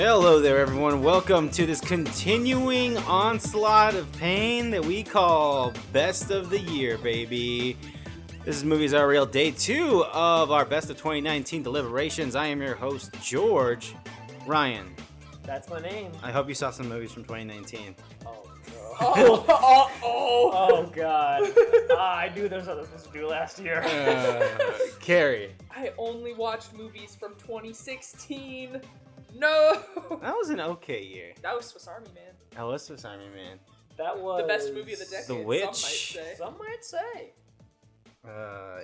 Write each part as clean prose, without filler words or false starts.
Hello there, everyone. Welcome to this continuing onslaught of pain that we call Best of the Year, baby. This is Movies Are Real, day 2 of our Best of 2019 deliberations. I am your host, George. Ryan. That's my name. I hope you saw some movies from 2019. Oh, God. I knew there was something I was supposed to do last year. Carrie. I only watched movies from 2016. No! That was an okay year. That was Swiss Army Man. That was Swiss Army Man. That was the best movie of the decade. The Witch. Some might say.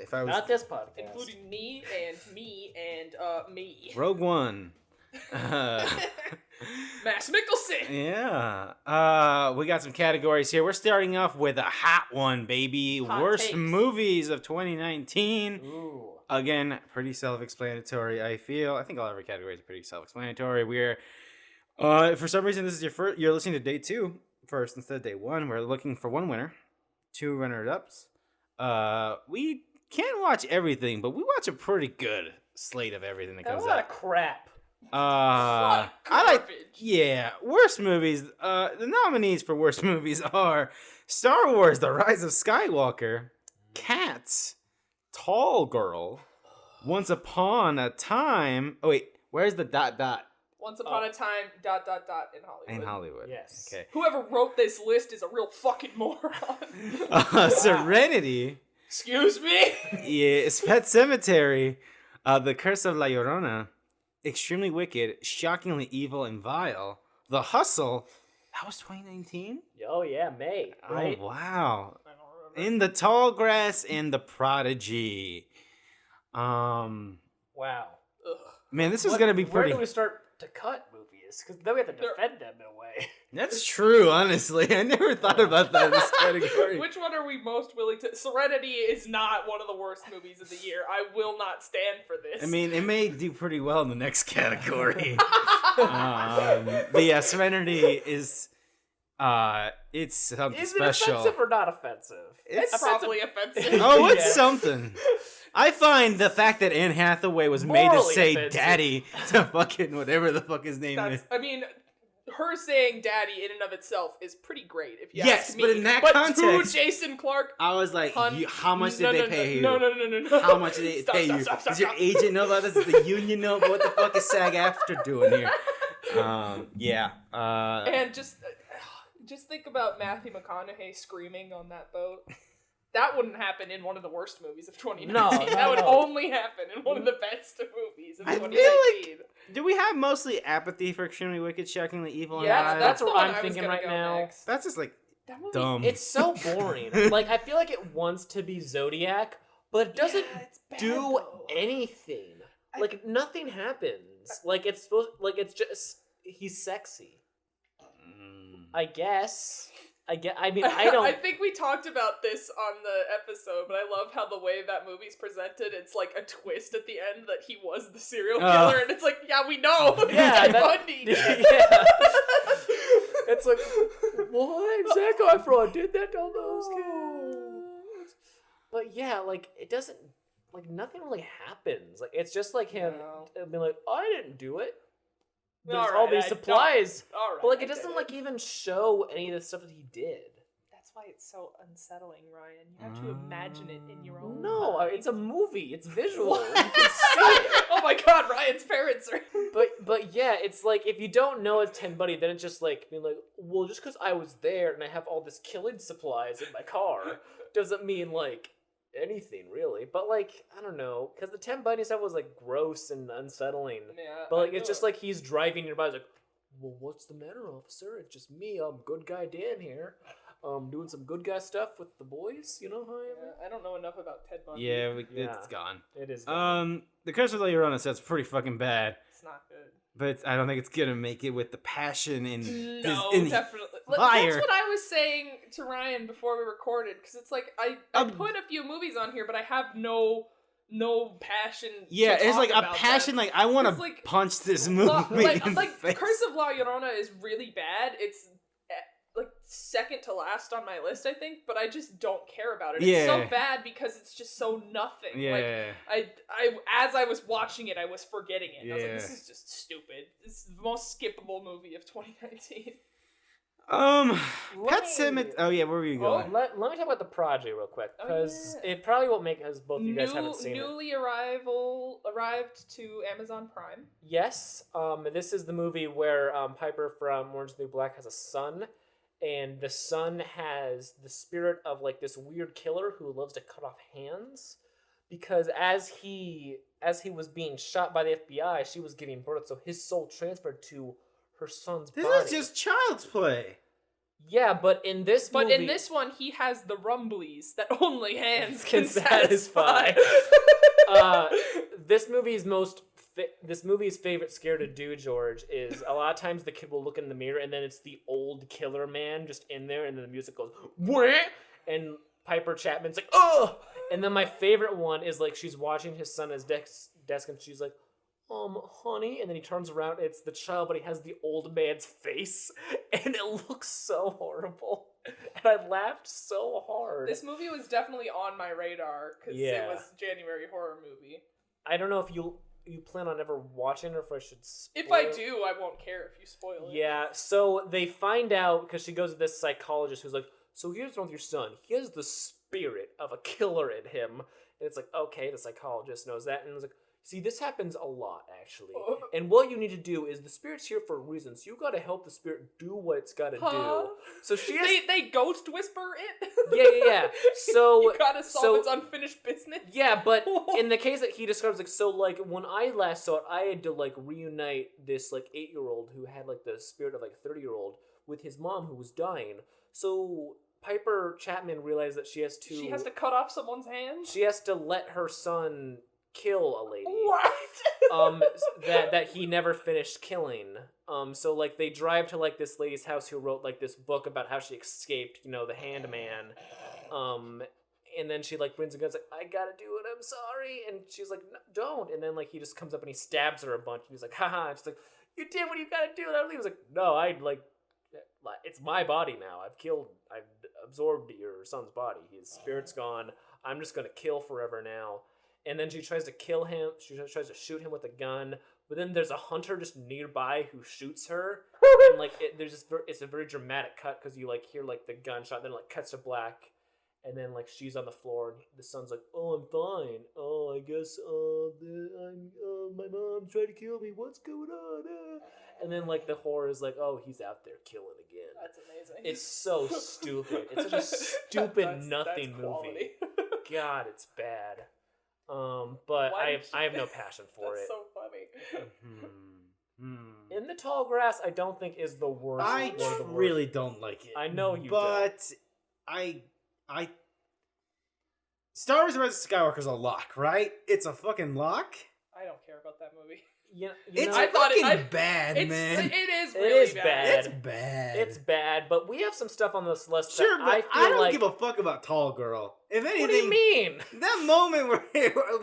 If I was Not this podcast. Including me and me. Rogue One. Max Mikkelsen. Yeah. We got some categories here. We're starting off with a hot one, baby. Hot Worst takes. movies of 2019. Ooh. Again, pretty self-explanatory, I feel. I think all every category is pretty self-explanatory. We're, for some reason, this is you're listening to day 2 first instead of day 1. We're looking for one winner, 2 runners-ups. We can't watch everything, but we watch a pretty good slate of everything that comes A lot out. of crap. I like, worst movies. The nominees for worst movies are Star Wars: The Rise of Skywalker, Cats, Tallgirl, Once Upon a Time. Oh wait, where's the ... Once Upon a Time ... in Hollywood. In Hollywood. Yes. Okay. Whoever wrote this list is a real fucking moron. Serenity. Excuse me? Yes. Pet Sematary. The Curse of La Llorona. Extremely Wicked, Shockingly Evil and Vile, The Hustle. That was 2019? Oh, yeah, May, right? Oh, wow. I don't remember. In the Tall Grass and The Prodigy. Wow. Man, this is going to be pretty... Where do we start to cut movies? Because then we have to defend them in a way. That's true, honestly. I never thought about that in this category. Which one are we most willing to... Serenity is not one of the worst movies of the year. I will not stand for this. I mean, it may do pretty well in the next category. But yeah, Serenity is... it's something Is it special. offensive or not offensive? It's probably offensive. Oh, it's Yeah. something. I find the fact that Anne Hathaway was made to Morally say offensive. daddy to fucking whatever the fuck his name is. I mean, her saying daddy in and of itself is pretty great, if you Yes, ask me. but in that to context- Jason Clark... I was like, how much did they pay you? No. How much did they pay you? Does your agent know about this? Does the union know about what the fuck is SAG-AFTRA doing here? And just think about Matthew McConaughey screaming on that boat. That wouldn't happen in one of the worst movies of 2019. No, that would no. only happen in one of the best movies of I feel 2019. Do we have mostly apathy for Extremely Wicked, Shockingly Evil, and Yeah, Vile? that's what the one I'm I was thinking gonna right go now. next. That's just like That movie, dumb. It's so boring. Like, I feel like it wants to be Zodiac, but it doesn't it's bad, do though. anything. Like, nothing happens. Like, it's supposed... Like, it's just... He's sexy. I guess. I mean, I don't... I think we talked about this on the episode, but I love how the way that movie's presented, it's like a twist at the end that he was the serial killer, and it's like, yeah, we know. Yeah, Ted Bundy. Yeah. It's like, what? Zac Efron did that to all those kids. But yeah, like, it doesn't... Like, nothing really happens. Like, it's just like him being like, oh, I didn't do it. There's all these supplies. All right, But, like, I it doesn't, get like, even show any of the stuff that he did. That's why it's so unsettling, Ryan. You have to imagine it in your own No, mind. it's a movie. It's visual. What? You can see it. Oh my god, Ryan's parents are... But yeah, it's like, if you don't know it's Ted Bundy, then it's just like, being like, well, just because I was there and I have all this killing supplies in my car doesn't mean, like, anything, really. But, like, I don't know, because the Ted Bundy stuff was, like, gross and unsettling. Yeah, But, like, I it's just know. like he's driving nearby, he's like, well, what's the matter, officer? It's just me, good guy Dan here. Doing some good guy stuff with the boys, you know how I am? Yeah, I don't know enough about Ted Bundy. Yeah, Yeah. it's gone. It is. The Curse of La Llorona says pretty fucking bad, It's not good. but I don't think it's gonna make it with the passion and No, in definitely. fire. That's what I was saying to Ryan before we recorded, because it's like, I put a few movies on here, but I have no passion. Yeah, to it's talk like a about passion. them. Like I want It's to like- punch this movie in the like face. Curse of La Llorona is really bad. It's like second to last on my list, I think, but I just don't care about it. Yeah. It's so bad because it's just so nothing. Yeah. Like, I as I was watching it, I was forgetting it. Yeah. I was like, this is just stupid. This is the most skippable movie of 2019. Pet Sematary. Oh yeah, where were you going? Let me talk about the project real quick, because it probably won't make us both. You guys haven't seen it. Newly arrived to Amazon Prime. Yes. This is the movie where Piper from Orange is the New Black has a son, and the son has the spirit of like this weird killer who loves to cut off hands, because as he was being shot by the FBI, she was giving birth, so his soul transferred to her son's body. This is just child's play. Yeah, but in this movie... But in this one, he has the rumblies that only hands can satisfy. satisfy. This movie's favorite scare to do, George, is a lot of times the kid will look in the mirror and then it's the old killer man just in there, and then the music goes, wah! And Piper Chapman's like, oh! And then my favorite one is like she's watching his son at his desk and she's like, honey, and then he turns around, it's the child, but he has the old man's face, and it looks so horrible. And I laughed so hard. This movie was definitely on my radar, because it was January horror movie. I don't know if you plan on ever watching it, or if I should spoil If I do, I won't care if you spoil it. Yeah, so they find out, because she goes to this psychologist who's like, so here's wrong with your son. He has the spirit of a killer in him. And it's like, okay, the psychologist knows that, and it's like, see, this happens a lot, actually. And what you need to do is, the spirit's here for a reason, so you gotta help the spirit do what it's gotta do. So she has... They ghost whisper it? Yeah. So... you gotta solve its unfinished business? Yeah, but in the case that he describes, like, so, like, when I last saw it, I had to, like, reunite this, like, 8-year-old who had, like, the spirit of, like, a 30-year-old with his mom who was dying. So... Piper Chapman realized that she has to... She has to cut off someone's hands? She has to let her son... kill a lady. What? that he never finished killing. So like they drive to like this lady's house who wrote like this book about how she escaped, the hand man. And then she like brings a gun, like, I gotta do it, I'm sorry. And she's like, no, don't. And then like he just comes up and he stabs her a bunch. And he's like, haha. And she's like, you did what you gotta do. And I was like, no, it's my body now. I've absorbed your son's body. His spirit's gone. I'm just gonna kill forever now. And then she tries to kill him. She tries to shoot him with a gun. But then there's a hunter just nearby who shoots her. And like it's a very dramatic cut because you like hear like the gunshot. Then it like cuts to black. And then like she's on the floor and the son's like, oh, I'm fine. Oh, I guess my mom tried to kill me. What's going on? And then like the horror is like, oh, he's out there killing again. That's amazing. It's so stupid. It's such a stupid nothing movie. God, it's bad. But I have no passion for it. That's so funny. In the Tall Grass, I don't think is the worst. I really don't like it. I know you but don't. I Star Wars: Rise of Skywalker is a lock, right? It's a fucking lock. I don't care about that movie. It's fucking bad, man. It is really bad. It's bad. It's bad, but we have some stuff on this list. Sure, that but I don't give a fuck about Tallgirl. If anything, what do you mean? That moment where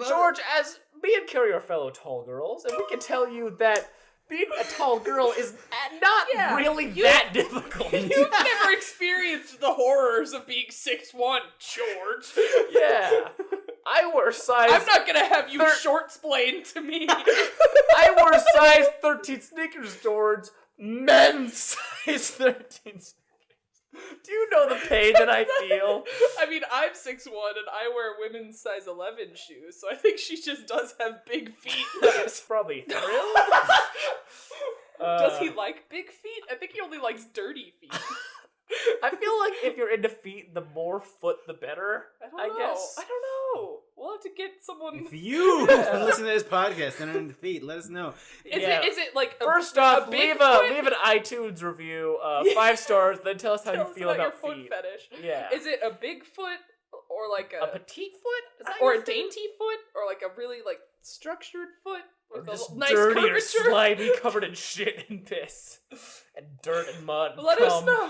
George, as me and Carrie are fellow tall girls, and we can tell you that being a tall girl is not really that difficult. You've never experienced the horrors of being 6'1", George. Yeah. I wore size... I'm not gonna have you short-splained to me. I wore size 13 sneakers, George. Men's size 13 sneakers. Do you know the pain that I feel? I mean, I'm 6'1", and I wear women's size 11 shoes, so I think she just does have big feet. That's probably thrilled. Does he like big feet? I think he only likes dirty feet. I feel like if you're into feet, the more foot, the better. I guess. I don't know. We'll have to get someone. If you listen to this podcast and are into feet, let us know. Is it like first off, leave an iTunes review, 5 stars, then tell us how you feel about your feet. Foot fetish. Yeah. Is it a big foot or like a petite foot? Is that or a dainty foot or like a really like structured foot with just nice dirty curvature? Or slimy, covered in shit and piss and dirt and mud. Let us know.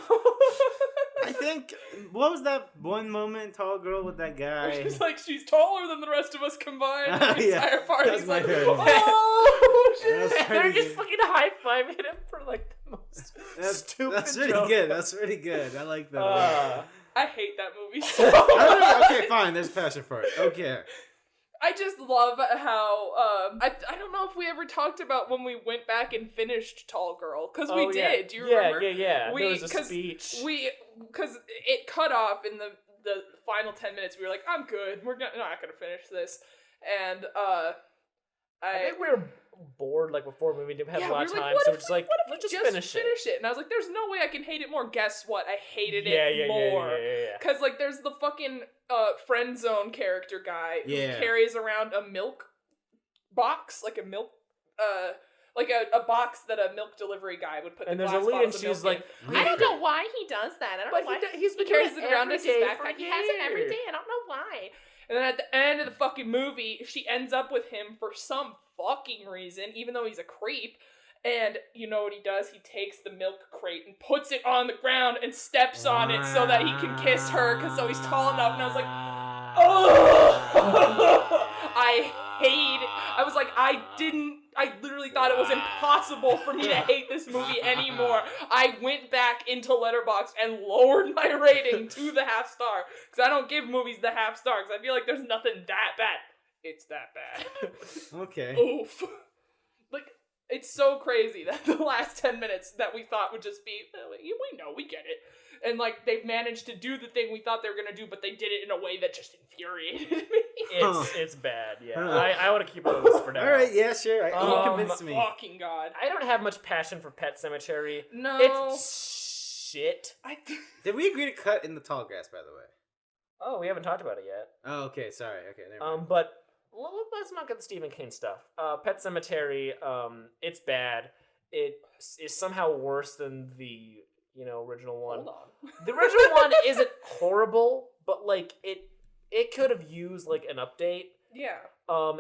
I think, what was that one moment, Tallgirl, with that guy? She's like, she's taller than the rest of us combined. The entire party's my like, favorite. oh, shit. They're just fucking high-fiving him for like the most That's really joke. good. That's really good. I like that. a lot. I hate that movie so Okay, fine. There's passion for it. Okay. I just love how I don't know if we ever talked about when we went back and finished Tallgirl, because we did. Do you remember? Yeah. There was a speech. Because it cut off in the final 10 minutes. We were like, I'm good. We're not gonna finish this, and I think we were bored like before we didn't have a lot of time, what so if we're just like, let's just finish it. And I was like, there's no way I can hate it more. Guess what? I hated it more. Yeah. Because like there's the fucking friend zone character guy who carries around a milk box, like a milk like a box that a milk delivery guy would put. And the there's a glass lead, and bottles of she's milk like, in. I don't know why he does that. I don't know why he's been carries doing it around every as his day backpack. He has it every day. I don't know why. And then at the end of the fucking movie, she ends up with him for some fucking reason, even though he's a creep. And you know what he does? He takes the milk crate and puts it on the ground and steps on it so that he can kiss her, because so he's tall enough. And I was like, oh! I hate it. I was like, I literally thought it was impossible for me to hate this movie anymore. I went back into Letterboxd and lowered my rating to the half star, because I don't give movies the half star, because I feel like there's nothing that bad. It's that bad. Okay. Oof. Like, it's so crazy that the last 10 minutes that we thought would just be, we know, we get it. And, like, they've managed to do the thing we thought they were going to do, but they did it in a way that just infuriated me. It's bad, yeah. I want to keep it on this for now. Alright, yeah, sure. You convinced me. Fucking God. I don't have much passion for Pet Sematary. No. It's shit. Did we agree to cut in the tall grass, by the way? Oh, we haven't talked about it yet. Oh, okay, sorry. Okay, never mind. But let's not get the Stephen King stuff. Pet Sematary, it's bad. It is somehow worse than the original one. Hold on. The original one isn't horrible, but like it could have used like an update. Yeah.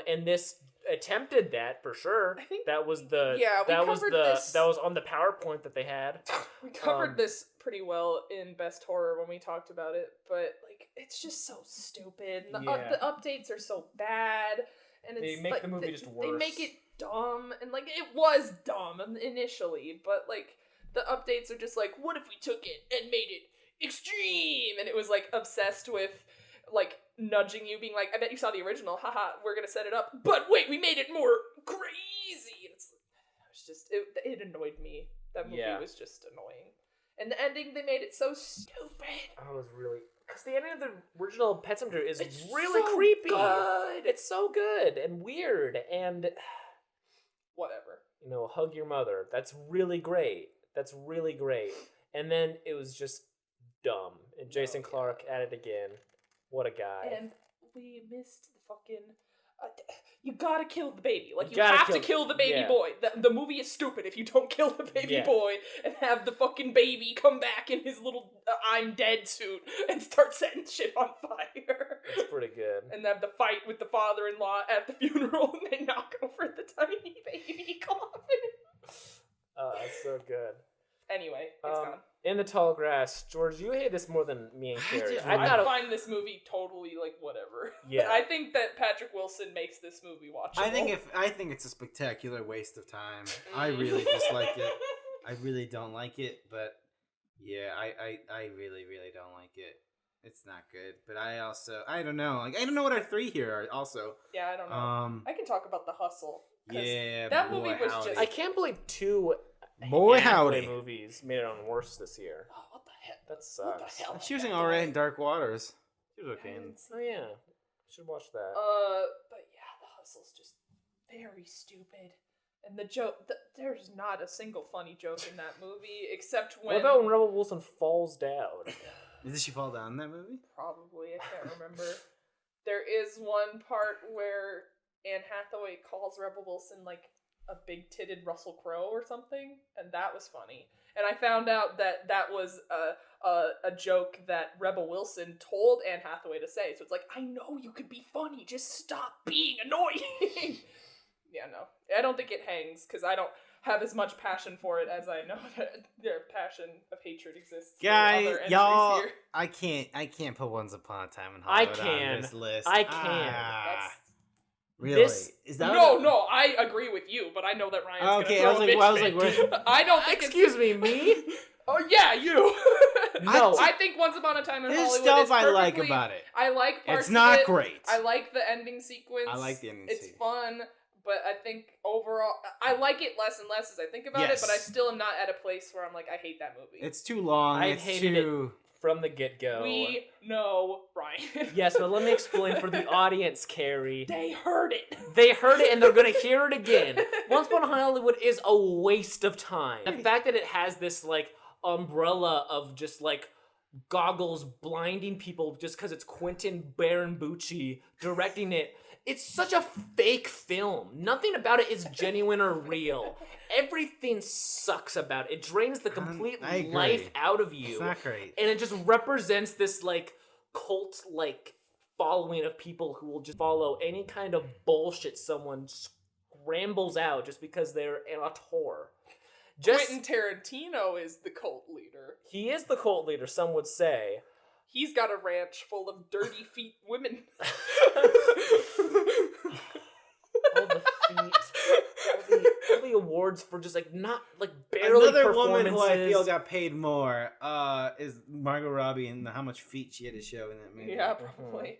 And this attempted that for sure. I think that was on the PowerPoint that they had. We covered this pretty well in Best Horror when we talked about it, but like it's just so stupid. The updates are so bad, and they make the movie just worse. They make it dumb, and like it was dumb initially, but like the updates are just like, what if we took it and made it extreme? And it was like obsessed with like nudging you, being like, I bet you saw the original, haha, we're gonna set it up, but wait, we made it more crazy. It annoyed me. That movie was just annoying. And the ending, they made it so stupid. I was really... Because the ending of the original Pet Sematary is really so creepy. Good. It's so good and weird and... Whatever. Hug your mother. That's really great. And then it was just dumb. And Jason Clarke at it again. What a guy. And we missed the fucking... you gotta kill the baby. Like, you have to kill the baby boy. The movie is stupid if you don't kill the baby boy and have the fucking baby come back in his little I'm dead suit and start setting shit on fire. It's pretty good. And have the fight with the father-in-law at the funeral and they knock over the tiny baby coffin. It's so good. Anyway, it's gone. In the Tall Grass, George, you hate this more than me and Carrie. I find this movie totally like whatever. Yeah. I think that Patrick Wilson makes this movie watchable. I think it's a spectacular waste of time. I really dislike it. I really don't like it, but yeah, I really, really don't like it. It's not good. But I don't know. Like, I don't know what our three here are also. Yeah, I don't know. I can talk about The Hustle. Yeah, that movie was just... I can't believe two movies made it on worse this year. Oh, what the heck? That sucks. What the hell? She was all right in Dark Waters. She was okay. Oh yeah, should watch that. But yeah, The Hustle's just very stupid. And the joke, there's not a single funny joke in that movie, except when... What about when Rebel Wilson falls down? Did she fall down in that movie? Probably, I can't remember. There is one part where Anne Hathaway calls Rebel Wilson, like, a big-titted Russell Crowe or something, and that was funny. And I found out that was a joke that Rebel Wilson told Anne Hathaway to say. So it's like, I know you could be funny, just stop being annoying! Yeah, no. I don't think it hangs, because I don't have as much passion for it as I know that their passion of hatred exists. Guys, y'all, here. I can't put Once Upon a Time in Hollywood on this list. I can. Really? Is that No, I agree with you, but I know that Ryan's Okay, gonna I was throw like, a bitch fit. where- I don't think Excuse me, me? Oh yeah, you. No. I think Once Upon a Time in There's Hollywood stuff is I like perfectly- about it. I like parts It's not of it. great. I like the ending sequence. I like the ending It's sequence. fun, but I think overall, I like it less and less as I think about it. But I Yes. still am not at a place where I'm like, I hate that movie. It's too long. I it's hated too... From the get-go. We know, Ryan. Yes, but let me explain for the audience, Carrie. They heard it. They heard it and they're gonna hear it again. Once Upon a Hollywood is a waste of time. The fact that it has this like umbrella of just like goggles blinding people just because it's Quentin Barambucci directing it. It's such a fake film. Nothing about it is genuine or real. Everything sucks about it. It drains the complete I agree. life out of you. It's not great. And it just represents this like cult like following of people who will just follow any kind of bullshit someone scrambles out just because they're an auteur. Just Quentin Tarantino is the cult leader. he is the cult leader, some would say. He's got a ranch full of dirty feet women. All the feet, all the awards for just like not like barely Another woman who I performances. feel got paid more is Margot Robbie and how much feet she had to show in that movie. Yeah, probably.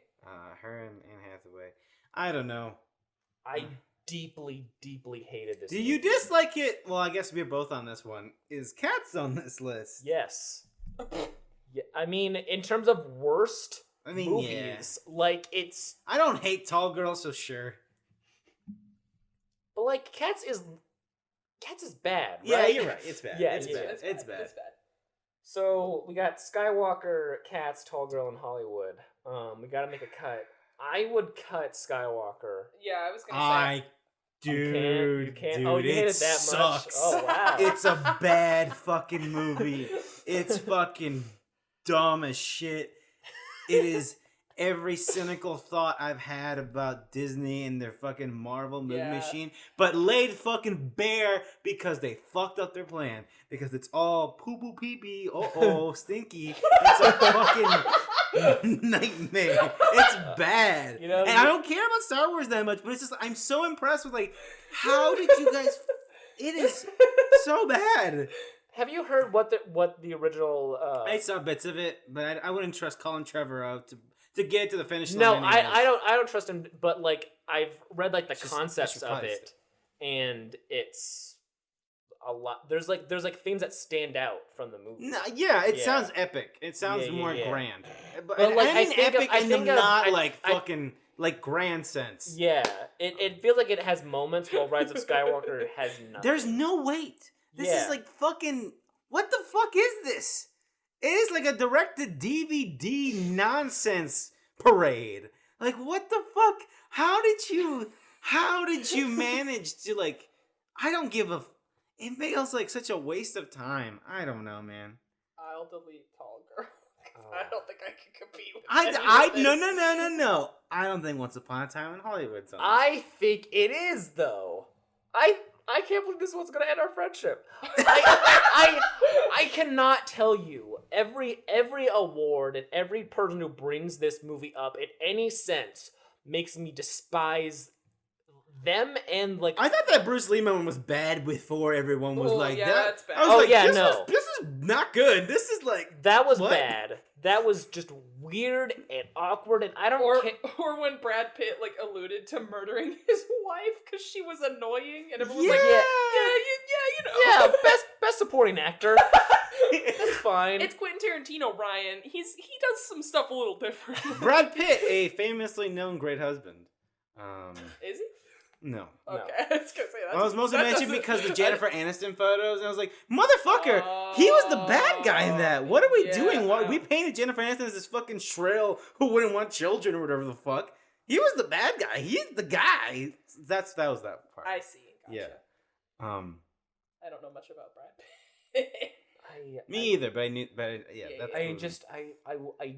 Her and Anne Hathaway. I don't know. I deeply, deeply hated this. Do you movie. dislike it? Well, I guess we're both on this one. Is Cats on this list? Yes. Yeah, I mean, in terms of worst I mean, movies, like it's, I don't hate Tallgirl, so sure. but like Cats is bad. Yeah, right? you're right. It's bad. Yeah, it's yeah, bad. It's bad. It's bad. So we got Skywalker, Cats, Tallgirl, and Hollywood. We got to make a cut. I would cut Skywalker. Yeah, I was gonna say. Dude, You can't. dude, Oh, you hate it it that sucks. much. Oh wow. It's a bad fucking movie. It's fucking dumb as shit. It is every cynical thought I've had about Disney and their fucking Marvel movie Yeah. machine, but laid fucking bare because they fucked up their plan. Because it's all poo poo pee pee, stinky. It's a fucking nightmare. It's bad. You know, and I don't care about Star Wars that much, but it's just I'm so impressed with like how did you guys? It is so bad. Have you heard what the original? I saw bits of it, but I wouldn't trust Colin Trevorrow to get to the finish line. No, anyways. I don't trust him. But like I've read like the Just- concepts just of probably it, and it's a lot. There's like things that stand out from the movie. No, yeah, it Yeah. sounds epic. It sounds Yeah, more yeah. grand. But But, like, I I mean think of- epic I in the think of- not I- like I- fucking like grand sense. Yeah, it feels like it has moments while Rise of Skywalker has nothing. There's no weight. This Yeah. is like fucking. What the fuck is this? It is like a directed DVD nonsense parade. Like what the fuck? How did you manage to like? I don't give a. It feels like such a waste of time. I don't know, man. I'll delete Tallgirl. Oh. I don't think I can compete with I any of no this. no. I don't think Once Upon a Time in Hollywood's on. I think it is though. I can't believe this one's gonna end our friendship. I cannot tell you every award and every person who brings this movie up in any sense makes me despise them and like I thought that Bruce Lee moment was bad before everyone was Oh, like yeah, that. that's bad. I was Oh, like, yeah, this no. this is not good. This is like that was What? bad. That was just weird and awkward and I don't Or care. or when Brad Pitt like alluded to murdering his wife because she was annoying and everyone was Yeah. like, you know. Yeah, best supporting actor. That's fine. It's Quentin Tarantino, Ryan. He does some stuff a little different. Brad Pitt, a famously known great husband. Is he? No. No. Okay, I was gonna say that. I was mostly that mentioned doesn't- because the Jennifer Aniston photos, and I was like, motherfucker, he was the bad guy in that. What are we doing? Why Yeah. we painted Jennifer Aniston as this fucking shrill who wouldn't want children or whatever the fuck. He was the bad guy. He's the guy. That was that part. I see. Gotcha. Yeah. I don't know much about Brad Pitt. Me either, but I knew. But yeah, Yeah, that's. yeah. the I movie. just I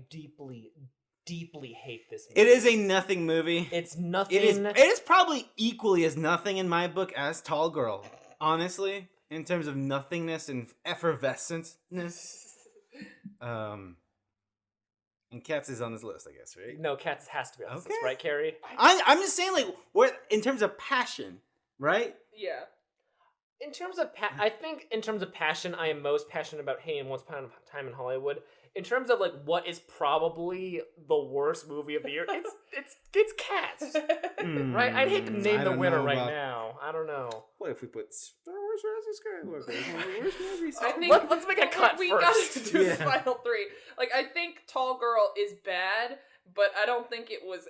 deeply hate this movie. It is a nothing movie. It's nothing. It is probably equally as nothing in my book as Tallgirl. Honestly, in terms of nothingness and effervescentness. And Cats is on this list, I guess, right? No, Cats has to be on this Okay. list, right, Carrie? I'm just saying, like, what in terms of passion, right? Yeah. In terms of, I think in terms of passion, I am most passionate about Hey Once Upon a Time in Hollywood. In terms of like what is probably the worst movie of the year, it's Cats, right? I'd hate to name the winner right now. I don't know. What if we put Star Wars: Rise of Skywalker? One of the worst movies. I think Let's make a cut we first. got to do the final three. Like, I think Tallgirl is bad, but I don't think it was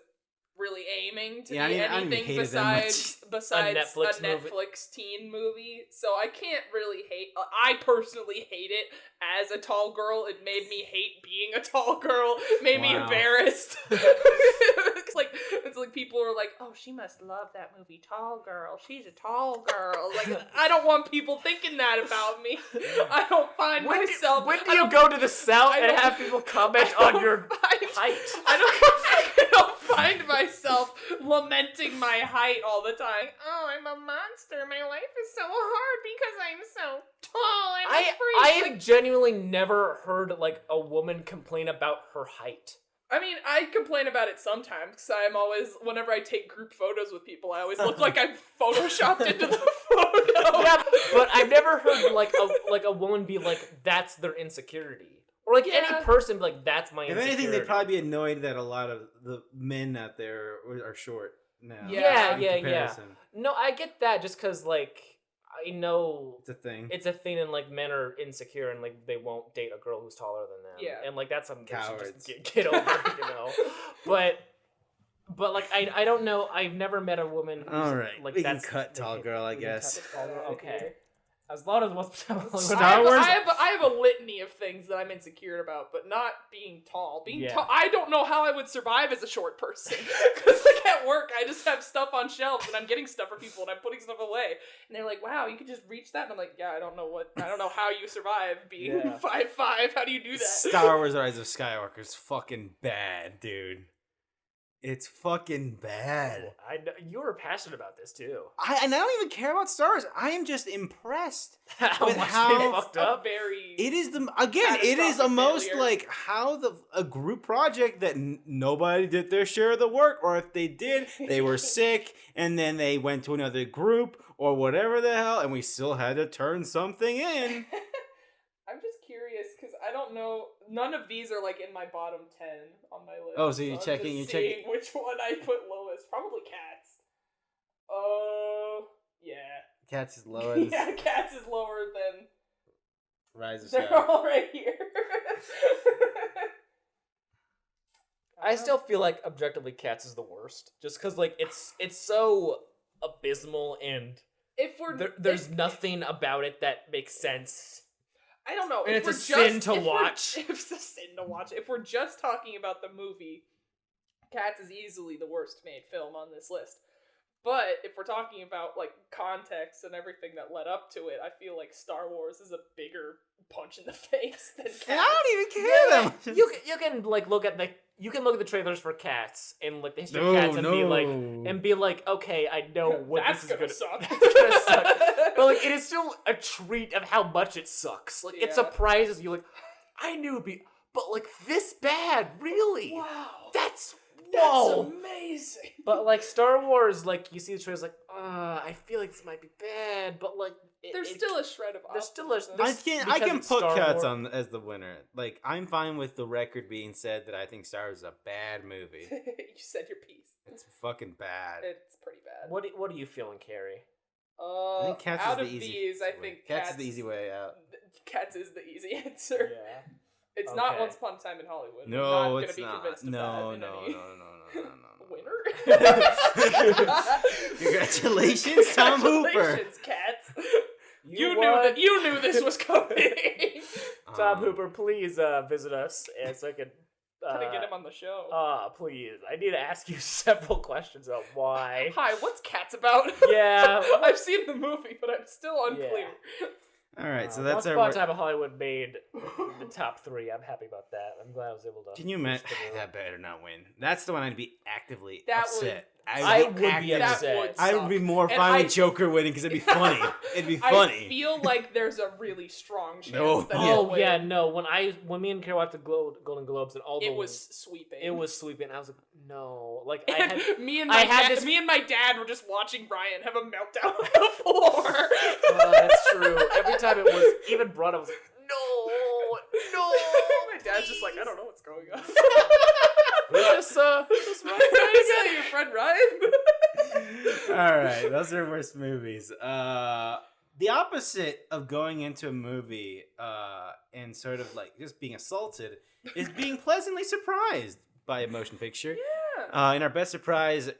really aiming to be I didn't anything hate it that besides A a Netflix movie. Netflix teen movie. So I can't really hate. I personally hate it as a tall girl. It made me hate being a tall girl. It made me Wow. embarrassed. It's like people are like, "Oh, she must love that movie, Tall Girl. She's a tall girl." Like, I don't want people thinking that about me. I don't find myself. When do you go to the South and have people comment on your height? I don't find myself lamenting my height all the time. Oh, I'm a monster. My life is so hard because I'm so tall. I'm a freak. I have genuinely never heard like a woman complain about her height. I mean, I complain about it sometimes because I'm always, whenever I take group photos with people, I always look like I'm photoshopped into the photo. Yeah, but I've never heard like a woman be like, that's their insecurity. Or like any person be like, that's my If insecurity. anything, they'd probably be annoyed that a lot of the men out there are short now. Yeah. in comparison. No, I get that just because like I know It's a thing. it's a thing, and like men are insecure and like they won't date a girl who's taller than them. Yeah. And like that's something they should Cowards. just get over, you know. But like I don't know. I've never met a woman. Who's, All right, like we can that's cut they Tall hit- Girl, I we can guess. cut Tall Girl. Okay. As long as what's Star Wars- I have a litany of things that I'm insecure about, but not being tall. Being tall, I don't know how I would survive as a short person. Because like at work, I just have stuff on shelves and I'm getting stuff for people and I'm putting stuff away. And they're like, "Wow, you could just reach that." And I'm like, "Yeah, I don't know how you survive being 5'5". How do you do that?" Star Wars: Rise of Skywalker is fucking bad, dude. It's fucking bad. I know you were passionate about this too. And I don't even care about Star Wars. I am just impressed How with much how they fucked up. it is. It is the catastrophic most failure. like how a group project that nobody did their share of the work, or if they did, they were sick, and then they went to another group or whatever the hell, and we still had to turn something in. I'm just curious because I don't know. None of these are like in my bottom 10 on my list. Oh, so you're I'm checking- just you're checking- seeing which one I put lowest. Probably Cats. Oh, yeah. Cats is lower. Than Yeah, Cats is lower than. Rise of They're Skywalker. all right here. I still feel like objectively Cats is the worst, just because like it's so abysmal and If we're there's nothing about it that makes sense. I don't know. And if it's we're a sin to watch. It's a sin to watch. If we're just talking about the movie, Cats is easily the worst made film on this list. But if we're talking about like context and everything that led up to it, I feel like Star Wars is a bigger punch in the face than Cats. And I don't even care that much. You can like look at the trailers for Cats and like the history of Cats and be like, okay, I know what That's this is gonna suck. It's gonna suck. But like it is still a treat of how much it sucks. Like it Yeah. surprises you. Like I knew it'd be, but like this bad, really? Wow. That's That's amazing. But like Star Wars, like you see the trailers, like, I feel like this might be bad, but like There's still a shred of there's still a- optimism. there's- I because can it's put Star Cats Wars. on as the winner. Like I'm fine with the record being said that I think Star Wars is a bad movie. You said your piece. It's fucking bad. It's pretty bad. What are you feeling, Carrie? I think Cats out is of the easy. these, I think Cats is the easy way out. Cats is the easy answer. Yeah. It's not Okay. Once Upon a Time in Hollywood. I'm No, not it's gonna be not. convinced of No, that in no, any no, no, no, no, no. winner. Congratulations, Tom Hooper. Congratulations, Cats. You knew won. that. You knew this was coming. Tom Hooper, please visit us, and so I could. Gotta get him on the show. Please. I need to ask you several questions about why. Hi, what's Cats about? Yeah. I've seen the movie, but I'm still unclear. All right, so Once that's Upon a our. Time in Hollywood made the top 3. I'm happy about that. I'm glad I was able to. Can you imagine? That better not win. That's the one I'd be actively That upset. I would be actively- upset. I would be more And fine with Joker winning because it'd be funny. It'd be funny. I feel like there's a really strong chance No. that he'll Oh win. yeah, no. When me and Kara watched the Golden Globes and all It the was sweeping. it was sweeping. I was like, no. Like I And had me and I my had dad, this- me and my dad were just watching Brian have a meltdown on the floor. that's true. Every time it was even brought up, I was like, no. My dad's just like, I don't know what's going on. Who's this Ryan? Is that your friend Ryan? All right, those are worst movies. The opposite of going into a movie and sort of like just being assaulted is being pleasantly surprised by a motion picture. Yeah. And our best surprise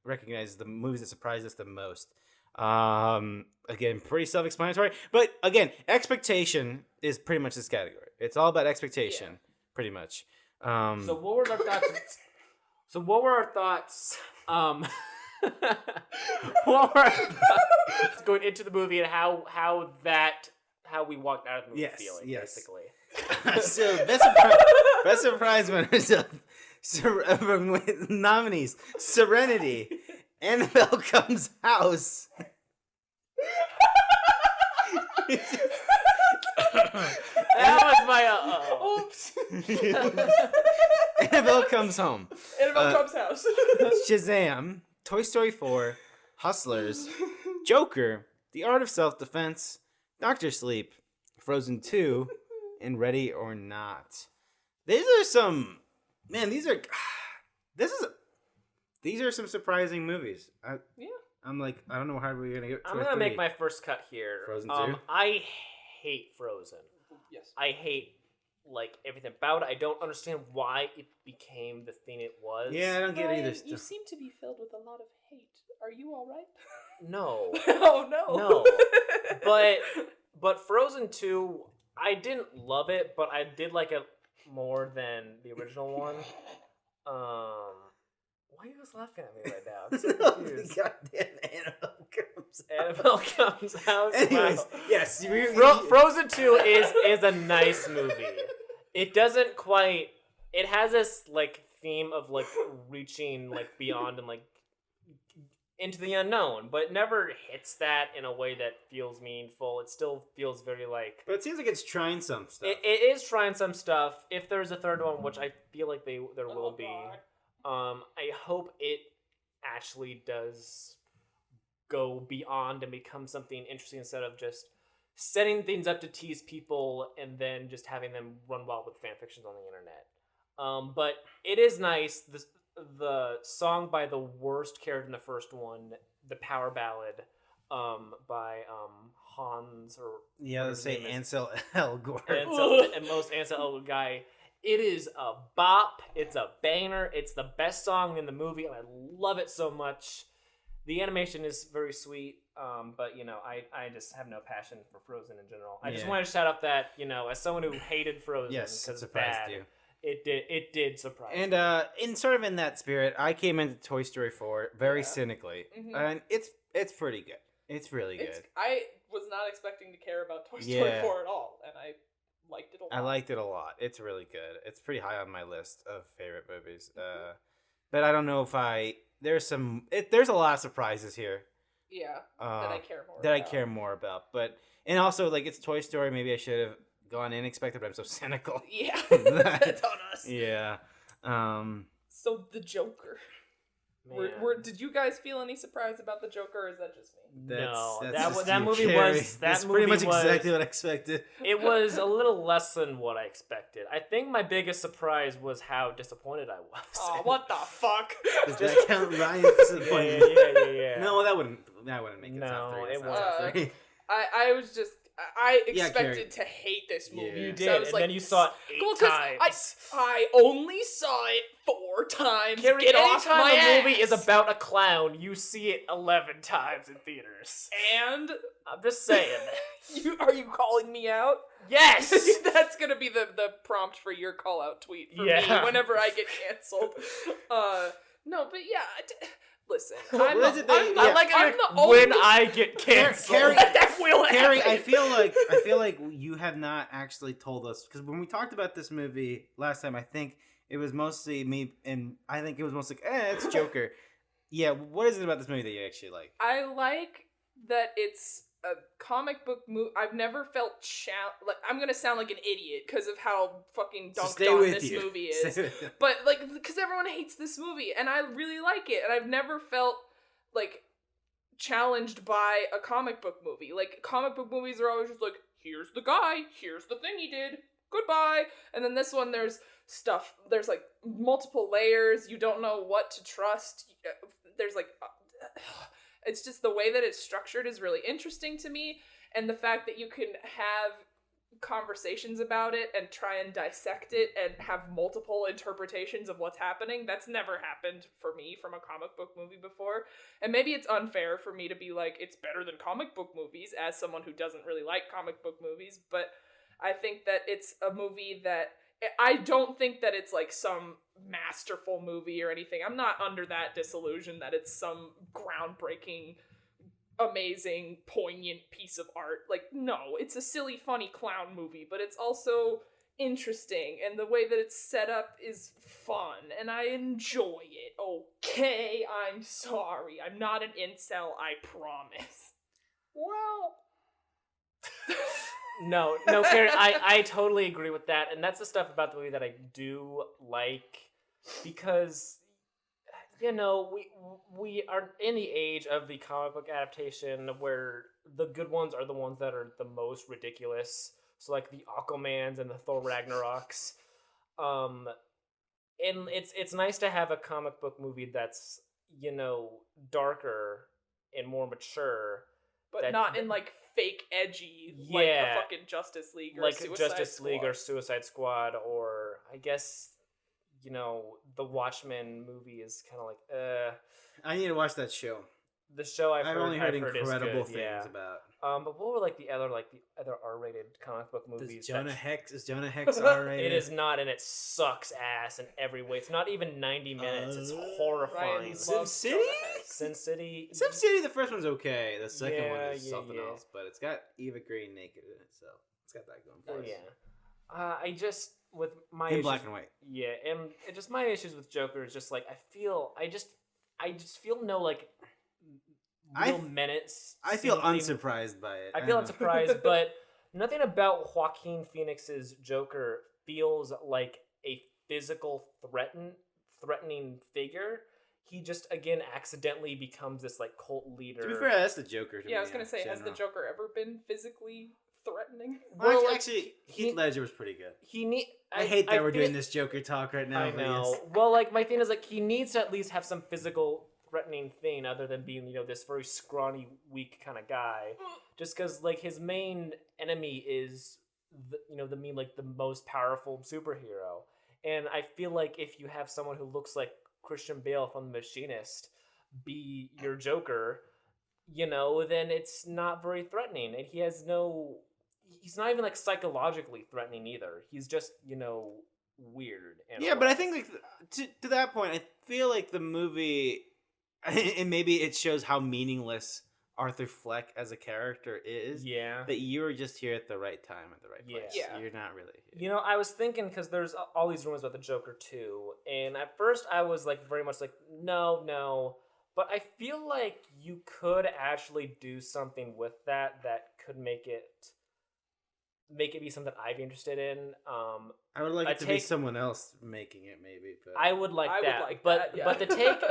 recognizes the movies that surprised us the most. Again, pretty self-explanatory, but again, expectation is pretty much this category. It's all about expectation, pretty much. So what were our thoughts? What were our thoughts going into the movie and how we walked out of the movie Yes, feeling, yes. basically? So best surprise winners of nominees: Serenity, Annabelle Comes House. That was my Oops. Annabelle Comes Home. Annabelle Comes House. Shazam, Toy Story 4, Hustlers, Joker, The Art of Self-Defense, Doctor Sleep, Frozen 2, and Ready or Not. These are some, man. These are some surprising movies. I'm like, I don't know how we're gonna get. I'm gonna make my first cut here. Frozen 2? I hate Frozen. Yes. I hate like everything about it. I don't understand why it became the thing it was. Yeah, I don't get Brian, either. you seem to be filled with a lot of hate. Are you all right? No. Oh no. No. But Frozen 2, I didn't love it, but I did like it more than the original one. Why are you guys laughing at me right now? I'm so confused. Goddamn Annabelle Comes House. Anyways, Wow. yes, Frozen 2 is a nice movie. It doesn't quite. It has this like theme of like reaching like beyond and like into the unknown, but it never hits that in a way that feels meaningful. It still feels very like. But it seems like it's trying some stuff. It is trying some stuff. If there's a third one, which I feel like there will be, God. I hope it actually does go beyond and become something interesting instead of just setting things up to tease people and then just having them run wild with fan fictions on the internet. But it is nice. The song by the worst character in the first one, the power ballad, by Hans or let's say Ansel Elgort. Ansel Elgort guy. It is a bop. It's a banger. It's the best song in the movie, and I love it so much. The animation is very sweet, but I just have no passion for Frozen in general. I just wanted to shout out that as someone who hated Frozen because it's bad, you. It did surprise. And in sort of in that spirit, I came into Toy Story 4 very cynically, and it's pretty good. It's really good. I was not expecting to care about Toy Story 4 at all, and I liked it a lot. I liked it a lot. It's really good. It's pretty high on my list of favorite movies. But I don't know if there's a lot of surprises here. Yeah, that I care more. I care more about. And also like it's Toy Story. Maybe I should have gone in expected, but I'm so cynical. Yeah, that's on us. Yeah. So the Joker. Did you guys feel any surprise about the Joker, or is that just me? That movie was pretty much exactly what I expected. It was a little less than what I expected. I think my biggest surprise was how disappointed I was. Oh, what the fuck! Does that count Ryan's disappointment? Yeah. No, that wouldn't make it top three. It Top three. I was just. I expected to hate this movie. Yeah. You So did, I was and like, then you saw it 8 times. I only saw it 4 times. Carrie, Get off anytime my a movie ass. is about a clown, you see it 11 times in theaters. And I'm just saying. are you calling me out? Yes! That's gonna be the prompt for your call out tweet for me whenever I get canceled. No, but yeah. Listen, I'm the only when I get canceled. Carrie, I feel like you have not actually told us, because when we talked about this movie last time, I think it was mostly me, and I think it was mostly it's Joker. Yeah, what is it about this movie that you actually like? I like that it's a comic book movie. I've never felt like I'm gonna sound like an idiot because of how fucking So dunked stay on with this you. movie Stay is. with you. But like, because everyone hates this movie, and I really like it, and I've never felt like challenged by a comic book movie. Like, comic book movies are always just like, here's the guy, here's the thing he did, goodbye. And then this one, there's stuff, there's like multiple layers, you don't know what to trust. There's like, it's just the way that it's structured is really interesting to me. And the fact that you can have conversations about it and try and dissect it and have multiple interpretations of what's happening, that's never happened for me from a comic book movie before. And maybe it's unfair for me to be like, it's better than comic book movies as someone who doesn't really like comic book movies, but I think that it's a movie that I don't think that it's like some masterful movie or anything. I'm not under that disillusion that it's some groundbreaking, amazing, poignant piece of art. Like, no, it's a silly, funny clown movie, but it's also interesting, and the way that it's set up is fun, and I enjoy it. Okay, I'm sorry. I'm not an incel, I promise. Well... No, Karen, I totally agree with that, and that's the stuff about the movie that I do like, because, you know, we are in the age of the comic book adaptation where the good ones are the ones that are the most ridiculous, so like the Aquamans and the Thor Ragnaroks, and it's nice to have a comic book movie that's, you know, darker and more mature, but not in like fake edgy, like a fucking Justice League or like Suicide Justice Squad. League or Suicide Squad, or I guess, you know, the Watchmen movie is kind of like I need to watch that show. the show I've only heard is incredible good, things yeah. about. But what were like the other R-rated comic book movies? Is Jonah Hex R-rated? It is not, and it sucks ass in every way. It's not even 90 minutes. It's horrifying. SimCity? Sin City. SimCity, the first one's okay. The second one is Yeah, something yeah. else, but it's got Eva Green naked in it, so it's got that going for it. Yeah. I just with my In issues, black and white. Yeah, and it just my issues with Joker is just like I just feel no like real menace. I feel sympathy. unsurprised by it. I feel unsurprised, but nothing about Joaquin Phoenix's Joker feels like a physical threatening figure. He just again accidentally becomes this like cult leader. To be fair, that's the Joker. Yeah, I was gonna say, has the Joker ever been physically threatening? Well, like, actually, Heath Ledger was pretty good. I hate that we're feel- doing this Joker talk right now. I but know. yes. Well, like my thing is like he needs to at least have some physical threatening thing other than being, you know, this very scrawny, weak kind of guy. Just because like his main enemy is the most powerful superhero, and I feel like if you have someone who looks like Christian Bale from The Machinist be your Joker, you know, then it's not very threatening, and he's not even like psychologically threatening either. He's just, you know, weird. Yeah, but I think like to that point, I feel like the movie, and maybe it shows how meaningless Arthur Fleck as a character is. Yeah. That you were just here at the right time at the right place. Yeah. You're not really here. You know, I was thinking, because there's all these rumors about the Joker 2, and at first I was like very much like, no, but I feel like you could actually do something with that could make it be something I'd be interested in. I would like it to be someone else making it, maybe. But I would like that. Would like but that, yeah. but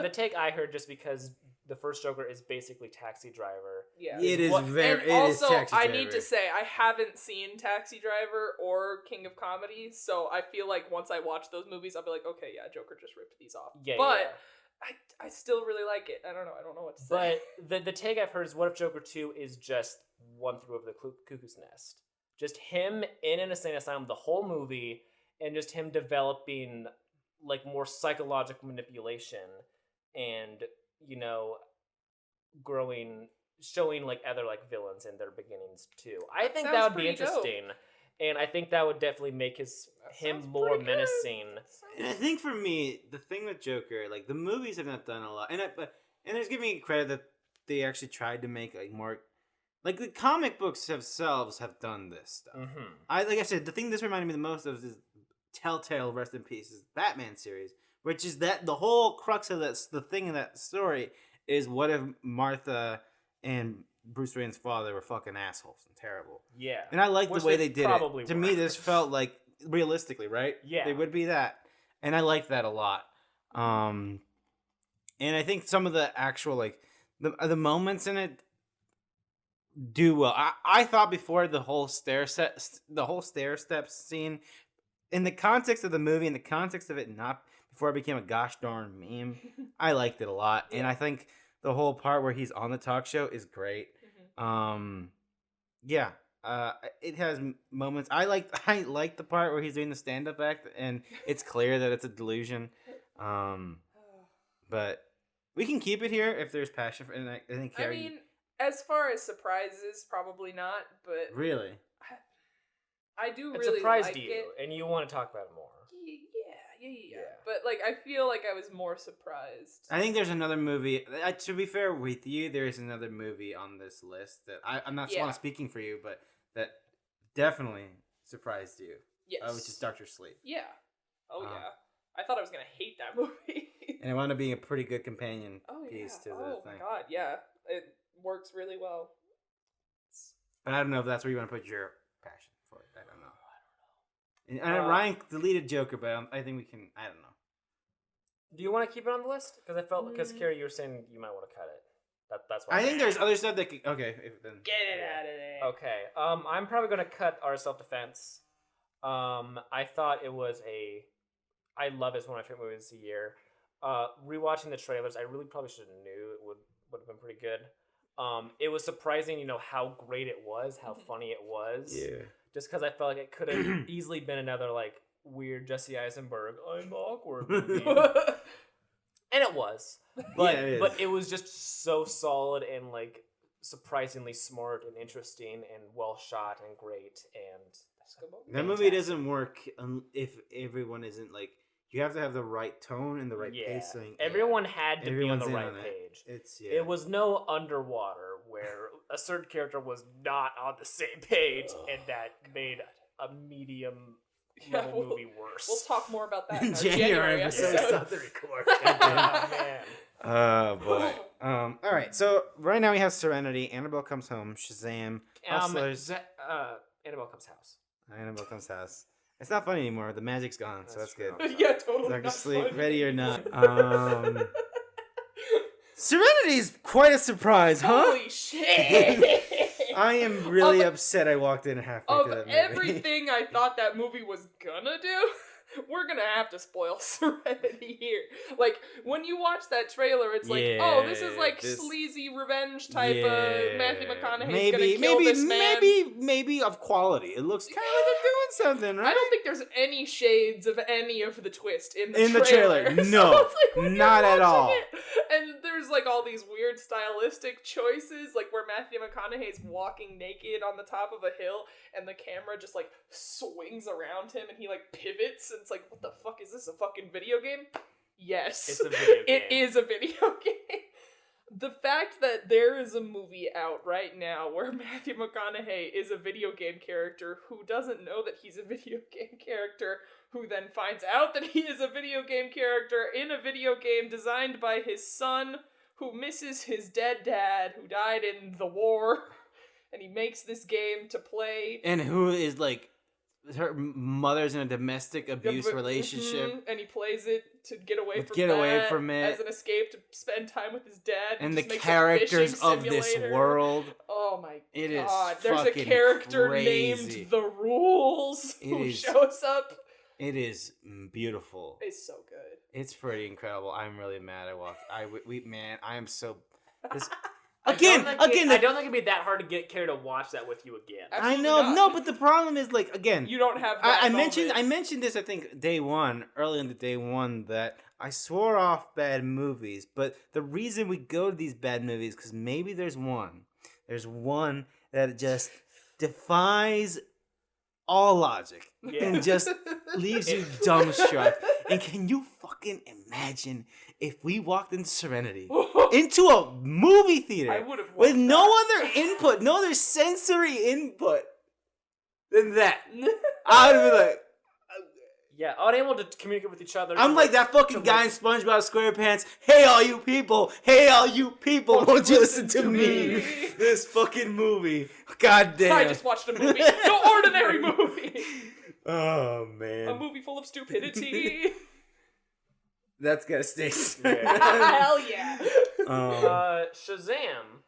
the take I heard, just because the first Joker is basically Taxi Driver. Yeah, it is very. And it also, is Taxi I Driver. need to say, I haven't seen Taxi Driver or King of Comedy, so I feel like once I watch those movies, I'll be like, okay, yeah, Joker just ripped these off. Yeah, but yeah. I still really like it. I don't know what to say. But the take I've heard is, what if Joker 2 is just one through of the Cuckoo's Nest? Just him in an insane asylum the whole movie, and just him developing like more psychological manipulation, and, you know, showing like other like villains in their beginnings too. I think that would be interesting. And I think that would definitely make him more menacing. And I think for me, the thing with Joker, like the movies have not done a lot, and there's giving me credit that they actually tried to make like more, like the comic books themselves have done this stuff. Mm-hmm. Like I said, the thing this reminded me the most of is Telltale, rest in peace, is Batman series, which is that the whole crux of the thing in that story is what if Martha and Bruce Wayne's father were fucking assholes and terrible. Yeah. And I like the way they did probably it. To me, this felt like realistically, right? Yeah. They would be that. And I like that a lot. And I think some of the actual, like, the moments in it do well. I thought before the whole stair steps scene, in the context of the movie, in the context of it not before it became a gosh darn meme, I liked it a lot. Yeah. And I think the whole part where he's on the talk show is great. Yeah. It has moments. I like the part where he's doing the stand-up act, and it's clear that it's a delusion. But we can keep it here if there's passion for it. And I think I mean, as far as surprises, probably not. But really, I do it really surprised like you, it. and you want to talk about it more. Yeah. But like, I feel like I was more surprised. I think there's another movie. To be fair with you, there is another movie on this list that I'm not speaking for you, but that definitely surprised you. Yes. Which is Dr. Sleep. Yeah. Oh yeah. I thought I was gonna hate that movie. And it wound up being a pretty good companion piece to the thing. Oh my god, yeah. It works really well. But I don't know if that's where you want to put your passion for it. I don't know. And Ryan deleted Joker, but I think we can. I don't know. Do you want to keep it on the list? Because I felt Carrie, you were saying you might want to cut it. That's why. I think there's other stuff that. Okay, then get it out of there. Okay. I'm probably gonna cut our self-defense. I thought it was I love it. It's one of my favorite movies of the year. Rewatching the trailers, I really probably should have knew it would have been pretty good. It was surprising, how great it was, how funny it was. Yeah. Just because I felt like it could have easily been another like weird Jesse Eisenberg, I'm awkward movie. And it was. But but it was just so solid and like surprisingly smart and interesting and well shot and great and that movie doesn't work if everyone isn't like. You have to have the right tone and the right pacing. Everyone had to be on the right page. It was no Underwater where a certain character was not on the same page and that made a medium level movie worse. We'll talk more about that in our January episode. The record. Oh, man. Oh, boy. All right, so right now we have Serenity, Annabelle Comes Home, Shazam, Hustlers. Annabelle Comes House. Annabelle Comes House. It's not funny anymore. The magic's gone, so that's good. Yeah, totally. Dr. Sleep, funny. Ready or not. Serenity's quite a surprise, huh? Holy shit! I am really upset I walked in halfway through that movie. Of everything I thought that movie was gonna do, we're gonna have to spoil Serenity here. Like, when you watch that trailer, it's like, this is like sleazy revenge type of Matthew McConaughey's gonna kill this man. Maybe of quality. It looks kind of like they're doing something, right? I don't think there's any shades of any of the twist in the trailer. No, so like not at all. And there's like all these weird stylistic choices, like where Matthew McConaughey's walking naked on the top of a hill, and the camera just like swings around him, and he like pivots, and it's like, what the fuck is this? A fucking video game? Yes, it's a video game. It is a video game. The fact that there is a movie out right now where Matthew McConaughey is a video game character who doesn't know that he's a video game character, who then finds out that he is a video game character in a video game designed by his son, who misses his dead dad who died in the war, and he makes this game to play. And who is like, her mother's in a domestic abuse relationship. And he plays it to get away from it as an escape to spend time with his dad. And the characters of this world. Oh my god. Is there's a character crazy. named The Rules who shows up. It is beautiful. It's so good. It's pretty incredible. I'm really mad I am so... This, I don't think it'd be that hard to get Carrie to watch that with you again. Absolutely I know, not. no, but the problem is, like, again, you don't have that I mentioned this, I think, early in the day one, that I swore off bad movies, but the reason we go to these bad movies, because maybe there's one that just defies all logic and just leaves you dumbstruck. And can you fucking imagine if we walked into Serenity, into a movie theater with no other input, no other sensory input than that? I would be like, unable to communicate with each other. I'm like that fucking guy in SpongeBob SquarePants. Hey, all you people! Hey, all you people! Won't you listen to me? This fucking movie. God damn. I just watched a movie. No ordinary movie. Oh man. A movie full of stupidity. That's gotta stay. Hell yeah. Shazam.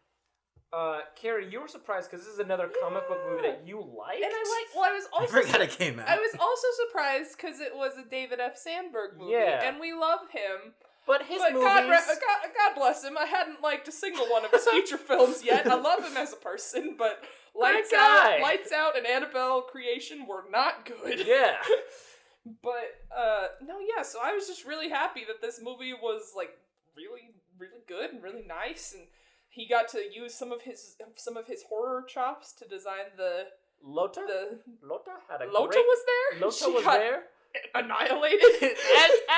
Carrie, you were surprised because this is another comic book movie that you liked. And I was I also forgot it came out. I was also surprised because it was a David F. Sandberg movie, and we love him. But his movies... God bless him. I hadn't liked a single one of his feature films yet. I love him as a person, but Lights Out, and Annabelle Creation were not good. Yeah. But so I was just really happy that this movie was like really, really good and really nice, and he got to use some of his horror chops to design the Lota. Lota Lota was there. Lota was there. Annihilated.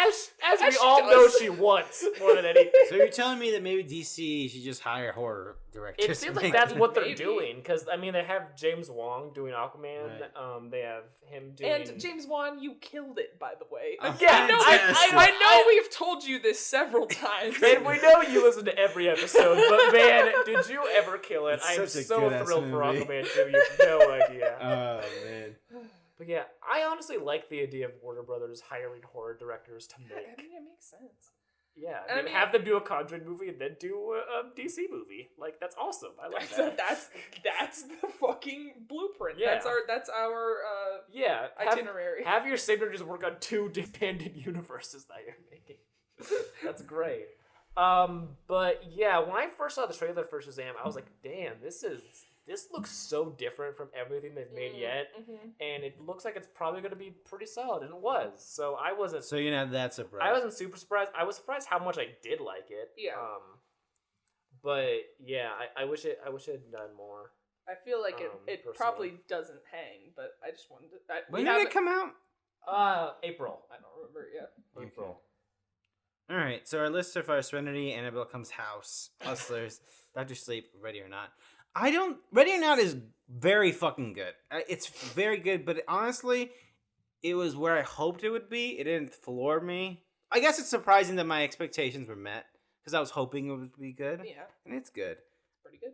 as we all know, she wants more than anything. So you're telling me that maybe DC should just hire horror directors? It seems like that's what they're doing, because I mean they have James Wong doing Aquaman. Right. They have him doing. And James Wan, you killed it, by the way. I know we've told you this several times, and we know you listen to every episode. But man, did you ever kill it? I am so thrilled for Aquaman 2. You have no idea. Oh man. But yeah, I honestly like the idea of Warner Brothers hiring horror directors to make. I mean, it makes sense. Yeah, I mean, have them do a Conjuring movie and then do a DC movie. Like, that's awesome. I like that. That's the fucking blueprint. Yeah. That's our itinerary. Have your signatures work on 2 dependent universes that you're making. That's great. But yeah, when I first saw the trailer for Shazam, I was like, damn, this looks so different from everything they've made yet, and it looks like it's probably going to be pretty solid, and it was. So I wasn't. So you're not that surprised. I wasn't super surprised. I was surprised how much I did like it. Yeah. But yeah, I wish it had done more. I feel like it probably doesn't hang, but I just wanted to. When did it come out? April. I don't remember yet. April. All right. So our list so far: Serenity, Annabelle Comes House, Hustlers, Dr. Sleep, Ready or Not. Ready or Not is very fucking good. It's very good, but honestly, it was where I hoped it would be. It didn't floor me. I guess it's surprising that my expectations were met, because I was hoping it would be good. Yeah. And it's good. Pretty good.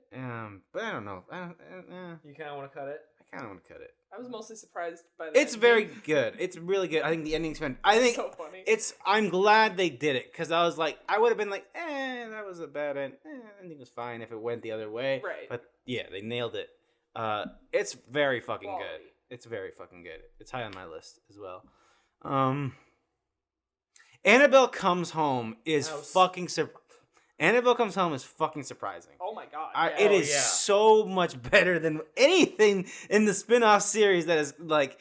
But I don't know. You kind of want to cut it? I kind of want to cut it. I was mostly surprised by the It's very good. It's really good. I think the ending's fun. I think so funny. I'm glad they did it, because I was like, I would have been like, that was a bad end. Ending was fine if it went the other way. Right. But yeah, they nailed it. It's very fucking Quality. good. It's very fucking good. It's high on my list as well. Annabelle Comes Home is fucking Annabelle Comes Home is fucking surprising. Oh my god. It is so much better than anything in the spin-off series that is like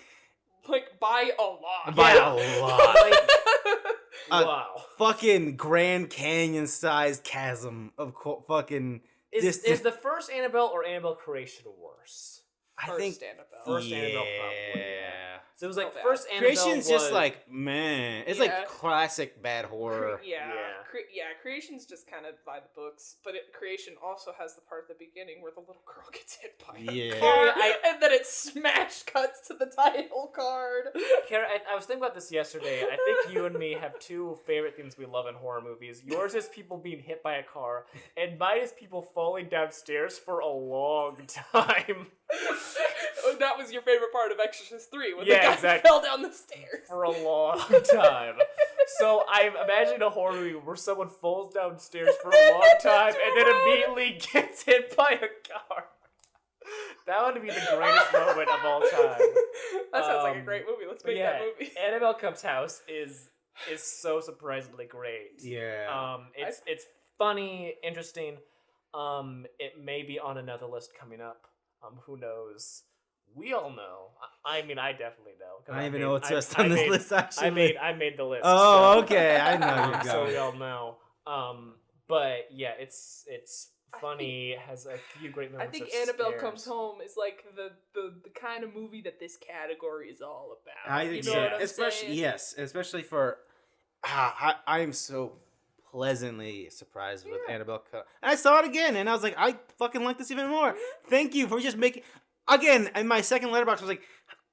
by a lot. By a lot. Wow. Fucking Grand Canyon sized chasm of fucking Is the first Annabelle or Annabelle Creation worse? I think Annabelle. First Annabelle probably. Yeah. So it was like first Annabelle Creation's just like, man. It's like classic bad horror. Creation's just kind of by the books, but Creation also has the part at the beginning where the little girl gets hit by a car, and then it smash cuts to the title card. Kara, I was thinking about this yesterday. I think you and me have 2 favorite things we love in horror movies. Yours is people being hit by a car, and mine is people falling downstairs for a long time. That was your favorite part of Exorcist 3, when the guy fell down the stairs. For a long time. So I'm imagining a horror movie where someone falls downstairs for a long time and then immediately gets hit by a car. That would be the greatest moment of all time. That sounds like a great movie. Let's make that movie. Annabelle Comes House is so surprisingly great. Yeah. It's funny, interesting. It may be on another list coming up. Who knows? We all know. I mean, I definitely know. I don't even know what's just on this list, actually. I made the list. Oh, so, okay. I know you're so going. we all know. But yeah, it's funny. Has a few great moments. I think Annabelle Comes Home is like the kind of movie that this category is all about. I think so. Especially for I am so pleasantly surprised with Annabelle. And I saw it again, and I was like, I fucking like this even more. Thank you for just making. Again, in my second letterbox, I was like,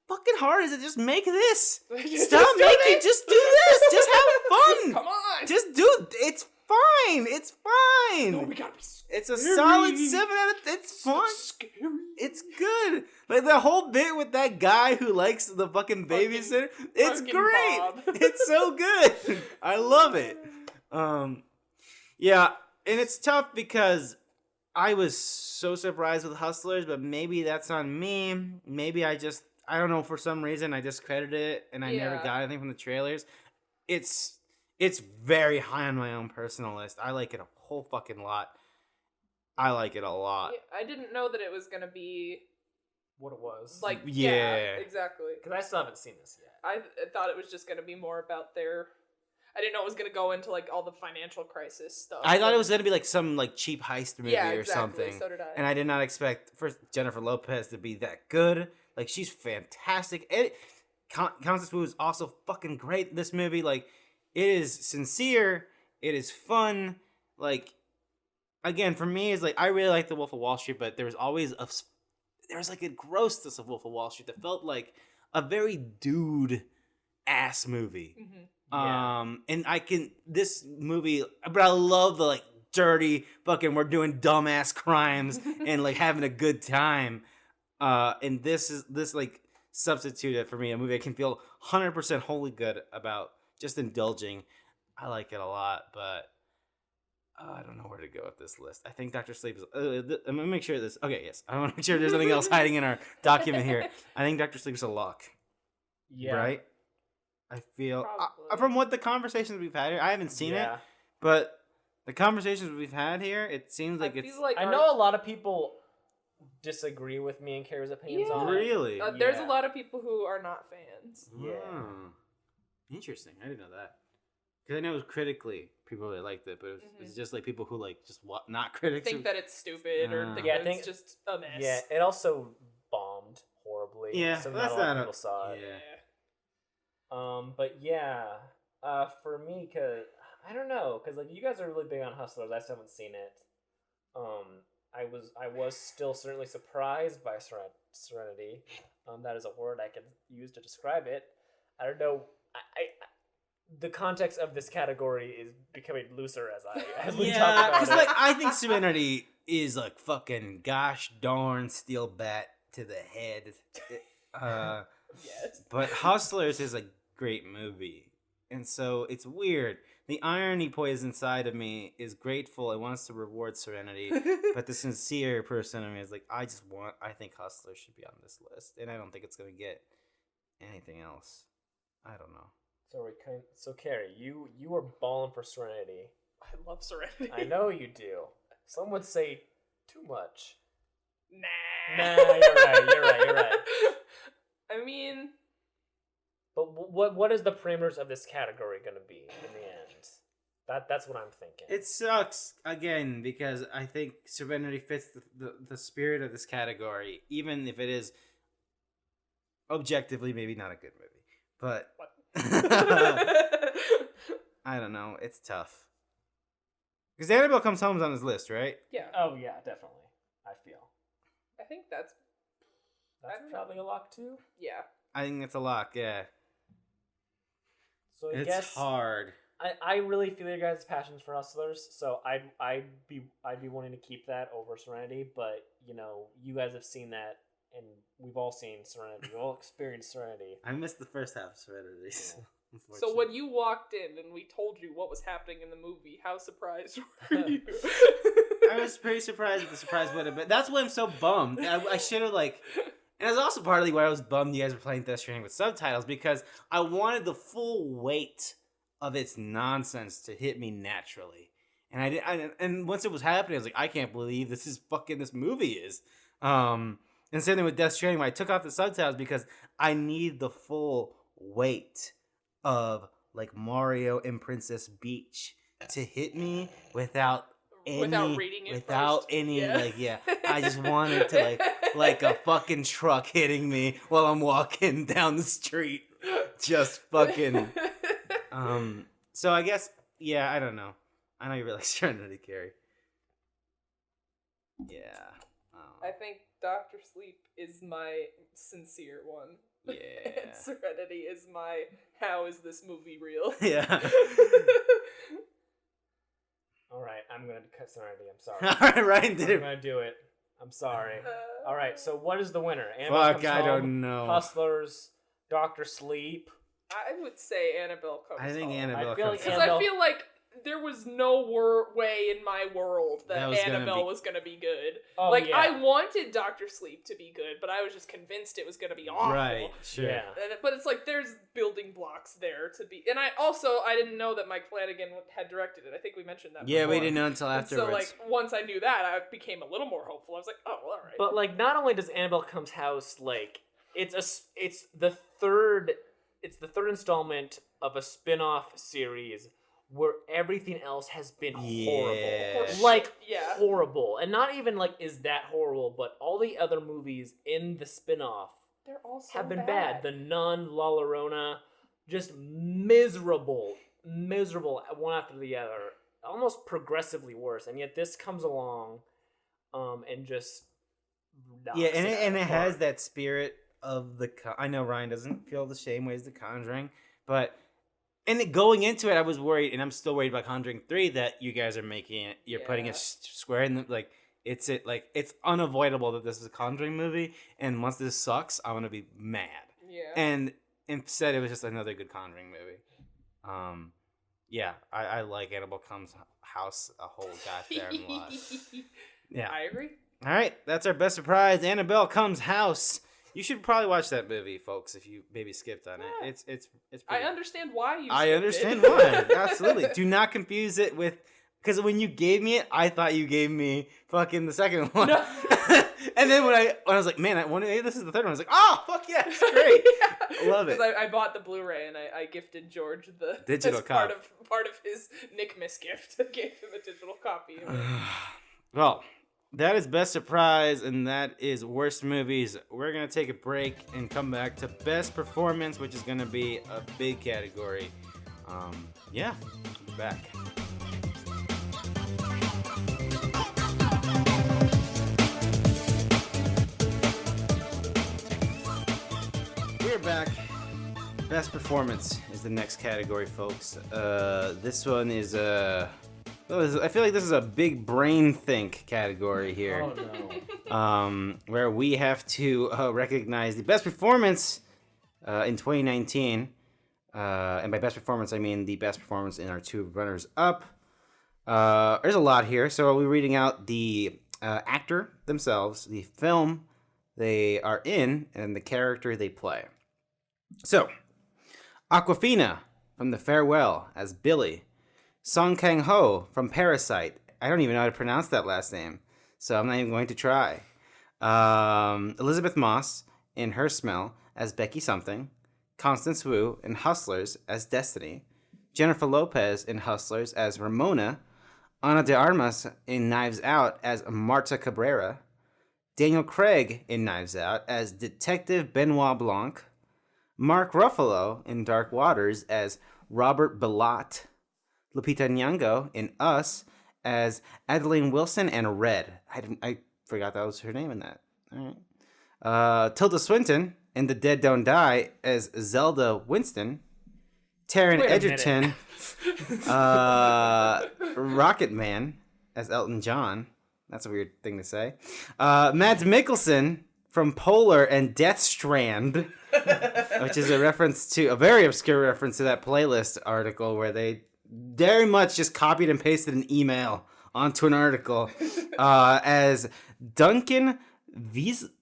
fucking hard is it? Just make this. Just Stop do making. this. Just do this. Just have fun. Come on. Just do. It's fine. It's fine. No, we gotta be. It's a scary. solid 7 out of. It's fun. Scary. It's good. Like the whole bit with that guy who likes the fucking babysitter. It's fucking great. Bob. It's so good. I love it. Yeah, and it's tough because I was so surprised with Hustlers, but maybe that's on me. Maybe I don't know, for some reason I discredited it and I never got anything from the trailers. It's very high on my own personal list. I like it a whole fucking lot. I like it a lot. Yeah, I didn't know that it was gonna be What it was. like Yeah. exactly. Because I still haven't seen this yet. I thought it was just gonna be more about their. I didn't know it was gonna go into like all the financial crisis stuff. I thought it was gonna be like some like cheap heist movie yeah, or exactly. something. So did I. And I did not expect first Jennifer Lopez to be that good. Like, she's fantastic. And Constance Wu is also fucking great in this movie. Like, it is sincere. It is fun. Like, again, for me, it's like, I really like The Wolf of Wall Street, but there was always like a grossness of Wolf of Wall Street that felt like a very dude-ass movie. Mm-hmm. And this movie, but I love the like dirty fucking, we're doing dumbass crimes and like having a good time. And this like substituted for me a movie I can feel 100% wholly good about, just indulging. I like it a lot, but I don't know where to go with this list. I think Dr. Sleep is. I'm gonna make sure this. Okay, yes, I want to make sure there's nothing else hiding in our document here. I think Dr. Sleep is a lock. Yeah. Right. I feel Probably. from what the conversations we've had here, I haven't seen it, but the conversations we've had here, it seems like I it's feel like I know a lot of people disagree with me and Carrie's opinions on it. really. there's a Yeah. lot of people who are not fans. Yeah. Oh. Interesting. I didn't know that. Because I know it was critically people really liked it, but it's just like people who like just not critics. Think that it's stupid or think Yeah, I that think- it's just a mess. Yeah, it also bombed horribly. Yeah, so that's not a lot not of a- people saw it. yeah. But yeah, for me, cause I don't know, cause like you guys are really big on Hustlers. I still haven't seen it. I was still certainly surprised by Serenity. That is a word I can use to describe it. I don't know. I the context of this category is becoming looser as we talk Yeah, about because it. like I think Serenity is like fucking gosh darn steel bat to the head. Yes. But Hustlers is a great movie, and so it's weird. The irony poison inside of me is grateful and wants to reward Serenity, but the sincere person in me is like, I think Hustlers should be on this list, and I don't think it's gonna get anything else. I don't know. So Carrie, you were balling for Serenity. I love Serenity. I know you do. Some would say too much. Nah. Nah, you're right. I mean, But what is the parameters of this category going to be in the end? That's what I'm thinking. It sucks again because I think Serenity fits the spirit of this category, even if it is objectively maybe not a good movie. But I don't know. It's tough. Because Annabelle Comes Home's on this list, right? yeah. Oh yeah, definitely. I feel I think that's that's don't know. probably a lock too. yeah. I think that's a lock, yeah. So I It's guess hard. I really feel your guys' passions for Hustlers, so I'd be wanting to keep that over Serenity, but you know, you guys have seen that, and we've all seen Serenity. We've all experienced Serenity. I missed the first half of Serenity. So when you walked in and we told you what was happening in the movie, how surprised were you? I was pretty surprised at the surprise would have been. That's why I'm so bummed. I should have like, and it's also partly why I was bummed you guys were playing Death Stranding with subtitles, because I wanted the full weight of its nonsense to hit me naturally. And I did, and once it was happening, I was like, I can't believe this movie is. And same thing with Death Stranding, when I took off the subtitles because I need the full weight of like Mario and Princess Peach to hit me without reading it without first. any Yeah. like I just wanted to like a fucking truck hitting me while I'm walking down the street, just fucking so I guess I don't know, I know you really Serenity, Carrie. I think Dr. Sleep is my sincere one. Yeah. And Serenity is my, how is this movie real? Yeah. All right, I'm gonna cut Serenity. I'm sorry. All right, Ryan I'm did it. gonna do it. I'm sorry. All right, so what is the winner? Fuck, Comes I Home, don't know. Hustlers, Doctor Sleep. I would say Annabelle Comes I think Home. Annabelle I feel comes like Because home. I feel like there was no way in my world that, That was gonna Annabelle be- was going to be good. Oh, like, yeah. I wanted Dr. Sleep to be good, but I was just convinced it was going to be awful. Right, sure. Yeah. But it's like, there's building blocks there to be... And I didn't know that Mike Flanagan had directed it. I think we mentioned that Yeah, we before. didn't know until And afterwards. so, like, once I knew that, I became a little more hopeful. I was like, oh, well, all right. But like, not only does Annabelle Comes House like it's the third installment of a spin-off series where everything else has been horrible. Yeah. Like Yeah. horrible. And not even like is that horrible, but all the other movies in the spin-off They're all so have been bad. The Nun, La Llorona, just miserable one after the other. Almost progressively worse. And yet this comes along and just knocks Yeah, and it apart. has that spirit of the... I know Ryan doesn't feel the same way as The Conjuring, but... And going into it, I was worried, and I'm still worried about Conjuring 3, that you guys are making it... You're putting it square in the... Like, it's unavoidable that this is a Conjuring movie, and once this sucks, I'm going to be mad. Yeah. And instead, it was just another good Conjuring movie. Yeah, I like Annabelle Comes House a whole goddamn lot. Yeah. I agree. All right, that's our best surprise. Annabelle Comes House. You should probably watch that movie, folks, if you maybe skipped on it. Yeah. It's I pretty... understand why you I skipped understand it. why. Absolutely. Do not confuse it with... Because when you gave me it, I thought you gave me fucking the second one. No. And then when I was like, man, maybe this is the third one. I was like, oh, fuck yes, great. Yeah. Love it. Because I bought the Blu-ray and I gifted George the Digital as part copy. of his Nickmas gift. I gave him a digital copy. Of it. Well, that is best surprise, and that is worst movies. We're gonna take a break and come back to best performance, which is gonna be a big category. Yeah, we'll be back. We're back. Best performance is the next category, folks. This one is I feel like this is a big brain think category here. Oh no. Where we have to recognize the best performance in 2019. And by best performance, I mean the best performance in our two runners-up. There's a lot here, so I'll be reading out the actor themselves, the film they are in, and the character they play. So, Awkwafina from The Farewell as Billi. Song Kang-ho from Parasite. I don't even know how to pronounce that last name, so I'm not even going to try. Elizabeth Moss in Her Smell as Becky Something. Constance Wu in Hustlers as Destiny. Jennifer Lopez in Hustlers as Ramona. Ana de Armas in Knives Out as Marta Cabrera. Daniel Craig in Knives Out as Detective Benoit Blanc. Mark Ruffalo in Dark Waters as Robert Bilott. Lupita Nyong'o in Us as Adelaide Wilson and Red. I forgot that was her name in that. All right. Tilda Swinton in The Dead Don't Die as Zelda Winston. Taron Wait a Egerton, Rocket Man as Elton John. That's a weird thing to say. Mads Mikkelsen from Polar and Death Strand, which is a very obscure reference to that playlist article where they very much just copied and pasted an email onto an article as Duncan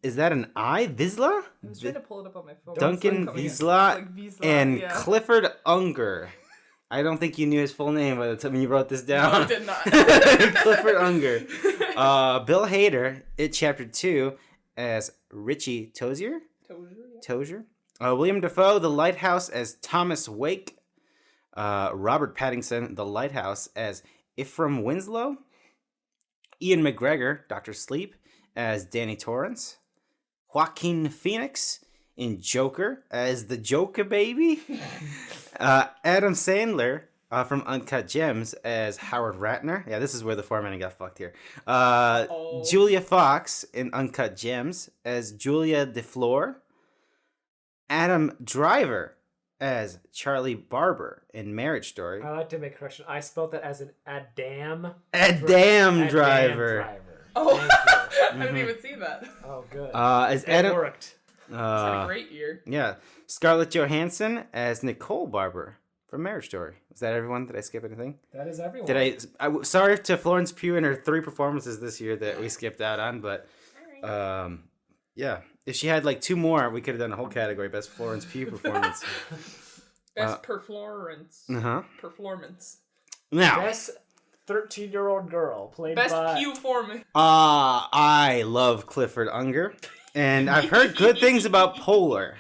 is that an I? Visla? I was trying to pull it up on my phone. Duncan Visla and Clifford Unger. I don't think you knew his full name by the time you wrote this down. No, I did not. Clifford Unger. Bill Hader, It Chapter 2, as Richie Tozier. Tozier. William Dafoe, The Lighthouse, as Thomas Wake. Robert Pattinson, The Lighthouse, as Ephraim Winslow. Ian McGregor, Dr. Sleep, as Danny Torrance. Joaquin Phoenix in Joker as the Joker baby. Adam Sandler from Uncut Gems as Howard Ratner. Yeah, this is where the formatting got fucked here. Julia Fox in Uncut Gems as Julia DeFleur. Adam Driver as Charlie Barber in Marriage Story. I like to make a correction. I spelled that as an Adam. Adam Driver. Oh, Thank you. I didn't even see that. Oh, good. As It Adam. worked. It's had a great year. Yeah, Scarlett Johansson as Nicole Barber from Marriage Story. Was that everyone? Did I skip anything? That is everyone. Sorry to Florence Pugh and her 3 performances this year that we skipped out on, but yeah, if she had like 2 more, we could have done a whole category: best Florence Pugh performance. Best performance. Performance. Now, Best 13-year-old girl played Best by... Pew Foreman. I love Clifford Unger, and I've heard good things about Polar.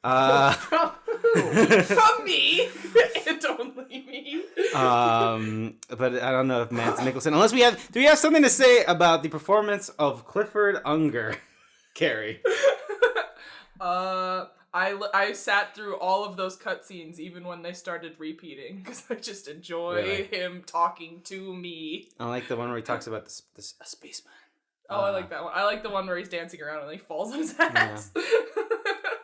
From who? From me. And only me. But I don't know if Mads Mikkelsen. Unless do we have something to say about the performance of Clifford Unger, Carrie? I sat through all of those cutscenes even when they started repeating because I just enjoy him talking to me. I like the one where he talks about a spaceman. Oh, I like that one. I like the one where he's dancing around and he falls on his ass. Yeah.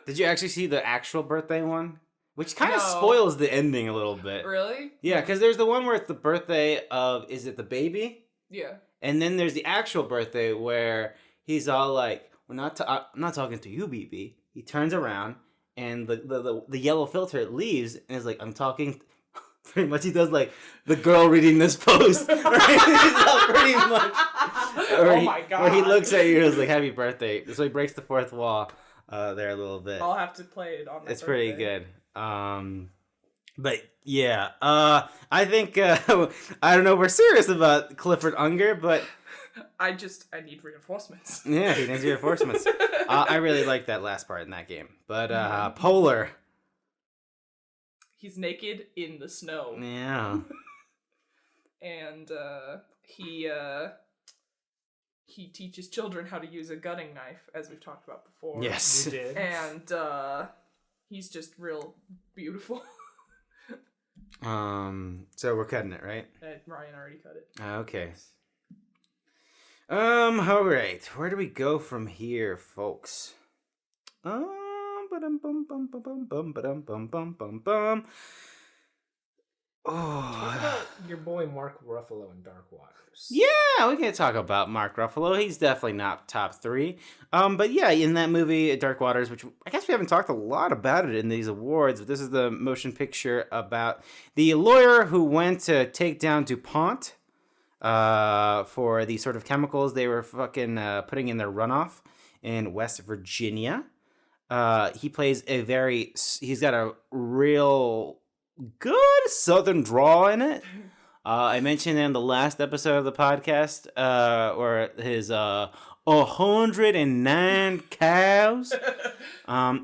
Did you actually see the actual birthday one? Which kind of No. spoils the ending a little bit. Really? Yeah, because there's the one where it's the birthday of, is it the baby? Yeah. And then there's the actual birthday where he's all like, I'm not talking to you, BB. He turns around and the yellow filter leaves and is like, I'm talking. Pretty much he does like the girl reading this post. Pretty much. Oh my god. Where he looks at you and is like, happy birthday. So he breaks the 4th wall there a little bit. I'll have to play it on my It's birthday. pretty good. But yeah, I think I don't know. We're serious about Clifford Unger, but I need reinforcements. yeah, he needs reinforcements. I really like that last part in that game. But Polar, he's naked in the snow. yeah, and he teaches children how to use a gutting knife, as we've talked about before. yes, You did. And he's just real beautiful. So we're cutting it, right? Ryan already cut it. Okay. All right. Where do we go from here, folks? Talk about your boy Mark Ruffalo in Dark Waters. Yeah, we can talk about Mark Ruffalo. He's definitely not top 3. But yeah, in that movie, Dark Waters, which I guess we haven't talked a lot about it in these awards, but this is the motion picture about the lawyer who went to take down DuPont for the sort of chemicals they were fucking putting in their runoff in West Virginia. He plays he's got a real good Southern drawl in it. I mentioned in the last episode of the podcast, or his 109 cows.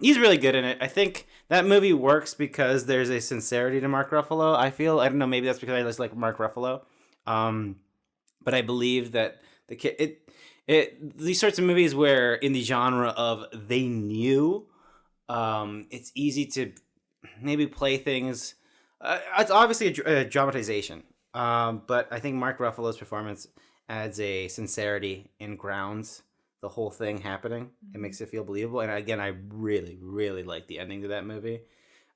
He's really good in it. I think that movie works because there's a sincerity to Mark Ruffalo. I don't know, maybe that's because I just like Mark Ruffalo. But I believe that these sorts of movies where in the genre of they knew, it's easy to maybe play things. It's obviously a dramatization, but I think Mark Ruffalo's performance adds a sincerity and grounds the whole thing happening. It makes it feel believable. And again, I really, really like the ending to that movie.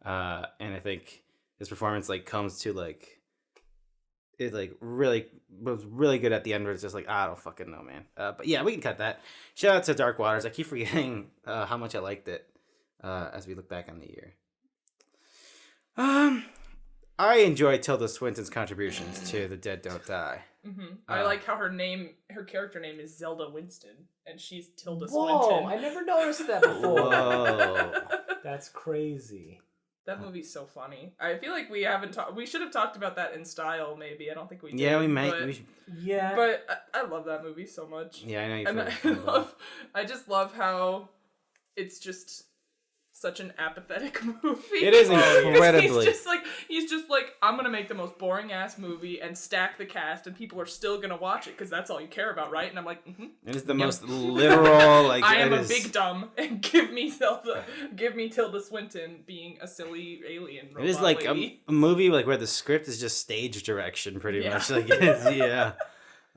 And I think his performance comes to it really was really good at the end where it's just I don't fucking know, man. But yeah, we can cut that. Shout out to Dark Waters. I keep forgetting how much I liked it as we look back on the year. I enjoy Tilda Swinton's contributions to The Dead Don't Die. Mm-hmm. I like how her character name is Zelda Winston, and she's Tilda Whoa, Swinton. I never noticed that before. Whoa. That's crazy. That movie's so funny. I feel like we haven't talked. We should have talked about that in style, maybe. I don't think we did. Yeah, we might. Yeah. But I love that movie so much. Yeah, I know you. And I just love how it's just such an apathetic movie. It is incredibly. He's just like, I'm gonna make the most boring ass movie and stack the cast, and people are still gonna watch it because that's all you care about, right? And I'm like, It is the most literal. I am a big dumb, and give me Tilda Swinton being a silly alien robot. It is like lady. a movie where the script is just stage direction, pretty much. Yeah.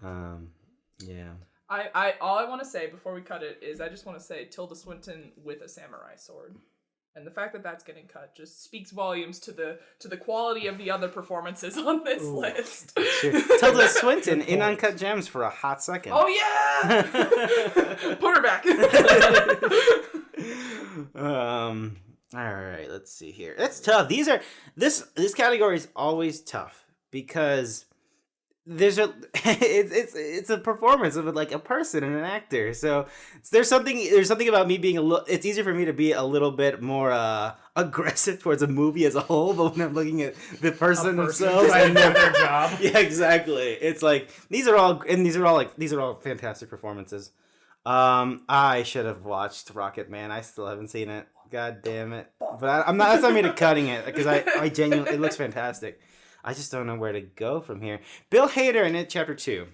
Yeah. I all I want to say before we cut it is I just want to say Tilda Swinton with a samurai sword. And the fact that that's getting cut just speaks volumes to the quality of the other performances on this list. Tilda Swinton in Uncut Gems for a hot second. Oh yeah! Put her back. All right, let's see here. It's tough. This category is always tough because there's it's a performance of like a person and an actor. So there's something about me being it's easier for me to be a little bit more aggressive towards a movie as a whole, but when I'm looking at the person themselves, I know their job. Yeah, exactly. It's like these are all fantastic performances. I should have watched Rocket Man. I still haven't seen it. God damn it! But I'm not. That's not me to cutting it because I genuinely it looks fantastic. I just don't know where to go from here. Bill Hader in It Chapter 2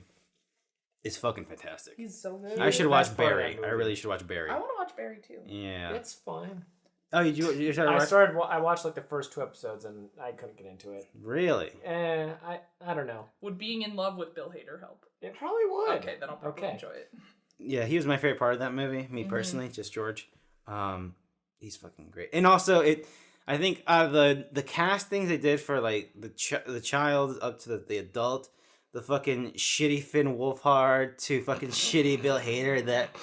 is fucking fantastic. He's so good. I should watch part of that Barry. movie. I really should watch Barry. I want to watch Barry too. Yeah. It's fine. Oh, you started watching? I watched like the first 2 episodes and I couldn't get into it. Really? I don't know. Would being in love with Bill Hader help? It probably would. Okay, then I'll probably enjoy it. Yeah, he was my favorite part of that movie. Me personally, just George. He's fucking great. And also, I think the castings they did for like the child up to the adult, the fucking shitty Finn Wolfhard to fucking shitty Bill Hader, that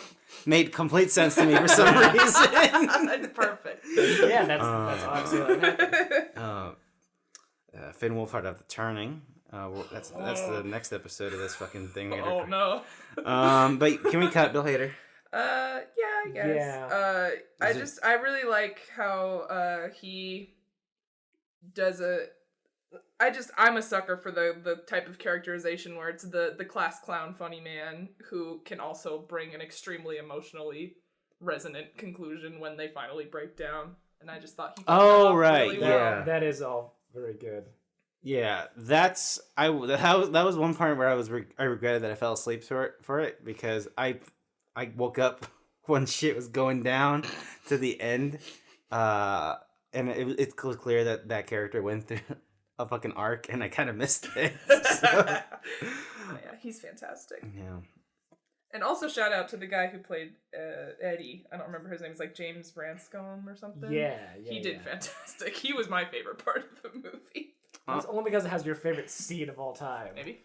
made complete sense to me for some reason. Perfect. Yeah, that's obviously what happened. Finn Wolfhard of The Turning. That's the next episode of this fucking thing. Oh no. But can we cut Bill Hader? Yeah, I guess. Yeah. I really like how he does I'm a sucker for the type of characterization where it's the class clown funny man who can also bring an extremely emotionally resonant conclusion when they finally break down. And I just thought he pulled that off really well. Yeah. That is all very good. Yeah, that was one part where I regretted that I fell asleep for it because I woke up when shit was going down to the end, and it's clear that character went through a fucking arc, and I kind of missed it. So. Yeah, he's fantastic. Yeah. And also shout out to the guy who played Eddie. I don't remember his name. It's like James Branscombe or something. Yeah, he did fantastic. He was my favorite part of the movie. It's only because it has your favorite scene of all time. Maybe.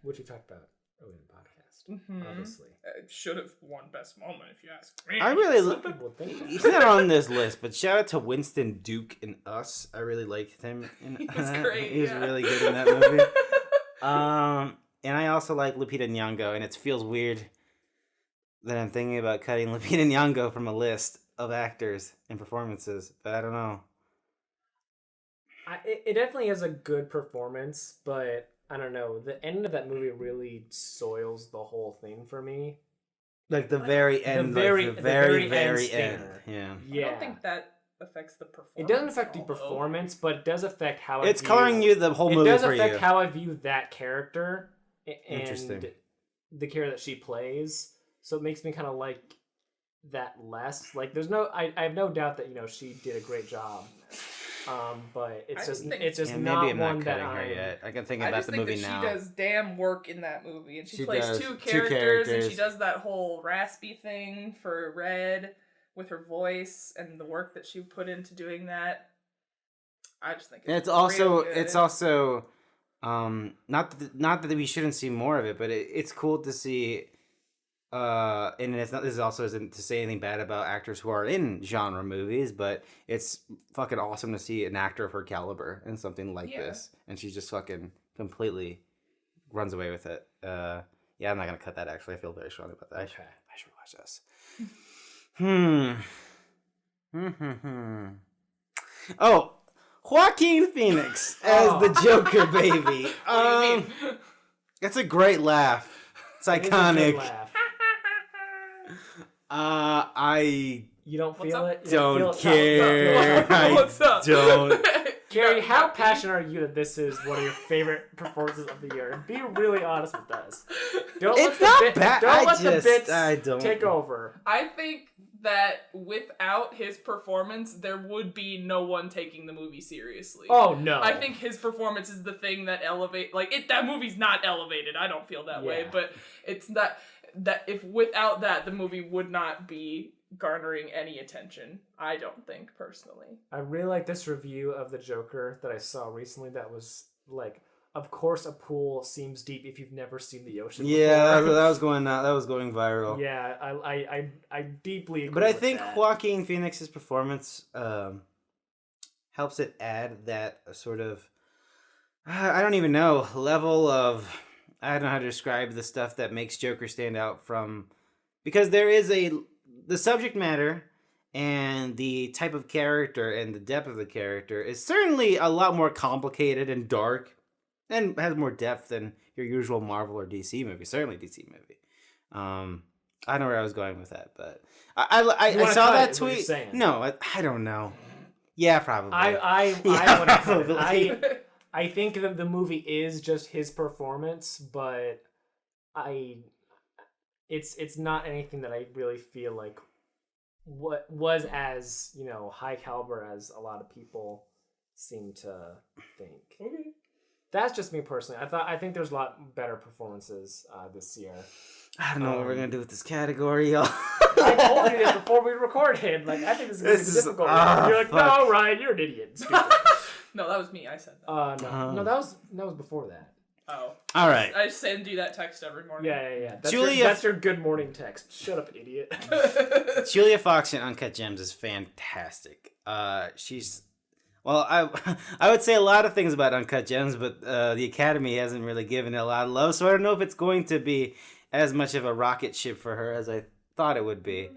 Which we talked about earlier in the podcast, obviously. Should have won Best Moment if you ask me. I really Some people would think that. he's not on this list, but shout out to Winston Duke in Us. I really liked him. He was great. He was really good in that movie. And I also like Lupita Nyong'o, and it feels weird that I'm thinking about cutting Lupita Nyong'o from a list of actors and performances, but I don't know. It definitely is a good performance, but I don't know. The end of that movie really soils the whole thing for me. Like the very end, the very very end. stinger. Yeah. Yeah. I don't think that affects the performance. It doesn't affect the at all, though. performance, but it does affect how It's coloring you the whole movie It does for affect you. how I view that character and Interesting. the character that she plays. So it makes me kind of like that less. Like there's no, I have no doubt that she did a great job. But it's just Yeah, not maybe I'm one not that cutting her I'm. yet. I can think I about just the think movie that now. she does damn work in that movie, and she She plays does. two Two characters, and characters. she does that whole raspy thing for Red with her voice and the work that she put into doing that. I just think And it's also real good. not that we shouldn't see more of it, but it's cool to see. And it's not. This also isn't to say anything bad about actors who are in genre movies, but it's fucking awesome to see an actor of her caliber in something like this, and she just fucking completely runs away with it. Yeah, I'm not gonna cut that. Actually, I feel very strongly about that. I should watch this. Oh, Joaquin Phoenix as the Joker, baby. What do you mean? It's a great laugh. It's It is a good iconic. laugh. I You don't What's feel up? it? You don't feel it? care. What's up? I don't. Carrie, how passionate are you that this is one of your favorite performances of the year? Be really honest with us. Don't It's let not the bad. Don't let the bits I don't. take over. I think that without his performance, there would be no one taking the movie seriously. Oh no! I think his performance is the thing that that movie's not elevated. I don't feel that way, Yeah. but it's that if without that, the movie would not be garnering any attention. I don't think, personally. I really like this review of the Joker that I saw recently that was like, of course a pool seems deep if you've never seen the ocean Yeah, before. that was going viral. Yeah, I deeply agree But I with think that. Joaquin Phoenix's performance helps it add that sort of, I don't even know, level of, I don't know how to describe the stuff that makes Joker stand out from, because there is the subject matter and the type of character and the depth of the character is certainly a lot more complicated and dark and has more depth than your usual Marvel or DC movie, certainly DC movie. I don't know where I was going with that, but I saw that tweet. No, I don't know. Yeah, probably. I want to probably. I think that the movie is just his performance, but it's not anything that I really feel like what was as, you know, high caliber as a lot of people seem to think. Okay. That's just me personally. I think there's a lot better performances this year. I don't know what we're gonna do with this category, y'all. I told you this before we recorded. Like, I think this is gonna be difficult. You're like, fuck. no, Ryan, you're an idiot. Stupid. No, that was me. I said that. No, that was before that. Oh. All right. I send you that text every morning. Yeah. That's Julia- that's your good morning text. Shut up, idiot. Julia Fox in Uncut Gems is fantastic. She's, well, I would say a lot of things about Uncut Gems, but the Academy hasn't really given it a lot of love, so I don't know if it's going to be as much of a rocket ship for her as I thought it would be.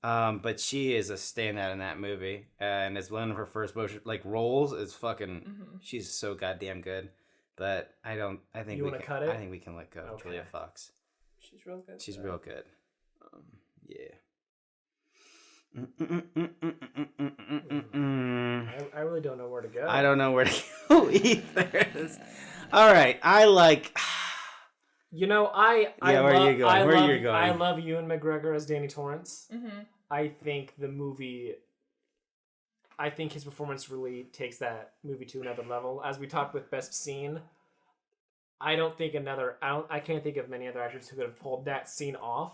But she is a standout in that movie, and it's one of her first motion roles. Is fucking. She's so goddamn good. But I think You we wanna can, cut it? I think we can let go of Okay. Julia Fox. She's real good. She's real good. Yeah. I really don't know where to go. I don't know where to go either. All right, I like. You know, where are you going? Where are you going? I love Ewan McGregor as Danny Torrance. Mm-hmm. I think his performance really takes that movie to another level. As we talked with Best Scene, I can't think of many other actors who could have pulled that scene off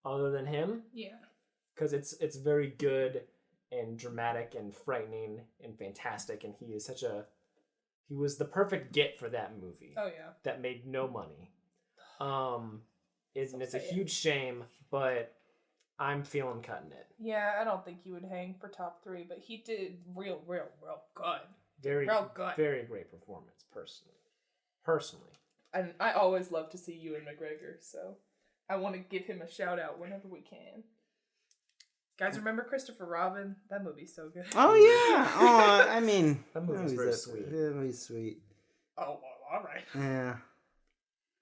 other than him. Yeah. Because it's very good and dramatic and frightening and fantastic, and he was the perfect get for that movie. Oh yeah. That made no money. It's a huge shame, but I'm feeling cutting it. Yeah, I don't think he would hang for top 3, but he did real good. Real good. Very great performance, personally. And I always love to see Ewan McGregor, so I want to give him a shout out whenever we can. Guys, remember Christopher Robin? That movie's so good. Oh yeah. Oh, I mean, that movie's very sweet. That movie's sweet. Oh, well, all right. Yeah.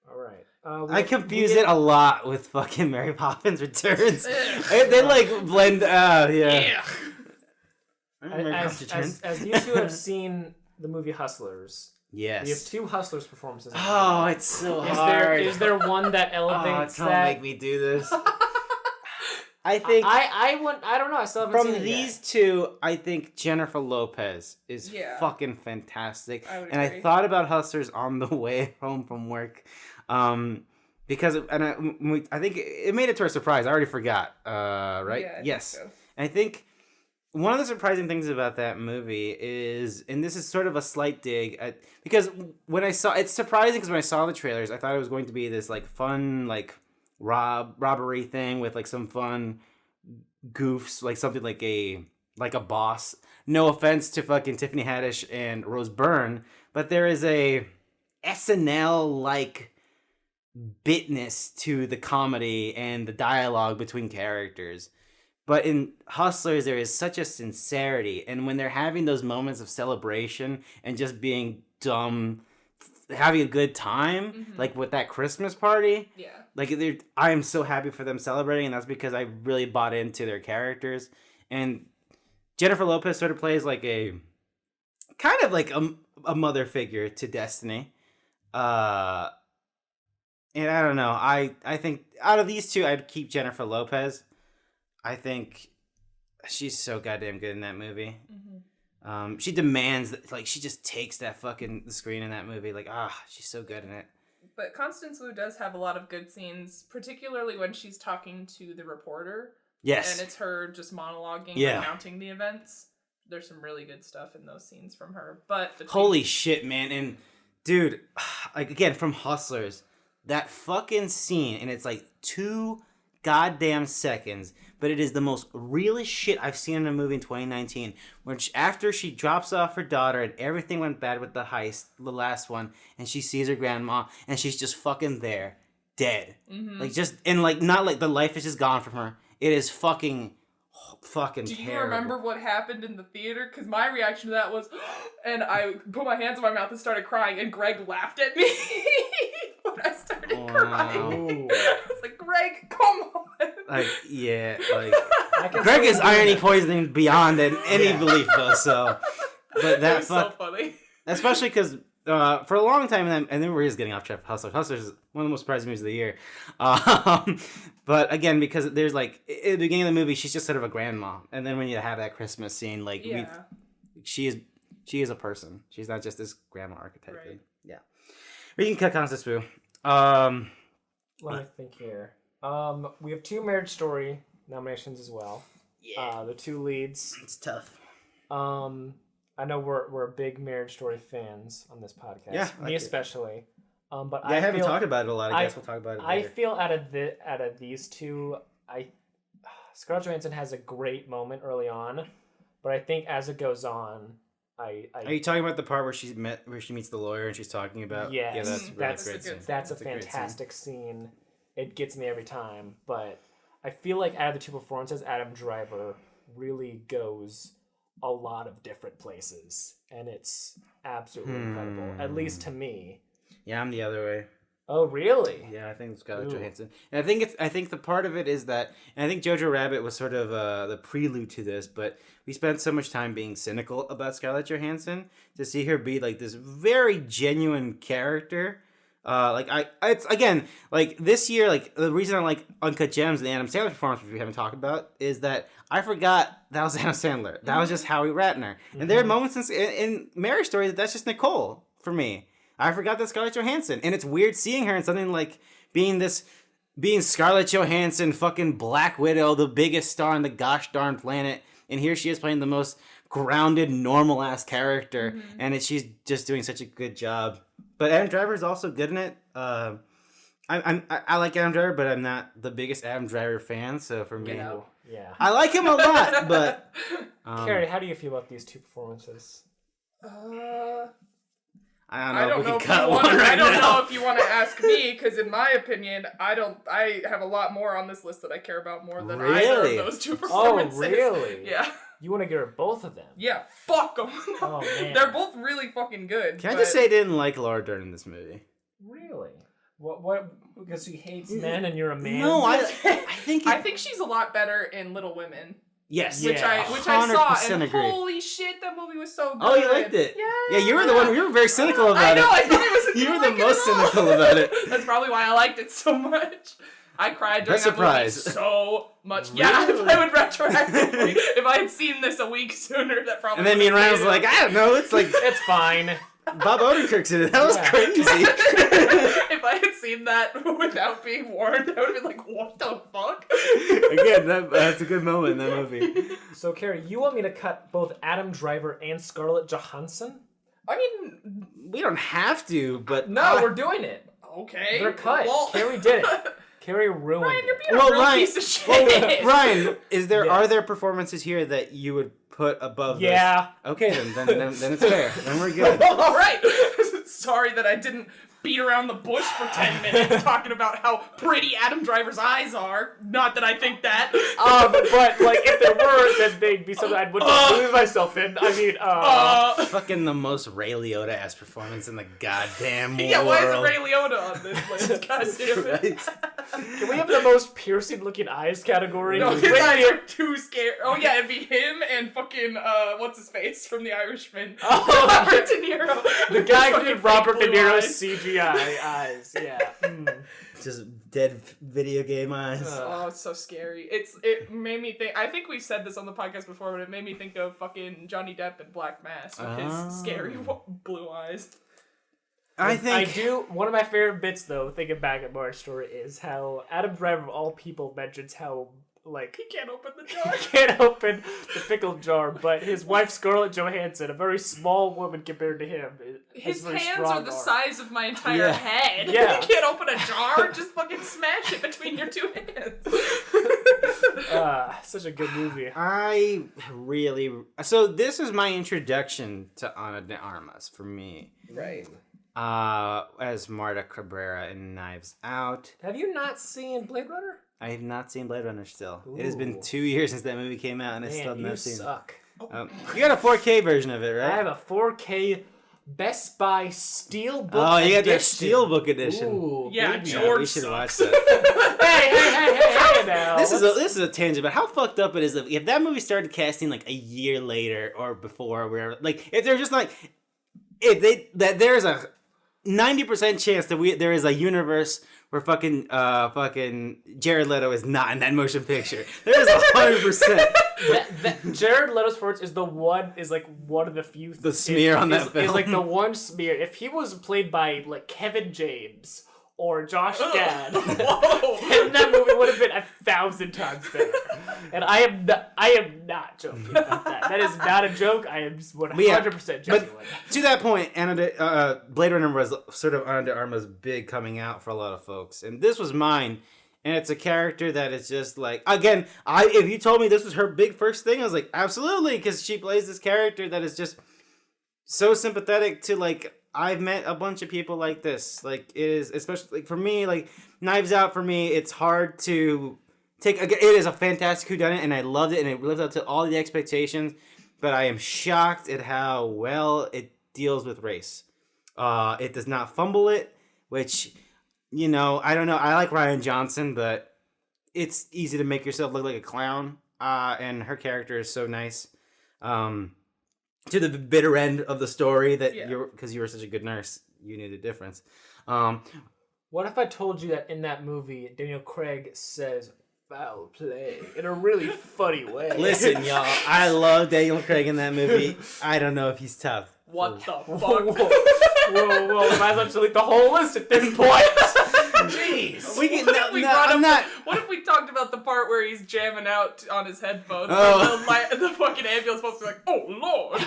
All right. I confuse it a lot with fucking Mary Poppins Returns. They blend. Yeah. As you two have seen the movie Hustlers, yes, we have 2 Hustlers performances. Oh, it's so hard. Is there one that elevates don't that? make me do this. I think I don't know. I still haven't seen it from these yet. 2, I think Jennifer Lopez is fucking fantastic. And I thought about Hustlers on the way home from work, because I think it made it to our surprise. I already forgot. Right? Yeah, yes. I think so. And I think one of the surprising things about that movie is, and this is sort of a slight dig, because it's surprising because when I saw the trailers, I thought it was going to be this fun robbery thing with some fun goofs, something like a boss. No offense to fucking Tiffany Haddish and Rose Byrne, but there is a SNL bitness to the comedy and the dialogue between characters. But in Hustlers, there is such a sincerity, and when they're having those moments of celebration and just being dumb, having a good time, with that Christmas party. Yeah. I am so happy for them celebrating, and that's because I really bought into their characters. And Jennifer Lopez sort of plays a kind of a mother figure to Destiny. And I don't know. I think out of these 2, I'd keep Jennifer Lopez. I think she's so goddamn good in that movie. She demands that, she just takes that the screen in that movie. She's so good in it. But Constance Wu does have a lot of good scenes, particularly when she's talking to the reporter Yes. And it's her just monologuing, recounting the events. There's some really good stuff in those scenes from her. But holy shit, man. And dude, like again, from Hustlers, that fucking scene, and it's like 2 goddamn seconds, but it is the most realest shit I've seen in a movie in 2019. When after she drops off her daughter and everything went bad with the heist, the last one, and she sees her grandma, and she's just fucking there, dead. Like just, and like not like the life is just gone from her. It is fucking Do you terrible. remember what happened in the theater? Because my reaction to that was, and I put my hands in my mouth and started crying, and Greg laughed at me when I started crying. I was like, Greg, come on. Like, yeah, like Greg is irony poisoning beyond any belief, though. So, but that was so funny, especially because for a long time, and then we're just getting off track. Hustlers is one of the most surprising movies of the year. But again, because there's like at the beginning of the movie, she's just sort of a grandma, and then when you have that Christmas scene, like she is a person. She's not just this grandma archetype. Right. Yeah, we can cut Constance Wu. Let me think here. We have 2 Marriage Story nominations as well. Yeah. The 2 leads. It's tough. I know we're big Marriage Story fans on this podcast. Yeah, me especially. But I haven't talked about it a lot. I guess we'll talk about it later. I feel out of these 2, Scarlett Johansson has a great moment early on, but I think as it goes on, are you talking about the part where she meets the lawyer and she's talking about? Yes, yeah, that's a great scene. That's a fantastic scene. It gets me every time, but I feel like out of the 2 performances, Adam Driver really goes a lot of different places, and it's absolutely incredible, at least to me. Yeah, I'm the other way. Oh, really? Yeah, I think it's Scarlett Johansson, and I think the part of it is that, and I think Jojo Rabbit was sort of the prelude to this, but we spent so much time being cynical about Scarlett Johansson to see her be like this very genuine character. It's again like this year. Like the reason I like Uncut Gems and the Adam Sandler performance, which we haven't talked about, is that I forgot that was Adam Sandler. That was just Howie Ratner, and there are moments in Marriage Story that's just Nicole for me. I forgot that Scarlett Johansson, and it's weird seeing her in something like being Scarlett Johansson, fucking Black Widow, the biggest star on the gosh darn planet, and here she is playing the most grounded, normal ass character, and she's just doing such a good job. But Adam Driver is also good in it. I like Adam Driver, but I'm not the biggest Adam Driver fan. So for me, I like him a lot. But Carrie, how do you feel about these 2 performances? I don't know if you want to ask me, because in my opinion, I have a lot more on this list that I care about more than either of those 2 performances. Oh, really? Yeah. You want to give her both of them? Yeah, fuck them. Oh, man. They're both really fucking good. Can I just say I didn't like Laura Dern in this movie? Really? What? Because she hates men and you're a man? No, I think she's a lot better in Little Women. Yes, which I saw, and agree. Holy shit, that movie was so good. Oh, you liked it? Yeah, you were the one. You were very cynical about it. I know. I thought it was. You were the most cynical about it. That's probably why I liked it so much. I cried during that movie so much. Really? Yeah, if I would retroactively, if I had seen this a week sooner, that probably. And then me and Ryan was like, I don't know. It's like it's fine. Bob Odenkirk's in it. That was crazy. If I had seen that without being warned, I would have been like, what the fuck? Again, that's a good moment in that movie. So, Carrie, you want me to cut both Adam Driver and Scarlett Johansson? I mean, we don't have to, but... No, we're doing it. Okay. They're cut. Well, Carrie did it. Carrie ruined Ryan, you're it. being a real piece of shit. Ryan, are there performances here that you would put above this? Okay, then it's fair. Then we're good. All right. Sorry that I didn't beat around the bush for 10 minutes talking about how pretty Adam Driver's eyes are. Not that I think that. But like if there were, then they'd be something I wouldn't lose myself in. I mean, fucking the most Ray Liotta ass performance in the goddamn world. Yeah, why is Ray Liotta on this list? God damn it. Can we have the most piercing looking eyes category? No, his eyes are too scary. Oh yeah, it'd be him and fucking what's his face from The Irishman. Robert De Niro. The guy who did Robert De Niro's CGI eyes. Yeah. Just dead video game eyes. Oh, it's so scary. It made me think. I think we said this on the podcast before, but it made me think of fucking Johnny Depp in Black Mass with his scary blue eyes. I do. One of my favorite bits, though, thinking back at Marriage Story, is how Adam Driver, of all people, mentions how like He can't open the jar. he can't open the pickle jar, but his wife Scarlett Johansson, a very small woman compared to him, has His very hands strong are the arms. size of my entire Yeah. head. Yeah. You can't open a jar. Just fucking smash it between your two hands. Such a good movie. I really... So this is my introduction to Ana de Armas for me. Right. As Marta Cabrera in Knives Out. Have you not seen Blade Runner? I have not seen Blade Runner still. It has been Ooh. 2 years since that movie came out, and I still have Man, not you seen suck. it. You got a 4K version of it, right? I have a 4K Best Buy Steelbook Oh, you got that edition. Steelbook edition. Ooh, Yeah, baby. George Yeah, we should watch sucks. that. Hey now. This is a tangent, but how fucked up it is if that movie started casting like a year later or before, or wherever. Like if they're just like, that there's a 90% chance that there is a universe where fucking Jared Leto is not in that motion picture. There is 100%. that Jared Leto's performance is like one of the few The smear on that film. is like the one smear. If he was played by like Kevin James or Josh Gad, then that movie would have been 1,000 times better. And I am not joking about that. That is not a joke. I am 100% genuine. But to that point, Blade Runner was sort of Ana de Armas' big coming out for a lot of folks, and this was mine. And it's a character that is just like, again, if you told me this was her big first thing, I was like, absolutely, because she plays this character that is just so sympathetic to, like, I've met a bunch of people like this. Like, it is, especially, like, for me, like, Knives Out, for me, it's hard to take, again, it is a fantastic whodunit, and I loved it, and it lived up to all the expectations, but I am shocked at how well it deals with race. It does not fumble it, which... You know, I don't know. I like Rian Johnson, but it's easy to make yourself look like a clown. And her character is so nice. To the bitter end of the story that because you were such a good nurse, you knew the difference. What if I told you that in that movie, Daniel Craig says foul play in a really funny way? Listen, y'all, I love Daniel Craig in that movie. I don't know if he's tough. What the fuck? Whoa, might as well delete the whole list at this point. Jeez. What if we talked about the part where he's jamming out on his headphones and the fucking ambulance supposed to be like, oh lord.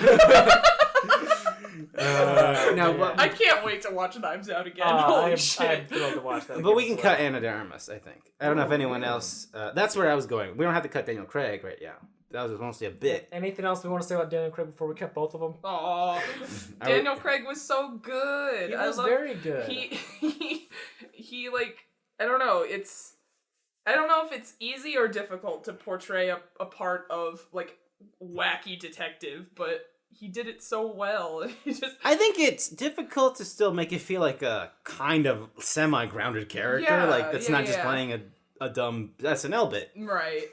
I can't wait to watch Knives Out again. Holy shit. I'm thrilled to watch that. But we can cut Ana de Armas, I think. I don't know if anyone else... that's where I was going. We don't have to cut Daniel Craig right now. That was mostly a bit. Anything else we want to say about Daniel Craig before we cut both of them? Oh, Daniel Craig was so good. He was very good. He like, I don't know. I don't know if it's easy or difficult to portray a part of like wacky detective, but he did it so well. I think it's difficult to still make it feel like a kind of semi-grounded character. Yeah, like that's not just yeah. playing a dumb SNL bit. Right.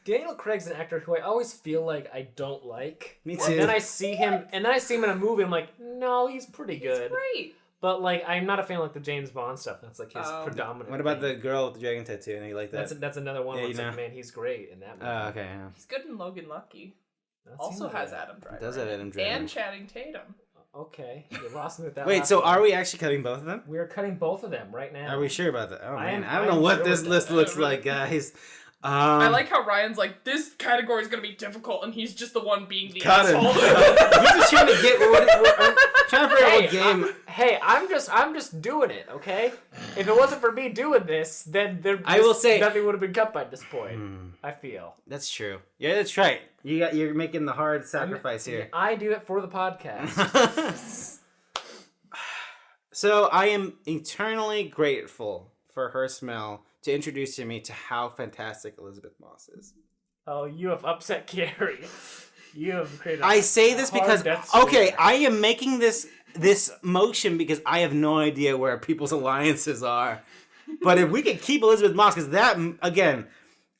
Daniel Craig's an actor who I always feel like I don't like. Me too. And then I see him in a movie. I'm like, no, he's pretty good. He's great. But like, I'm not a fan of like the James Bond stuff. That's like his predominant. What about the girl with the dragon tattoo? And you like that? That's another one. Yeah, Where it's you like, know. man, he's great in that movie. Okay, yeah. He's good in Logan Lucky. Also has Adam Driver. Does have Adam Driver. And Channing Tatum. Okay, you lost me with that. Wait, so are we actually cutting both of them? We're cutting both of them right now. Are we sure about that? Oh man, I I don't know am what sure this with list that. looks like, guys. I like how Ryan's like, this category is going to be difficult, and he's just the one being the cut him. asshole. He's just trying to get. I'm trying to figure out what game. I'm just doing it, okay? If it wasn't for me doing this, then I will say nothing would have been cut by this point. I feel that's true. Yeah, that's right. You're making the hard sacrifice here. I do it for the podcast. So I am eternally grateful for her smell to introduce me to how fantastic Elizabeth Moss is. Oh, you have upset Carrie. You have created. I say this because I am making this motion because I have no idea where people's alliances are. But if we could keep Elizabeth Moss, because that again,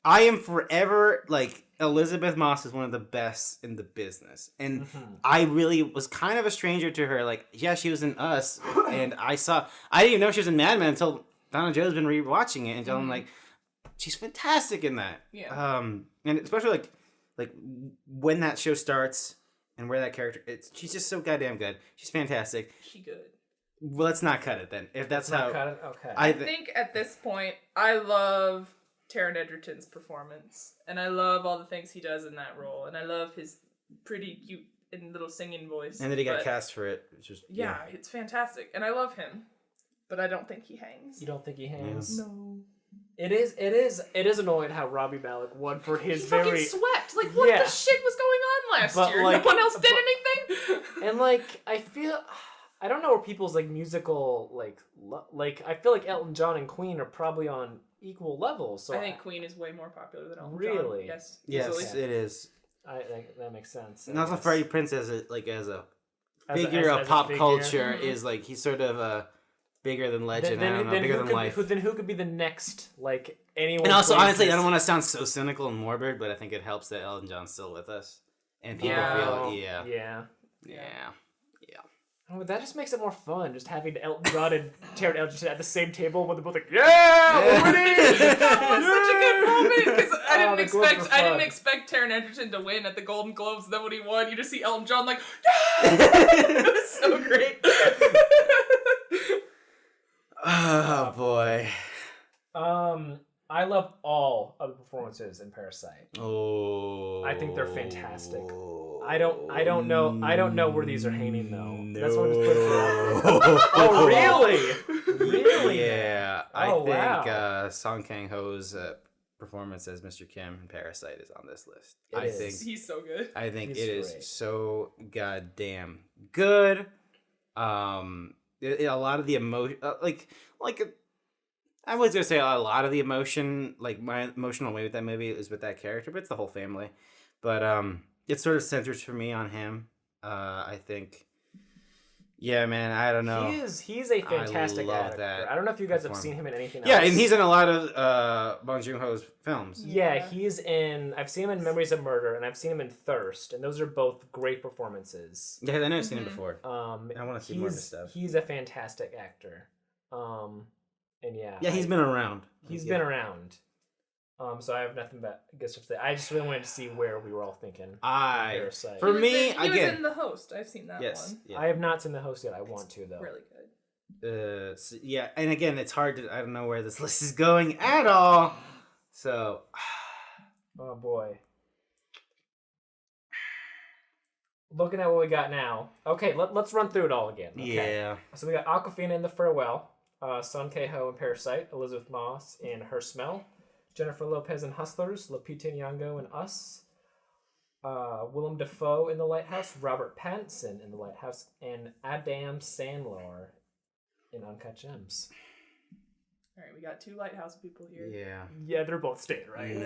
I am forever like Elizabeth Moss is one of the best in the business, and I really was kind of a stranger to her. Like, yeah, she was in Us, and I didn't even know she was in Mad Men until Donna Joe's been rewatching it, and I'm like, she's fantastic in that. Yeah. And especially like when that show starts and where that character, she's just so goddamn good. She's fantastic. She good. Well, let's not cut it then. If that's how. Cut it? Okay. I think at this point, I love Taron Egerton's performance, and I love all the things he does in that role, and I love his pretty cute and little singing voice. And then he got cast for it, which was yeah, it's fantastic, and I love him, but I don't think he hangs. You don't think he hangs? No. It is annoying how Robbie Malek won for his He very fucking swept. Like, what the shit was going on last year? like, No one else did anything? And like, I don't know where people's like musical like I feel like Elton John and Queen are probably on equal levels. So I think Queen is way more popular than Elton John. Really? Yes. Yes, Easily. it is. I think that makes sense. And also Freddie Prinze as a figure as of pop figure. culture is like he's sort of bigger than legend. I don't know, bigger than life. Then who could be the next like anyone? And also, honestly, I don't want to sound so cynical and morbid, but I think it helps that Elton John's still with us, and people feel yeah. Yeah. Oh, that just makes it more fun, just having Elton John and Taron Egerton at the same table when they're both like, yeah, we're winning! That was such a good moment because I the didn't expect Taron Egerton to win at the Golden Globes. Then when he won, you just see Elton John like, yeah! It was so great. Oh boy. I love all of the performances in Parasite. Oh. I think they're fantastic. I don't know where these are hanging though. No. That's what I'm just putting out. Oh really? Really? Yeah. Oh, I think Song Kang-ho's performance as Mr. Kim in Parasite is on this list. It is. He's so good. I think He's it is great. so goddamn good. A lot of the emotion, I was gonna say a lot of the emotion, like my emotional weight with that movie is with that character, but it's the whole family. But it sort of centers for me on I think. Yeah, man, I don't know. He's a fantastic love actor. that I don't know if you guys have seen him in anything else. Yeah, and he's in a lot of Bong Joon-ho's films. Yeah, I've seen him in Memories of Murder, and I've seen him in Thirst, and those are both great performances. Yeah, I know I've seen him before. I want to see more of his stuff. He's a fantastic actor. And yeah, he's been around. He's been around. So I have nothing but good stuff to say. I just really wanted to see where we were all thinking. Parasite. For me, he again, was in The Host. I've seen that one. Yeah. I have not seen The Host yet. I want to though. Really good. Yeah, and again, it's hard to. I don't know where this list is going at all. So, oh boy. Looking at what we got now. Okay, let's run through it all again. Okay. Yeah. So we got Awkwafina in The Farewell, Song Kang-ho in Parasite, Elizabeth Moss in Her Smell, Jennifer Lopez in Hustlers, Lupita Nyong'o in Us, Willem Dafoe in The Lighthouse, Robert Pattinson in The Lighthouse, and Adam Sandler in Uncut Gems. All right, we got 2 Lighthouse people here. Yeah. Yeah, they're both staying, right? No.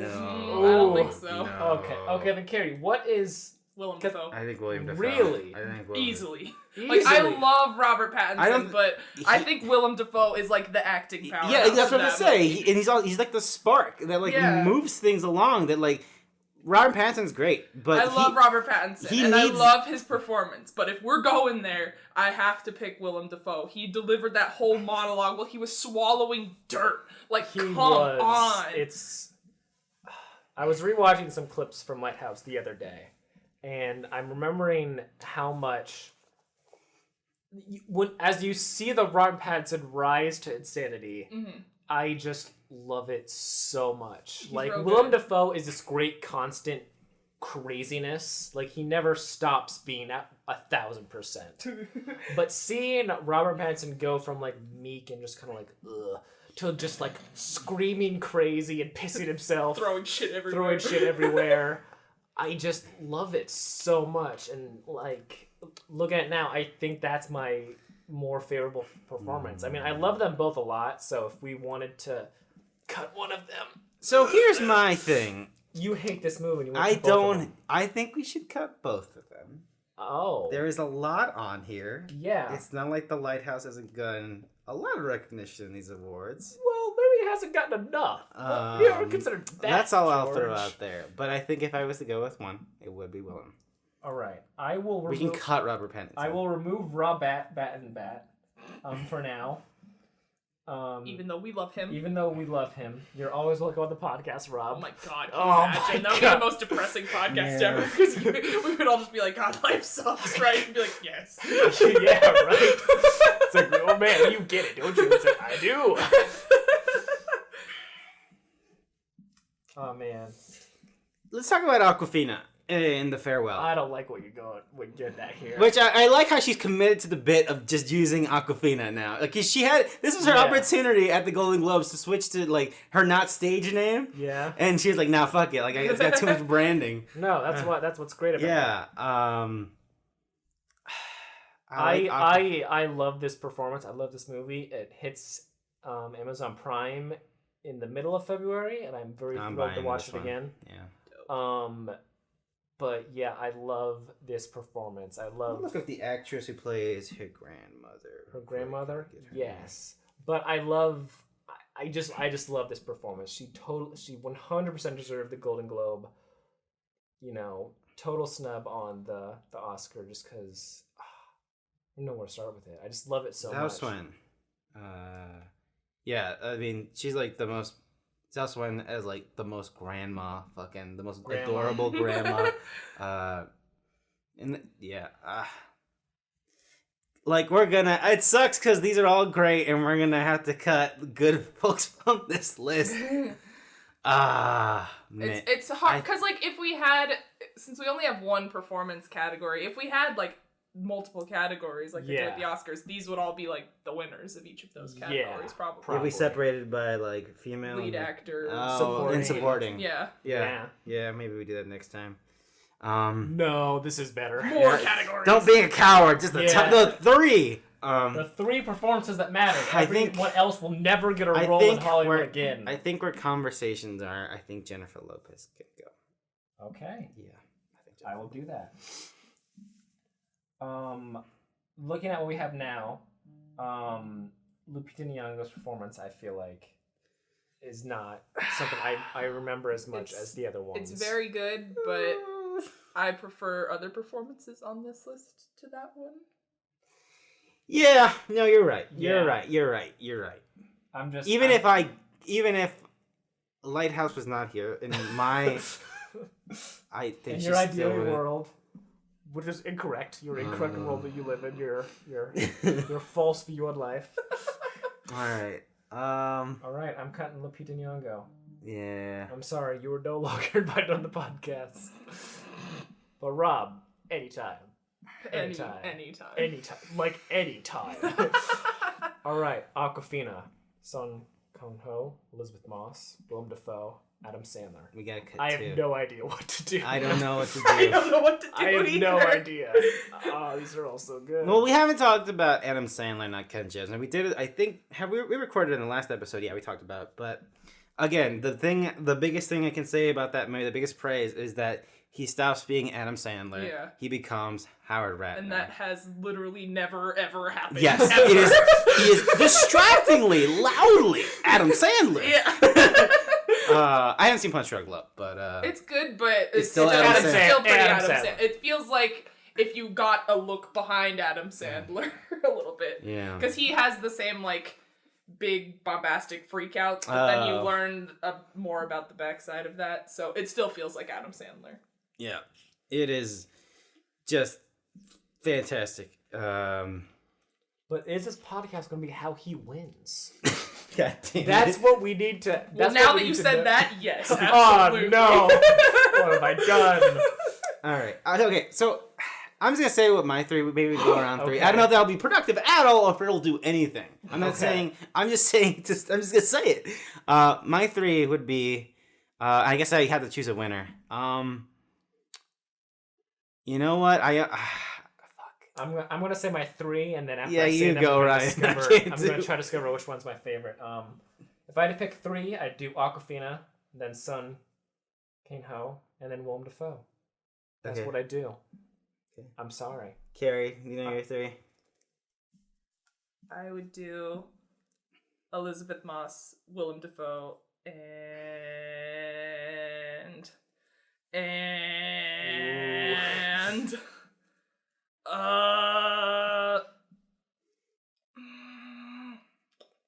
I don't think so. No. Okay, then Carrie, what is... Willem Dafoe. I think William Dafoe. Really? I think William Easily. Like, I love Robert Pattinson, but I think Willem Dafoe is like the acting power. Yeah, that's what I'm saying. He's like the spark that moves things along. That like Robert Pattinson's great, but I love Robert Pattinson I love his performance. But if we're going there, I have to pick Willem Dafoe. He delivered that whole monologue while he was swallowing dirt. Like, come on. I was rewatching some clips from Lighthouse the other day, and I'm remembering how much. As you see the Robert Pattinson rise to insanity, I just love it so much. Like, Willem Dafoe is this great constant craziness. Like, he never stops being at 1,000%. But seeing Robert Pattinson go from like meek and just kind of like ugh to just like screaming crazy and pissing himself, throwing shit everywhere. I just love it so much, and like. Looking at it now, I think that's my more favorable performance. I mean, I love them both a lot, so if we wanted to cut one of them... So here's my thing. You hate this movie. And I think we should cut both of them. Oh. There is a lot on here. Yeah. It's not like The Lighthouse hasn't gotten a lot of recognition in these awards. Well, maybe it hasn't gotten enough. You ever considered that, that's all George. I'll throw out there. But I think if I was to go with one, it would be Willem. All right, I will. We can cut Robert Pattinson. I will remove Rob Bat for now. Even though we love him. You're always welcome on the podcast, Rob. Oh my god! Imagine that would be the most depressing podcast ever. Because we would all just be like, "God, life sucks," right? And be like, "Yes." Yeah, right. It's like, oh man, you get it, don't you? It's like, I do. Oh man, Let's talk about Awkwafina in the farewell. I don't like what you're getting at here. Which I like how she's committed to the bit of just using Awkwafina now. Like this was her opportunity at the Golden Globes to switch to like her not stage name. Yeah. And she was like, "Nah, fuck it. Like it's got too much branding." No, that's what's great about it. Yeah. I love this performance. I love this movie. It hits Amazon Prime in the middle of February, and I'm very thrilled to watch it again. Yeah. But yeah, I love this performance. I love. Look at the actress who plays her grandmother. Her grandmother, yes. But I love. I just love this performance. She 100% deserved the Golden Globe. You know, total snub on the Oscar just because I don't know where to start with it. I just love it so much. Swinton. Yeah, I mean, she's like the most. Tilda Swinton as like the most grandma, the most adorable grandma. Like it sucks because these are all great, and we're gonna have to cut good folks from this list. Man. It's hard because like if we had, since we only have one performance category, if we had like multiple categories like they do at the Oscars, these would all be like the winners of each of those categories probably. If we separated by like female lead actor supporting. Yeah, maybe we do that next time. No, this is better. More categories. Don't be a coward. Just the three. The three performances that matter. I think what else will never get a role in Hollywood again. I think where conversations are, I think Jennifer Lopez can go. Okay. Yeah, I will do that. Looking at what we have now, Lupita Nyong'o's performance, I feel like, is not something I remember as much as the other ones. It's very good, but I prefer other performances on this list to that one. Yeah, no, you're right. You're right. I'm just even if Lighthouse was not here in my, I think in your ideal world. Which is incorrect. You're incorrect in the world that you live in. Your false view on life. All right. All right. I'm cutting Lupita Nyong'o. Yeah. I'm sorry. You were no longer invited on the podcast. But Rob, anytime. Anytime. Like anytime. All right. Awkwafina. Son Kang-ho, Elizabeth Moss, Willem Dafoe, Adam Sandler. We gotta cut I have no idea what to do. I don't know what to do. I don't know what to do I have either. no idea. Oh, these are all so good. Well, we haven't talked about Adam Sandler, not Uncut Gems. And we did it, I think, we recorded it in the last episode. Yeah, we talked about it. But again, the biggest thing I can say about that movie, the biggest praise is that he stops being Adam Sandler. Yeah. He becomes Howard Ratner. And that has literally never, ever happened. Yes, ever. he is distractingly, loudly Adam Sandler. Yeah. I haven't seen Punch Drunk Love, but it's good, but it's still still Adam pretty Sandler. Adam Sandler. It feels like if you got a look behind Adam Sandler a little bit. Yeah. Because he has the same, like, big bombastic freakouts, but then you learn more about the backside of that, so it still feels like Adam Sandler. Yeah. It is just fantastic. But is this podcast going to be how he wins? God damn That's what we need to. Well, now that you said that, yes, Oh absolutely. no! What have I done? All right. Okay. So I'm just gonna say what my three. Maybe we go around three. Okay. I don't know if that'll be productive at all, or if it'll do anything. I'm not saying. I'm just saying. I'm just gonna say it. My three would be. I guess I had to choose a winner. You know what? I'm gonna say my three, and then after Yeah, I say you them, go, I'm Ryan. gonna try to discover which one's my favorite. If I had to pick three, I'd do Awkwafina, then Son Kang-ho, and then Willem Dafoe. That's what I do. Okay. I'm sorry. Carrie, you know your three? I would do Elizabeth Moss, Willem Dafoe, and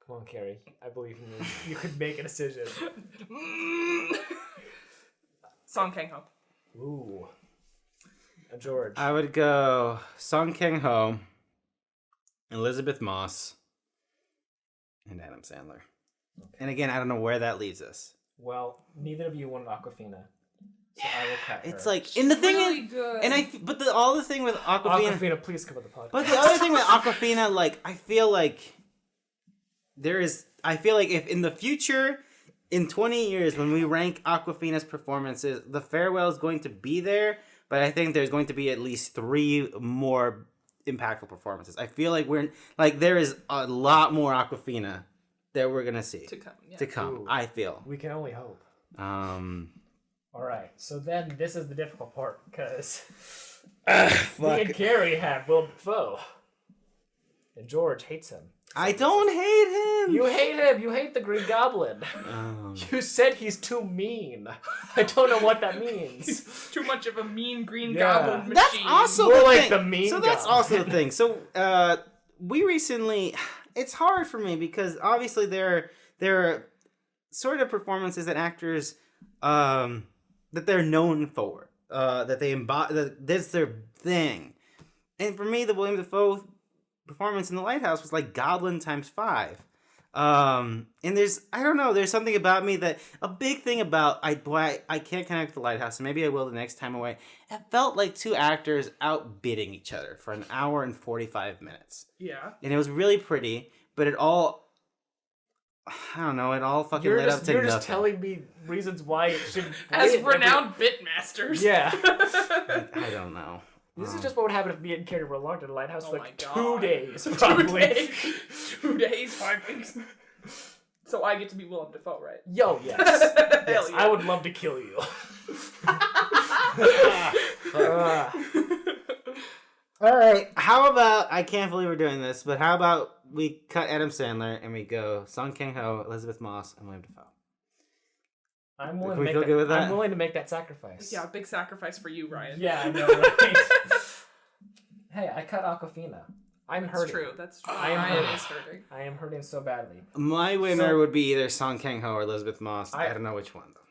Come on, Carrie. I believe in you. You could make a decision. Song Kang-ho. Ooh. George. I would go Song Kang-ho, Elizabeth Moss, and Adam Sandler. Okay. And again, I don't know where that leaves us. Well, neither of you wanted Awkwafina. So I will cut her. It's like, and the thing really is, good. and all the thing with Awkwafina. Awkwafina, please come on the podcast. But the other thing with Awkwafina, like, I feel like if in the future, in 20 years, when we rank Awkwafina's performances, The Farewell is going to be there, but I think there's going to be at least 3 more impactful performances. I feel like there is a lot more Awkwafina that we're gonna see to come. Ooh. I feel. We can only hope. All right, so then this is the difficult part, because me and Carrie have Willem Dafoe, and George hates him. I don't hate him. You hate him. You hate the Green Goblin. You said he's too mean. I don't know what that means. Too much of a mean Green Goblin machine. That's also More the like thing. the mean So that's Goblin. also the thing. So we recently, it's hard for me because obviously there are sort of performances that actors that they're known for, that they embody, that's their thing. And for me, the William Dafoe performance in The Lighthouse was like Goblin times 5. And there's something about me that a big thing about I can't connect with The Lighthouse, and maybe I will the next time away. It felt like 2 actors outbidding each other for an hour and 45 minutes. Yeah. And it was really pretty, but it all fucking led up to You're nothing. just telling me reasons why it should. As renowned bitmasters. Yeah. I don't know. This is just what would happen if me and Carrie were locked in a lighthouse for my like God. 2 days, probably. 2 days, 5 weeks. So I get to be Willem Dafoe, right? Yo, yes. Hell Yes, yeah. I would love to kill you. All right, how about, I can't believe we're doing this, but how about we cut Adam Sandler and we go Song Kang-ho, Elizabeth Moss, and William Dafoe? I'm willing, Can we to feel make good that, with that? I'm willing to make that sacrifice. Yeah, big sacrifice for you, Ryan. Yeah, I know, right? Hey, I cut Awkwafina. I'm That's hurting. true. That's true. I am Ryan hurting. is hurting. I am hurting so badly. My winner would be either Song Kang-ho or Elizabeth Moss. I don't know which one, though.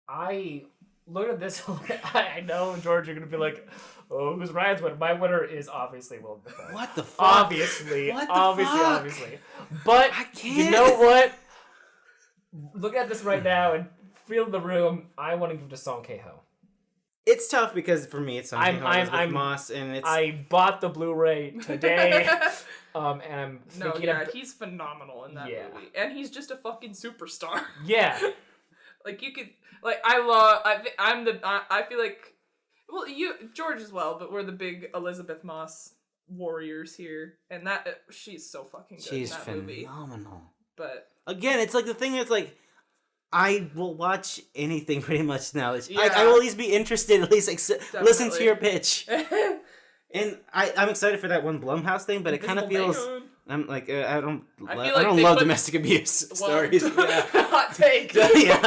I look at this. I know, George, you're going to be like, oh, who's Ryan's winner? My winner is obviously Willem Dafoe. What the fuck? Obviously. What the obviously. fuck? But, I can't. you know what? Look at this right now and feel the room. I want to give it to Song Kang-ho. It's tough because for me it's Song Kang-ho, Elizabeth Moss, and it's... I bought the Blu-ray today, and I'm No, thinking yeah, of... he's phenomenal in that Yeah. movie. And he's just a fucking superstar. Yeah. Like, you could... Like, I feel like... Well, George as well, but we're the big Elizabeth Moss warriors here. And she's so fucking good She's in that movie. phenomenal. But... Again, it's like the thing that's like... I will watch anything pretty much now. Yeah. I will at least be interested, at least listen to Definitely. your pitch. And I'm excited for that one Blumhouse thing, but it kind of feels... I'm like, I don't love domestic abuse stories. Yeah. Hot take. Yeah.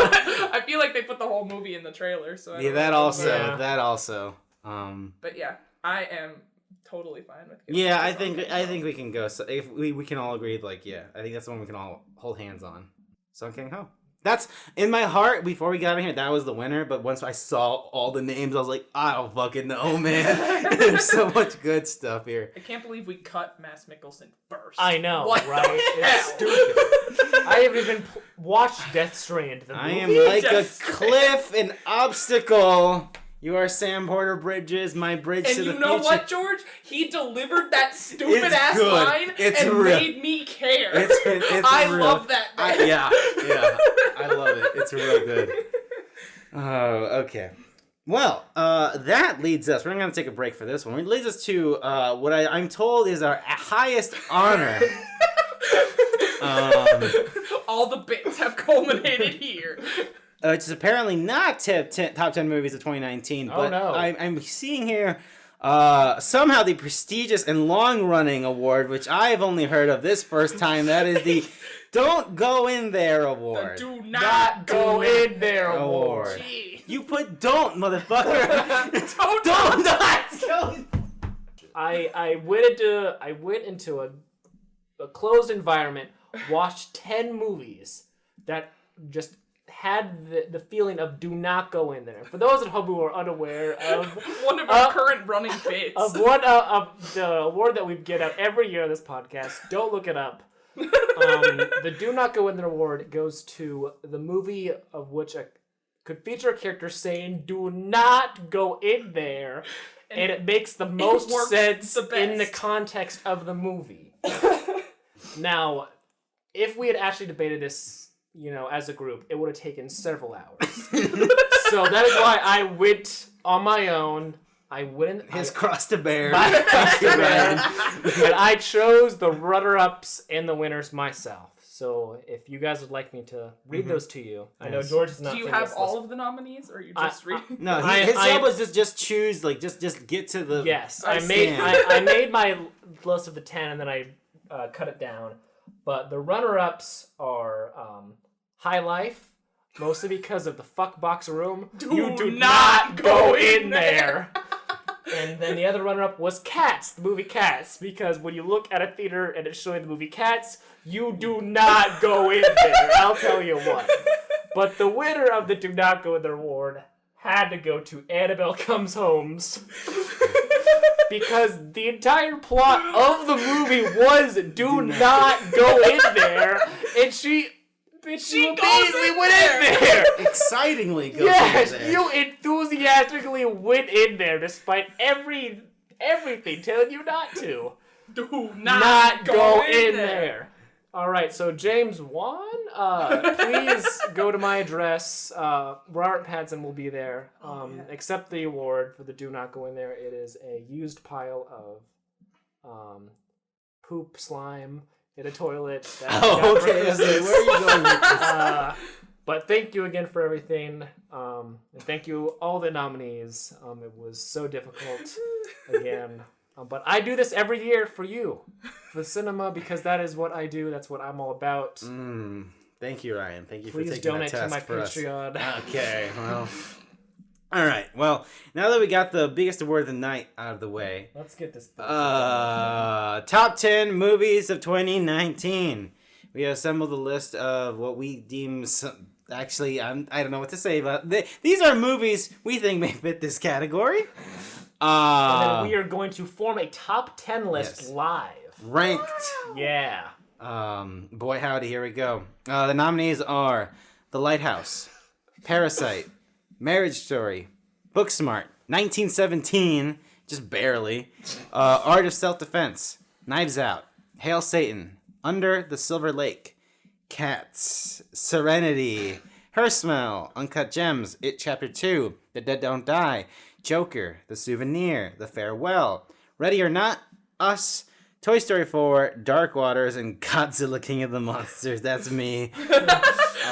I feel like they put the whole movie in the trailer. So I don't That know. also. But yeah, I am totally fine with it. Yeah, I think we can go. So if we can all agree, like, yeah, I think that's the one we can all hold hands on. Song Kang-ho. That's in my heart. Before we got in here, that was the winner. But once I saw all the names, I was like, I don't fucking know, man. There's so much good stuff here. I can't believe we cut Mads Mikkelsen first. I know, What right? the It's hell? stupid. I haven't even watched Death Strand, the movie. I am like a Just- cliff, an obstacle. You are Sam Porter Bridges, my bridge And to the you know future. what, George? He delivered that stupid It's ass good. line It's and real. made me care. It's I real. love that. Man. Yeah, I love it. It's real good. Oh, okay. Well, that leads us. We're going to take a break for this one. It leads us to what I'm told is our highest honor. All the bits have culminated here. Which is apparently not top 10 movies of 2019. Oh, But no. I'm seeing here somehow the prestigious and long-running award, which I've only heard of this first time. That is the Don't Go In There award. Do Not not go in there Award. award. Gee. You put don't, motherfucker. Don't not go. I went into a closed environment, watched 10 movies that just had the feeling of do not go in there. For those at home who are unaware of One of our current running bits. of one of the award that we get out every year on this podcast, don't look it up. The Do Not Go In There award goes to the movie of which could feature a character saying "Do not go in there," and it makes the most sense in the context of the movie. Now, if we had actually debated this, as a group, it would have taken several hours. So that is why I went on my own. I went his cross to bear. My cross to bear. And I chose the runner-ups and the winners myself. So if you guys would like me to read those to you, I know George is not. Do you have all of the nominees, or are you just reading? No, his job was just choose, just get to the. Yes, I made my list of the 10, and then I cut it down. But the runner-ups are High Life, mostly because of the fuck box room. You do not go in there. And then the other runner-up was Cats, the movie Cats, because when you look at a theater and it's showing the movie Cats, you do not go in there. I'll tell you what. But the winner of the Do Not Go In There award had to go to Annabelle Comes Homes. Because the entire plot of the movie was do not go in there, and she immediately went in there. Excitingly goes yes, in there. You enthusiastically went in there despite everything telling you not to. Do not go in there. All right, so James won. Please go to my address. Robert Pattinson will be there. Accept the award for the Do Not Go In There. It is a used pile of poop slime in a toilet. Okay. Where are you going with this? But thank you again for everything. And thank you all the nominees. It was so difficult again. But I do this every year for you, for the cinema, because that is what I do. That's what I'm all about. Thank you, Ryan. Thank you Please for taking that donate to my test Patreon. Okay, well. All right. Well, now that we got the biggest award of the night out of the way, Let's get this. top 10 movies of 2019. We assembled a list of what we deem actually, I don't know what to say about these are movies we think may fit this category. And then we are going to form a top 10 list live. Ranked. Yeah. Boy howdy, here we go. The nominees are The Lighthouse, Parasite, Marriage Story, Booksmart, 1917, just barely, Art of Self-Defense, Knives Out, Hail Satan, Under the Silver Lake, Cats, Serenity, Her Smell, Uncut Gems, It Chapter 2, The Dead Don't Die, Joker, The Souvenir, The Farewell, Ready or Not, Us, Toy Story 4, Dark Waters, and Godzilla King of the Monsters. That's me.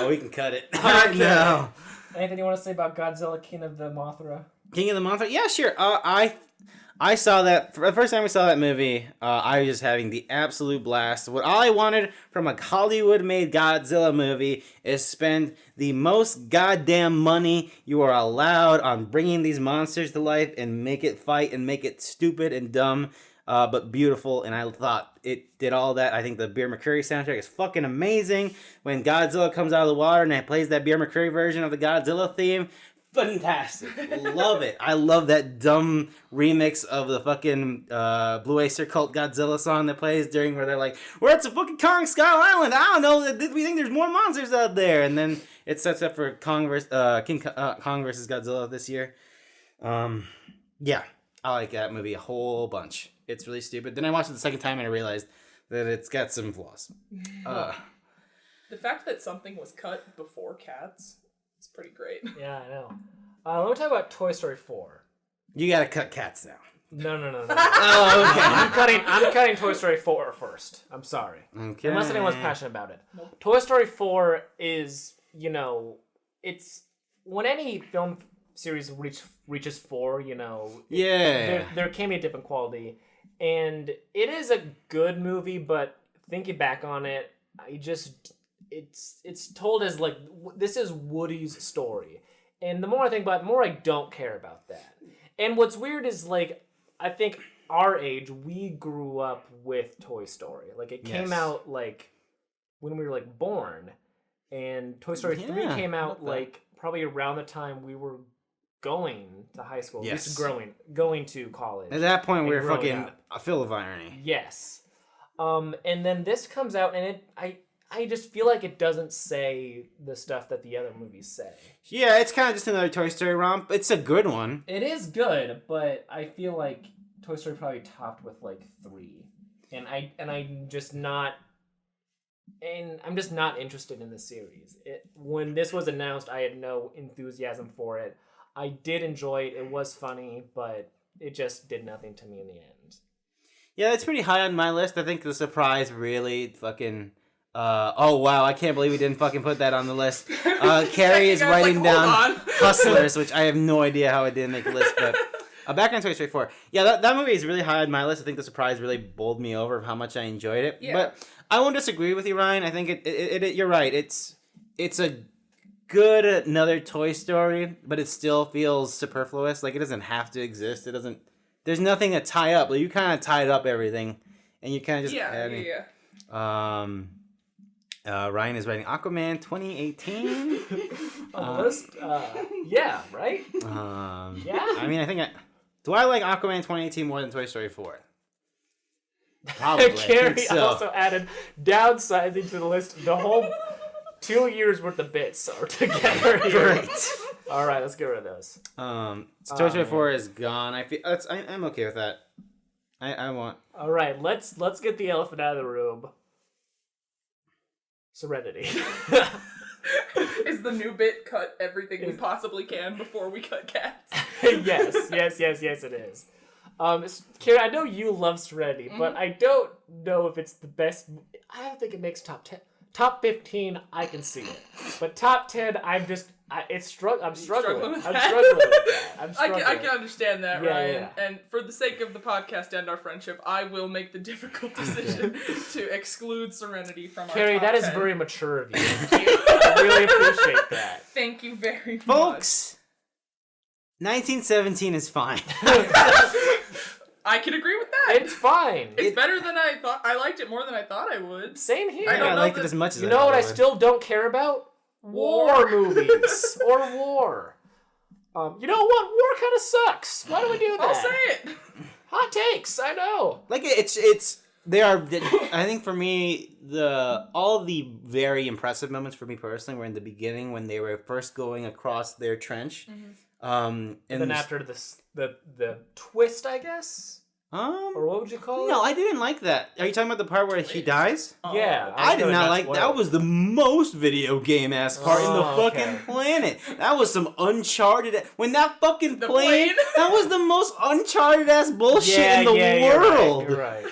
We can cut it. Okay. No. Anything you want to say about Godzilla King of the Mothra? King of the Mothra? Yeah, sure. I saw that the first time we saw that movie. I was just having the absolute blast. What all I wanted from a Hollywood-made Godzilla movie is spend the most goddamn money you are allowed on bringing these monsters to life and make it fight and make it stupid and dumb, but beautiful. And I thought it did all that. I think the Beer McCreary soundtrack is fucking amazing. When Godzilla comes out of the water and it plays that Beer McCreary version of the Godzilla theme. Fantastic. Love it. I love that dumb remix of the fucking Blue Oyster Cult Godzilla song that plays during where they're like, we're at the fucking Kong Skull Island. I don't know. We think there's more monsters out there. And then it sets up for Kong versus Godzilla this year. Yeah. I like that movie a whole bunch. It's really stupid. Then I watched it the second time and I realized that it's got some flaws. The fact that something was cut before Cats is pretty great. Yeah, I know. Let me talk about Toy Story 4. You gotta cut Cats now. No. Oh, okay. I'm cutting Toy Story 4 first. I'm sorry. Okay. Unless anyone's passionate about it. Nope. Toy Story 4 is, it's when any film series reaches 4, Yeah. there can be a dip in quality. And it is a good movie, but thinking back on it, it's told as like, this is Woody's story. And the more I think about it, the more I don't care about that. And what's weird is, like, I think our age, we grew up with Toy Story. Like, it came out, like, when we were, like, born. And Toy Story 3 came out, like, probably around the time we were going to high school. Yes. At least going to college. At that point, we were growing fucking up. full of irony. Yes. And then this comes out, and I just feel like it doesn't say the stuff that the other movies say. Yeah, it's kind of just another Toy Story romp. It's a good one. It is good, but I feel like Toy Story probably topped with like 3, and I'm just not interested in the series. When this was announced, I had no enthusiasm for it. I did enjoy it. It was funny, but it just did nothing to me in the end. Yeah, it's pretty high on my list. I think the surprise really fucking... oh, wow, I can't believe we didn't fucking put that on the list. Carrie is writing down Hustlers, which I have no idea how it didn't make the list, but... back on Toy Story 4. Yeah, that movie is really high on my list. I think the surprise really bowled me over of how much I enjoyed it. Yeah. But I won't disagree with you, Ryan. I think it you're right. It's a good another Toy Story, but it still feels superfluous. Like, it doesn't have to exist. It doesn't... There's nothing to tie up. Like, you kind of tied up everything, and you kind of just adding. Ryan is writing Aquaman 2018. On the list? Yeah, right? Yeah. I mean, do I like Aquaman 2018 more than Toy Story 4? Probably. Carrie also added downsizing to the list. The whole 2 years worth of bits are together here. Great. All right, let's get rid of those. So Toy Story 4 is gone. I'm okay with that. I want. All right, let's get the elephant out of the room. Serenity. Is the new bit cut everything we possibly can before we cut cats? Yes, it is. Kira, I know you love Serenity, but I don't know if it's the best. I don't think it makes top 10. Top 15, I can see it. But top 10, I'm struggling. I'm struggling with that. I can understand that, yeah, Ryan. Yeah. And for the sake of the podcast and our friendship, I will make the difficult decision to exclude Serenity from our Carrie, top that is 10. very mature of you. I really appreciate that. Thank you very much. Folks, 1917 is fine. I can agree with that. It's fine. It's better than I thought. I liked it more than I thought I would. Same here. I liked it as much as you know what I still don't care about? War movies or war. You know what? War kind of sucks. Why do we do that? I'll say it. Hot takes. I know. Like it's they are. I think for me all the very impressive moments for me personally were in the beginning when they were first going across their trench. And then after the twist, I guess. Or what would you call it? No, I didn't like that. Are you talking about the part where he dies? Yeah. I did not like that. Was the most video game ass part in the fucking planet. That was some Uncharted. When that fucking plane, that was the most Uncharted ass bullshit in the world. You're right.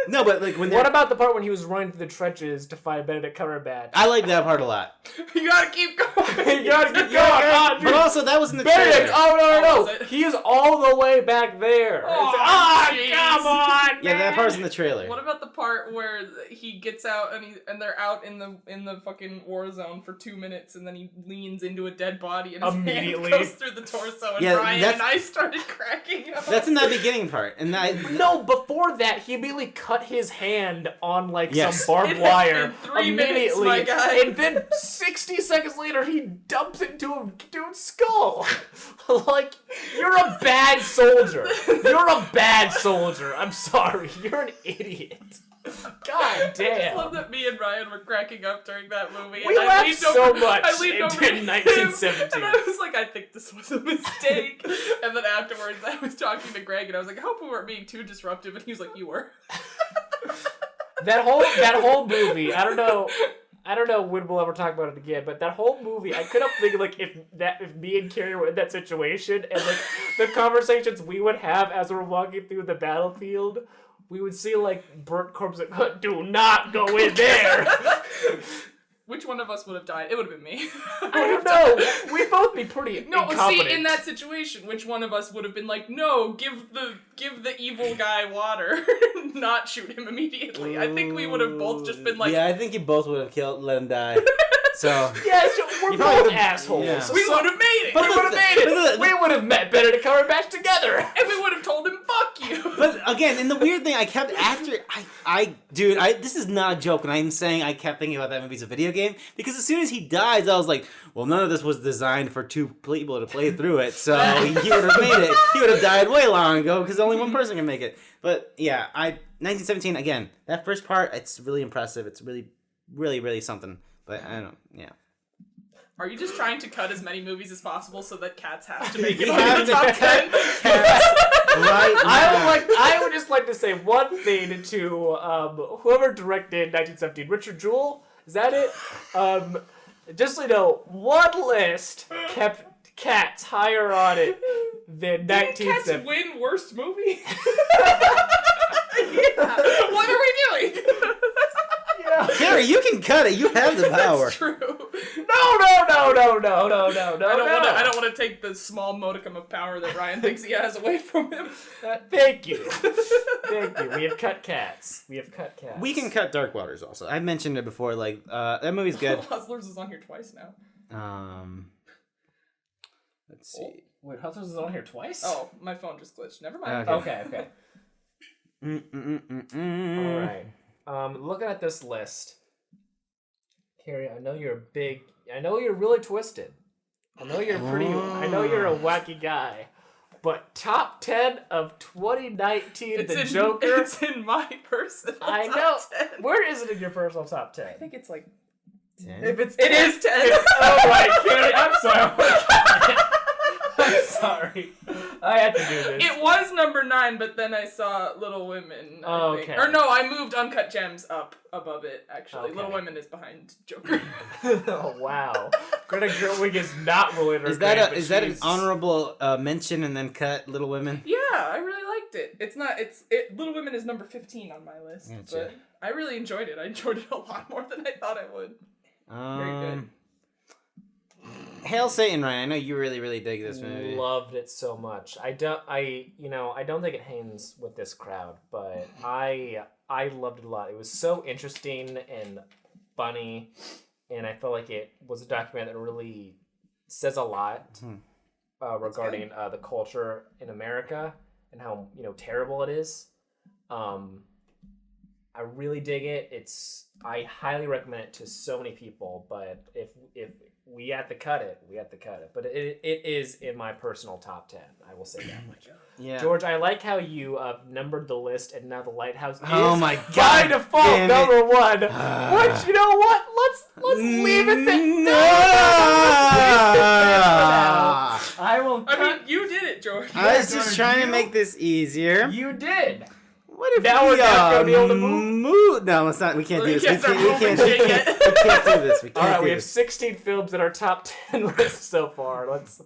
No, but like when. What about the part when he was running through the trenches to find Benedict Cumberbatch? I like that part a lot. You gotta keep going. You gotta keep going. But also, that was in the Benedict. trailer. Oh no! He is all the way back there. Come on! Yeah, that part's in the trailer. What about the part where he gets out and they're out in the fucking war zone for 2 minutes and then he leans into a dead body and his hand goes through the torso and Ryan and I started cracking up. That's in that beginning part, and no, before that he immediately cut his hand on some barbed wire 3 minutes, my guy. And then 60 seconds later he dumps into a dude's skull. Like, you're a bad soldier. You're a bad soldier. I'm sorry. You're an idiot. God damn. I just love that me and Ryan were cracking up during that movie. We laughed so much I leaned over in 1917. And I was like, I think this was a mistake. And then afterwards I was talking to Greg and I was like, I hope we weren't being too disruptive. And he was like, you were. That whole movie, I don't know when we'll ever talk about it again, but that whole movie, I could have thinking like if me and Carrie were in that situation and like the conversations we would have as we're walking through the battlefield, we would see like burnt corpses like, do not go in there. Which one of us would have died? It would have been me. I don't know. We'd both be pretty incompetent. See, in that situation, which one of us would have been like, no, give the evil guy water, not shoot him immediately? I think we would have both just been like... Yeah, I think you both would have let him die. So... Yeah, we're both assholes. Yeah. So we would have made it. We would have met Benedict Cumberbatch together. And we would have told him, fuck you. But again, and the weird thing, I kept this is not a joke, and I'm saying I kept thinking about that movie as a video game, because as soon as he dies, I was like, well, none of this was designed for two people to play through it, so he would have made it. He would have died way long ago, because only one person can make it. But yeah, 1917, again, that first part, it's really impressive. It's really, really, really something. But I don't, yeah. Are you just trying to cut as many movies as possible so that Cats has to make it You on have the top 10? Right now. I would just like to say one thing to whoever directed 1917, Richard Jewell, is that it? Just so you know, one list kept Cats higher on it than 1917. Cats win worst movie? Yeah. What are we doing? Gary, you can cut it. You have the power. That's true. No. I don't want to take the small modicum of power that Ryan thinks he has away from him. Thank you. We have cut Cats. We can cut Dark Waters also. I mentioned it before. Like that movie's good. Hustlers is on here twice now. Let's see. Wait, Hustlers is on here twice? Oh, my phone just glitched. Never mind. Okay. All right. Looking at this list, Carrie, I know you're really twisted. I know you're a wacky guy. But top 10 of 2019, Joker. It's in my personal I top know. 10. Where is it in your personal top 10? I think it's like 10? It is 10. Oh my, Carrie, I'm sorry. I'm sorry. I had to do this. It was number 9, but then I saw Little Women. I think. Okay. Or no, I moved Uncut Gems up above it, actually. Okay. Little Women is behind Joker. Oh, wow. Greta Gerwig is not willing to Is that an honorable mention and then cut Little Women? Yeah, I really liked it. Little Women is number 15 on my list, Gotcha. but I really enjoyed it. I enjoyed it a lot more than I thought I would. Very good. Hail Satan, Ryan. I know you really, really dig this movie. Loved it so much. I don't think it hangs with this crowd, but I loved it a lot. It was so interesting and funny, and I felt like it was a documentary that really says a lot regarding the culture in America and how terrible it is. I really dig it. I highly recommend it to so many people, but if we have to cut it. But it is in my personal top 10. I will say that. Oh my God. Yeah. George, I like how you numbered the list, and now the Lighthouse is my God, by default number 1. Which, you know what? Let's leave it there. I mean, you did it, George. I was just trying to make this easier. You did. What if now we're not going to be able to move? No, let's not. We can't do this. We can't do this. All right, we have 16 films in our top 10 list so far. Let's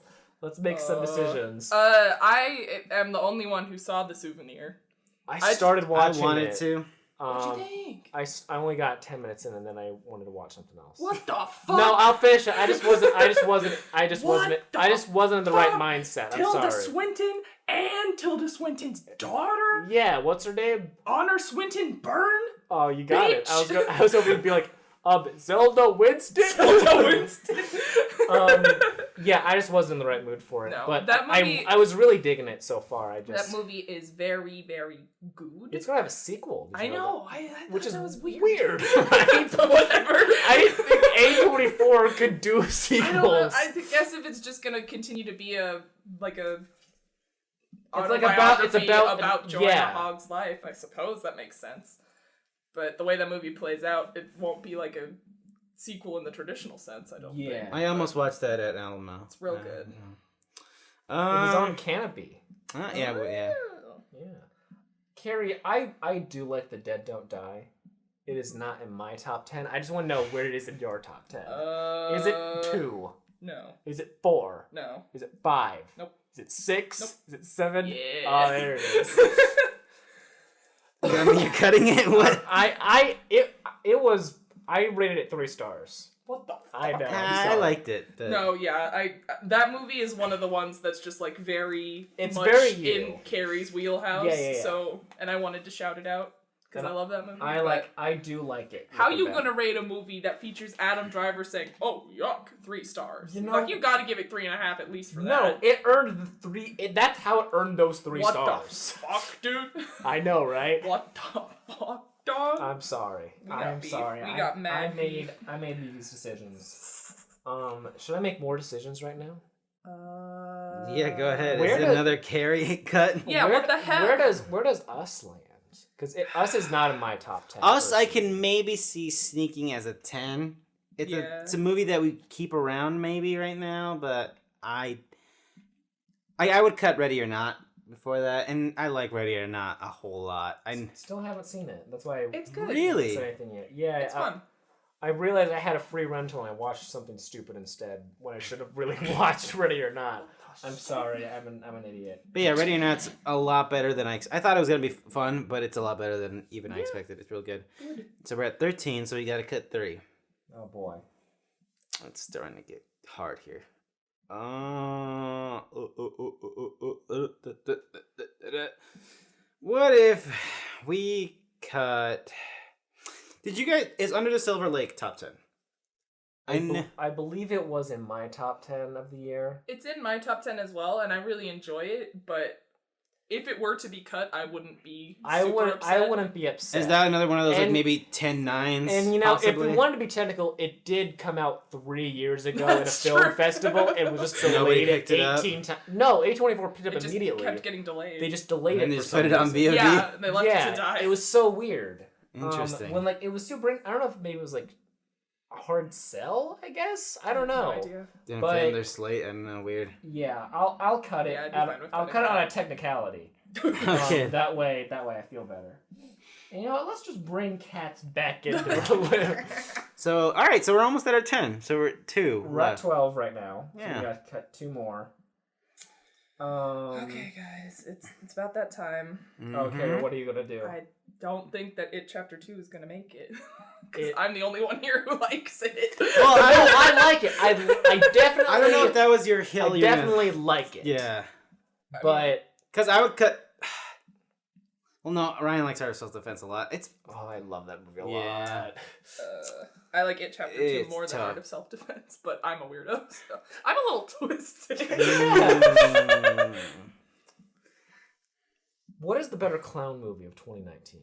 make some decisions. I am the only one who saw The Souvenir. I started watching it. I wanted to. What'd you think? I only got 10 minutes in, and then I wanted to watch something else. What the fuck? No, I'll finish it. I just wasn't in the right mindset. I'm Tilda sorry. Swinton and Tilda Swinton's daughter? Yeah, what's her name? Honor Swinton Byrne? Oh, you got it. Bitch. I was hoping to be like, Zelda Winston? Zelda Winston. Yeah, I just wasn't in the right mood for it. No, but that movie, I was really digging it so far. that movie is very, very good. It's gonna have a sequel. I know. I which is that was weird. Right? But whatever. I didn't think A24 could do sequels. I don't know. I guess if it's just gonna continue to be a autobiography about Joanna Hogg's life, I suppose that makes sense. But the way that movie plays out, it won't be like a sequel in the traditional sense, I don't think. I almost watched that at Alamo. It's real good. It was on Canopy. Yeah. Carrie, I do like The Dead Don't Die. It is not in my top 10. I just want to know where it is in your top 10. Is it 2? No. Is it 4? No. Is it 5? Nope. Is it 6? Nope. Is it 7? Yeah. Oh, there it is. You're cutting it? What? I rated it 3 stars. What the fuck? I know. I liked it. No, yeah, that movie is one of the ones that's just like very it's much very you. in Carrie's wheelhouse. Yeah. So, and I wanted to shout it out. because I love that movie. I do like it. How you gonna rate a movie that features Adam Driver saying, "Oh yuck, 3 stars"? You know, like you gotta give it 3.5 at least for that. No, it earned the 3. That's how it earned those 3 what stars. What the fuck, dude? I know, right? What the fuck, dog? I'm sorry. I'm beef. sorry. We got mad. I made these decisions. Should I make more decisions right now? Yeah, go ahead. Where Is it another carry cut? Yeah, what the hell? Where does Us land? Because Us is not in my top 10. Us, I can maybe see sneaking as a 10. It's a movie that we keep around maybe right now, but I would cut Ready or Not before that, and I like Ready or Not a whole lot. I still haven't seen it. That's why it's good. Really? Haven't said anything yet. Yeah, it's fun. I realized I had a free rental and I watched something stupid instead when I should have really watched Ready or Not. I'm sorry, I'm an idiot. But yeah, Ready or Not's a lot better than I thought it was going to be fun, but it's a lot better than even I expected. It's real good. So we're at 13, so we got to cut 3. Oh boy. It's starting to get hard here. What if we cut... Did you guys... Is Under the Silver Lake top 10? I believe it was in my top 10 of the year. It's in my top 10 as well, and I really enjoy it, but if it were to be cut, I wouldn't be super upset. I wouldn't be upset. Is that another one of those, like, maybe 10 nines? And, you know, possibly? if we wanted to be technical, it did come out 3 years ago at a film festival. It was just delayed picked it up? 18 times. No, A24 picked it up just immediately. kept getting delayed. They just delayed and it they for just some put it on reason. VOD? Yeah, they left it to die. It was so weird. Interesting. When, like, it was super... I don't know if maybe it was, like, a hard sell, I guess? I don't know. No idea. Didn't but- fit in their slate. I don't know. Weird. Yeah, I'll cut it. Yeah, I'd be fine with I'll cutting cut it on that. a technicality. Okay. That way I feel better. And you know what? Let's just bring cats back into it. So, all right. So we're almost at our 10. So we're at 2 We're at left. 12 right now. So Yeah. we gotta cut 2 more. Okay, guys, it's about that time. Okay, what are you gonna do? I don't think that Chapter 2 is gonna make it. It- Because I'm the only one here who likes it. Well, I like it. I definitely. I don't know if that was your hill. I definitely like it. Yeah. But Because I would cut... Well, no. Ryan likes Art of Self-Defense a lot. It's... I love that movie a Yeah. lot. I like Chapter 2 It's more than tough. Art of Self-Defense, but I'm a weirdo, so I'm a little twisted. Mm. What is the better clown movie of 2019?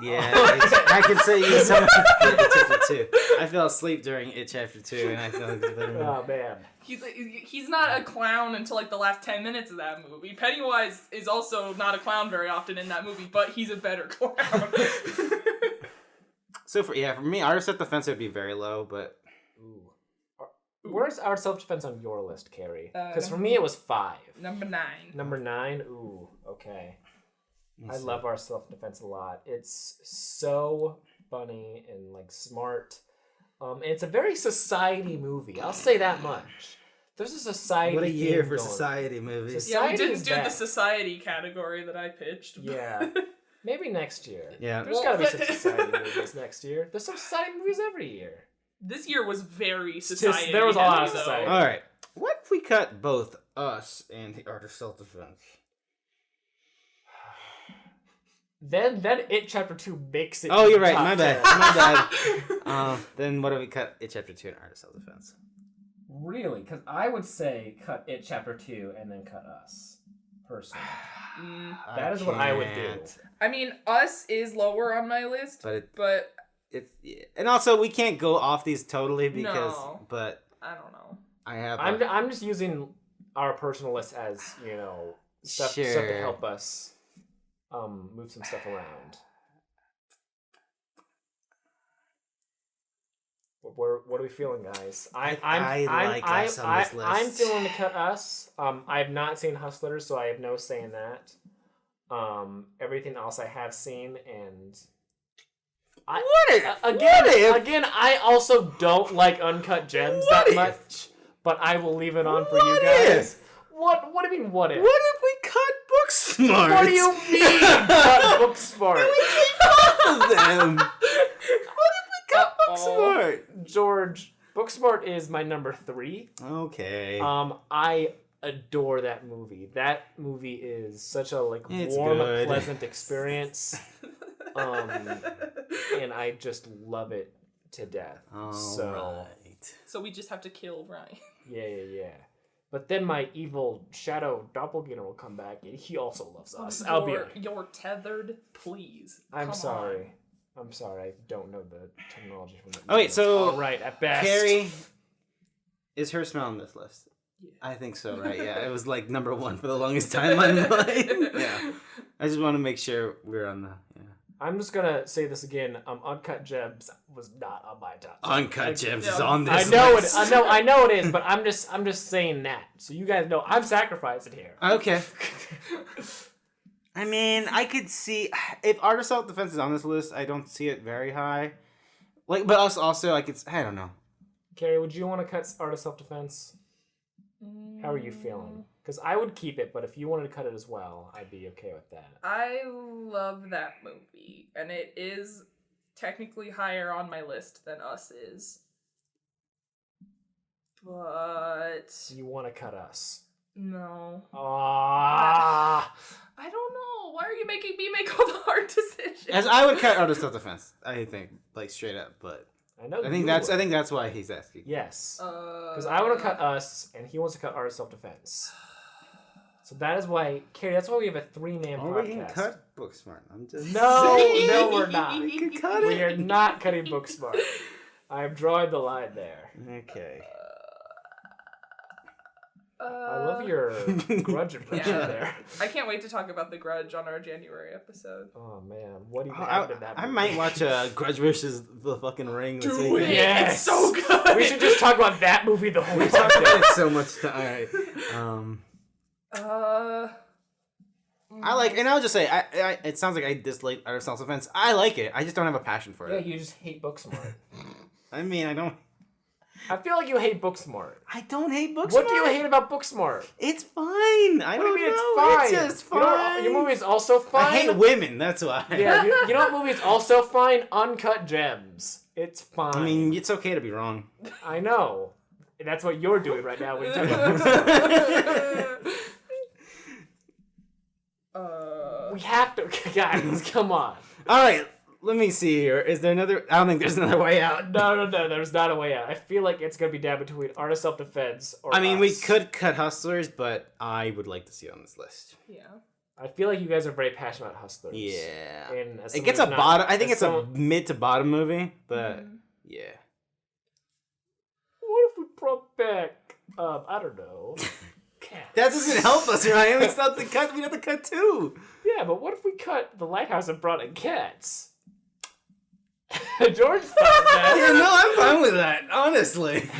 Yeah, I can say you so much It Chapter 2. I fell asleep during It Chapter 2, and I felt like it's a better movie. Oh man. He's not a clown until like the last 10 minutes of that movie. Pennywise is also not a clown very often in that movie, but he's a better clown. So for me, Art of Self-Defense would be very low, but Ooh. Where's our self-defense on your list, Carrie? Because for number- me it was 5. Number 9. Number 9? Ooh, okay. I love our self-defense a lot. It's so funny and like smart. And it's a very society movie. I'll say that much. There's a society. What a year theme for going. society movies. Yeah, we Society didn't is do the back. society category that I pitched. Yeah. Maybe next year. Yeah. There's gotta be some society movies next year. There's some society movies every year. This year was very society. there was a lot of heavy, though. society. All right. What if we cut both Us and the Art of Self-Defense? Then It Chapter 2 makes it. Oh, to you're the right. top My 10. bad. My bad. Then what if we cut It Chapter 2 and Art of Self-Defense? Really? Because I would say cut It Chapter 2 and then cut Us. Personally. That is what I would do. can't. I mean, Us is lower on my list, but It's and also we can't go off these totally because No. but I don't know. I have I'm just using our personal list as, you know, stuff to Sure. help us move some stuff around. What are we feeling, guys? I like Us on this list. I'm feeling to cut Us. I have not seen Hustlers, so I have no say in that. Everything else I have seen, and again, I also don't like Uncut Gems that much, but I will leave it on for you guys. What do you mean? What if? What if we cut Booksmart? What do you mean? Cut Booksmart. We keep both of them. What if we cut Booksmart? George, Booksmart is my number 3. Okay. I adore that movie. That movie is such a It's warm, good. pleasant experience. And I just love it to death. So we just have to kill Ryan. Yeah. But then my evil shadow doppelganger will come back, and he also loves us. You're tethered, please. I'm sorry. I don't know the terminology from that. Okay, so all right, at best. Carrie, is her smell on this list? Yeah. I think so, right? Yeah, it was like number 1 for the longest time on mine. Yeah, I just want to make sure we're on the. Yeah. I'm just gonna say this again. Uncut Gems was not on my top 10. Uncut Gems is on this. I know it is, but I'm just saying that so you guys know I'm sacrificing here. Okay. I mean, I could see if Art of Self-Defense is on this list. I don't see it very high. Like, but also I don't know. Carrie, would you want to cut Art of Self-Defense? How are you feeling? Because I would keep it, but if you wanted to cut it as well, I'd be okay with that. I love that movie, and it is technically higher on my list than Us is. But You want to cut Us? no. I don't know. Why are you making me make all the hard decisions? As I would cut Art of Self-Defense, I think, like straight up. But know. I think that's why he's asking. Yes. Because I want to cut Us, and he wants to cut Art of Self-Defense. So that is why, Carrie. That's why we have a 3-man podcast. Or we can cut Booksmart. I'm just No, we're not. We can cut it. We are not cutting Booksmart. I am drawing the line there. Okay. I love your Grudge impression there. I can't wait to talk about The Grudge on our January episode. Oh man, what do you have in that movie? I might watch Grudge versus the fucking Ring. Do it. Yes. It's so good. We should just talk about that movie the whole We time. talked about it so much time. All right. I like, and I'll just say, I it sounds like I dislike Art of Self-Defense. I like it. I just don't have a passion for it. Yeah, you just hate Booksmart. I mean, I feel like you hate Booksmart. I don't hate Booksmart. What do you hate about Booksmart? It's fine. I What do you don't mean know. it's fine? It's just fine. Your movie is also fine. I hate women. That's why. Yeah, you know what movie is also fine? Uncut Gems. It's fine. I mean, it's okay to be wrong. I know. That's what you're doing right now when you talk about Booksmart. We have to, guys. Come on. All right. Let me see here. Is there another? I don't think there's another way out. No. There's not a way out. I feel like it's gonna be down between Art of Self-Defense or I mean, Us. we could cut Hustlers, but I would like to see it on this list. Yeah. I feel like you guys are very passionate about Hustlers. Yeah. And as It gets a someone who's bottom. not- I think as it's someone- a mid to bottom movie, but yeah. What if we brought back? I don't know. Cats. That doesn't help us, Ryan. It's not the cut. We have to cut two. Yeah, but what if we cut The Lighthouse and brought in cats? George thought that. Yeah, no, I'm fine with that. Honestly.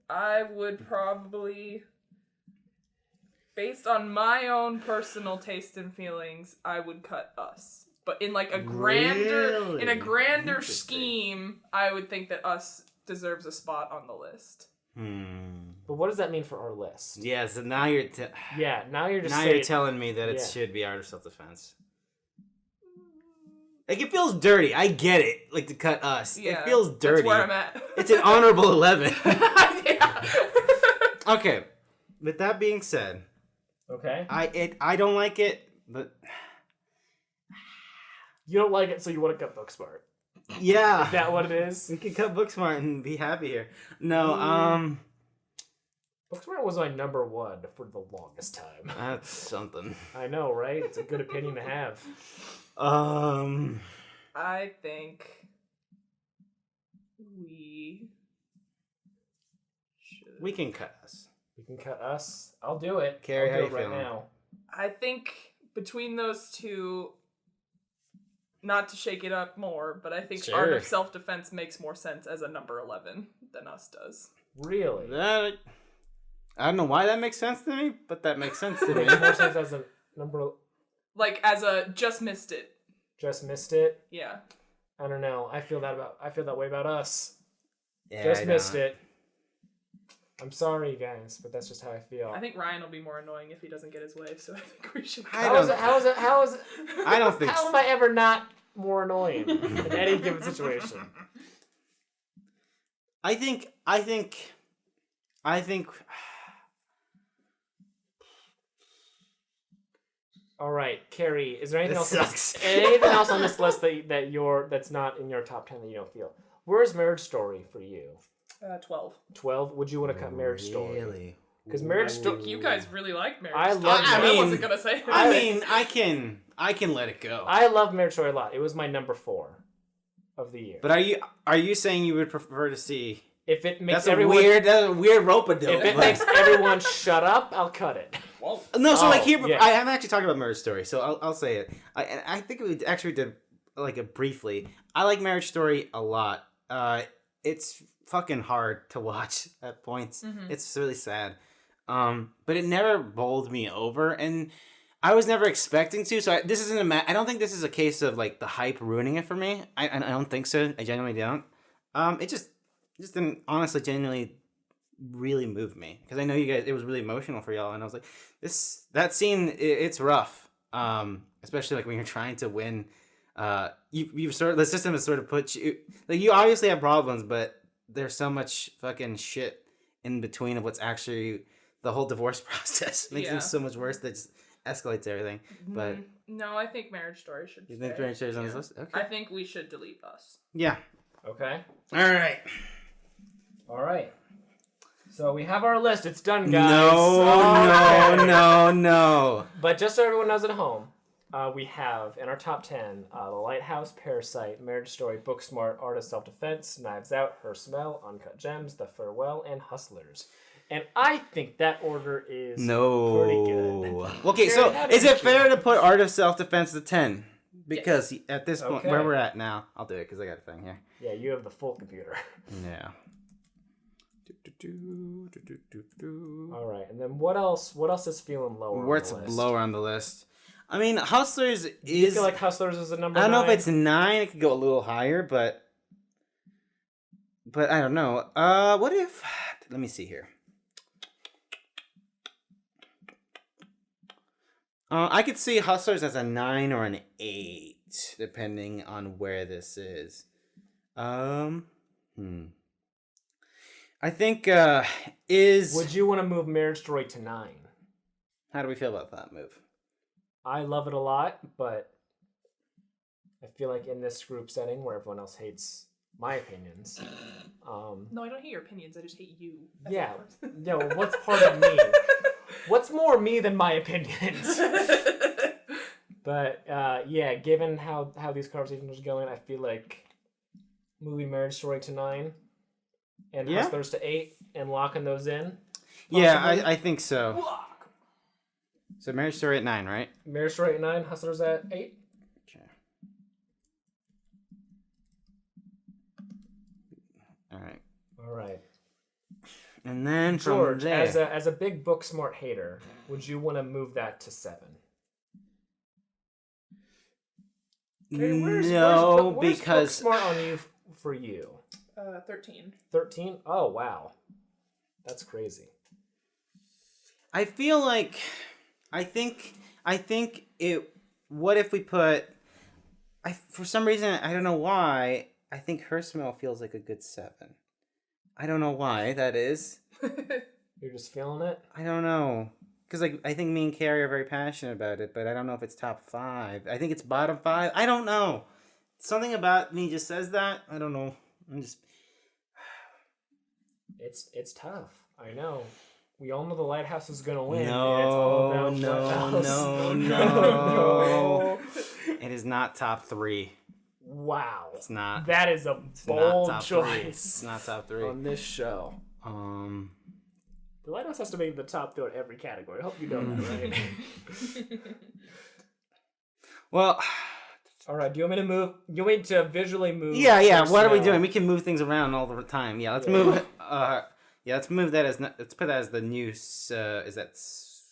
I would probably, based on my own personal taste and feelings, I would cut Us. But in like a grander, Really? in a grander Interesting. scheme, I would think that Us deserves a spot on the list. But what does that mean for our list? Yeah, so now you're Yeah, now you're just now saying, you're telling me that it Yeah. should be Art of Self-Defense. Like, it feels dirty. I get it. Like, to cut Us. Yeah, It feels dirty. That's where I'm at. It's an honorable 11. Yeah. Okay. With that being said, Okay. I don't like it, but You don't like it, so you want to cut Booksmart. yeah. Is that what it is? We could cut Booksmart and be happy here. No, Booksmart was my number one for the longest time. that's something. I know, right? It's a good opinion to have. I think we should. We can cut Us. We can cut Us. I'll do it. Carrie, I'll how do you it right feeling? now. I think between those two, not to shake it up more, but I think Sure. Art of Self-Defense makes more sense as a number 11 than Us does. Really? That, I don't know why that makes sense to me, but that makes sense to It me. makes more sense as a number. Like as a just missed it. Just missed it. Yeah. I don't know. I feel that way about Us. Yeah, Just I missed know. it. I'm sorry, guys, but that's just how I feel. I think Ryan will be more annoying if he doesn't get his way, so I think we should. I How don't- is it? How is it? I don't think How so. am I ever not more annoying in any given situation? I think All right, Carrie. Is there anything This else? sucks. Anything else on this list that's not in your top 10 that you don't feel? Where's Marriage Story for you? 12. 12. Would you want to cut Marriage Story? Really? Because Marriage I Story. think you guys really like Marriage I Story. love so Marriage- I wasn't gonna say that. I mean, I can let it go. I love Marriage Story a lot. It was my number 4 of the year. But are you saying you would prefer to see? If it makes That's everyone a weird rope-a-dope. if it makes everyone shut up, I'll cut it. Whoa. No, so like Oh, here, yeah. I haven't actually talked about Marriage Story, so I'll say it. I think we actually did like it briefly. I like Marriage Story a lot. It's fucking hard to watch at points. Mhm. It's really sad. But it never bowled me over, and I was never expecting to. So this isn't I don't think this is a case of like the hype ruining it for me. I don't think so. I genuinely don't. It just didn't honestly genuinely really moved me because I know you guys. It was really emotional for y'all, and I was like, that scene. It's rough. Especially like when you're trying to win. You sort of, the system has sort of put you like you obviously have problems, but there's so much fucking shit in between of what's actually the whole divorce process makes things so much worse that just escalates everything. But No, I think Marriage Story should you think stay. Marriage Story's on this list? Okay. I think we should delete Us. Yeah. Okay. All right. All right. So we have our list. It's done, guys. No. But just so everyone knows at home, we have in our top 10 The Lighthouse, Parasite, Marriage Story, Booksmart, Art of Self-Defense, Knives Out, Her Smell, Uncut Gems, The Farewell, and Hustlers. And I think that order is pretty good. Okay, so is it fair to put Art of Self-Defense to 10? Because at this point, Okay. where we're at now, I'll do it because I got a thing here. Yeah, you have the full computer. Yeah. All right, and then what else is feeling lower What's on the list? lower on the list? I mean, Hustlers is. You feel like Hustlers is a number I don't know 9? if it's 9. It could go a little higher, but I don't know. What if? Let me see here. I could see Hustlers as a 9 or an 8, depending on where this is. I think is. Would you want to move Marriage Story to 9? How do we feel about that move? I love it a lot, but I feel like in this group setting where everyone else hates my opinions, No, I don't hate your opinions. I just hate you. yeah, no, what's part of me? What's more me than my opinions? But yeah, given how these conversations are going, I feel like moving Marriage Story to 9 and Hustlers to 8 and locking those in. Yeah, possibly. I think so. So Marriage Story at 9, right? Marriage Story at 9, Hustlers at 8. Okay. All right. All right. And then George, from there, as a big Booksmart hater, would you want to move that to 7? Okay, where's because Booksmart on you for you? 13. 13? Oh wow, that's crazy. I feel like I think it. What if we put? For some reason I don't know why. I think Her Smell feels like a good 7. I don't know why that is. You're just feeling it? I don't know. Because like I think me and Carrie are very passionate about it, but I don't know if it's top 5. I think it's bottom 5. I don't know. Something about me just says that. I don't know. I'm just. It's tough. I know. We all know the Lighthouse is gonna win. No, and it's all about no. It is not top 3. Wow. It's not. That is a It's not bold top choice. 3. It's not top 3. On this show. The Lighthouse has to make the top 3 in every category. I hope you know that, right? Well, All right. Do you want me to move? You want me to visually move? yeah. Her What are we Smell? doing? We can move things around all the time. Yeah, let's move. Let's move that as. Let's put that as the new. Is that?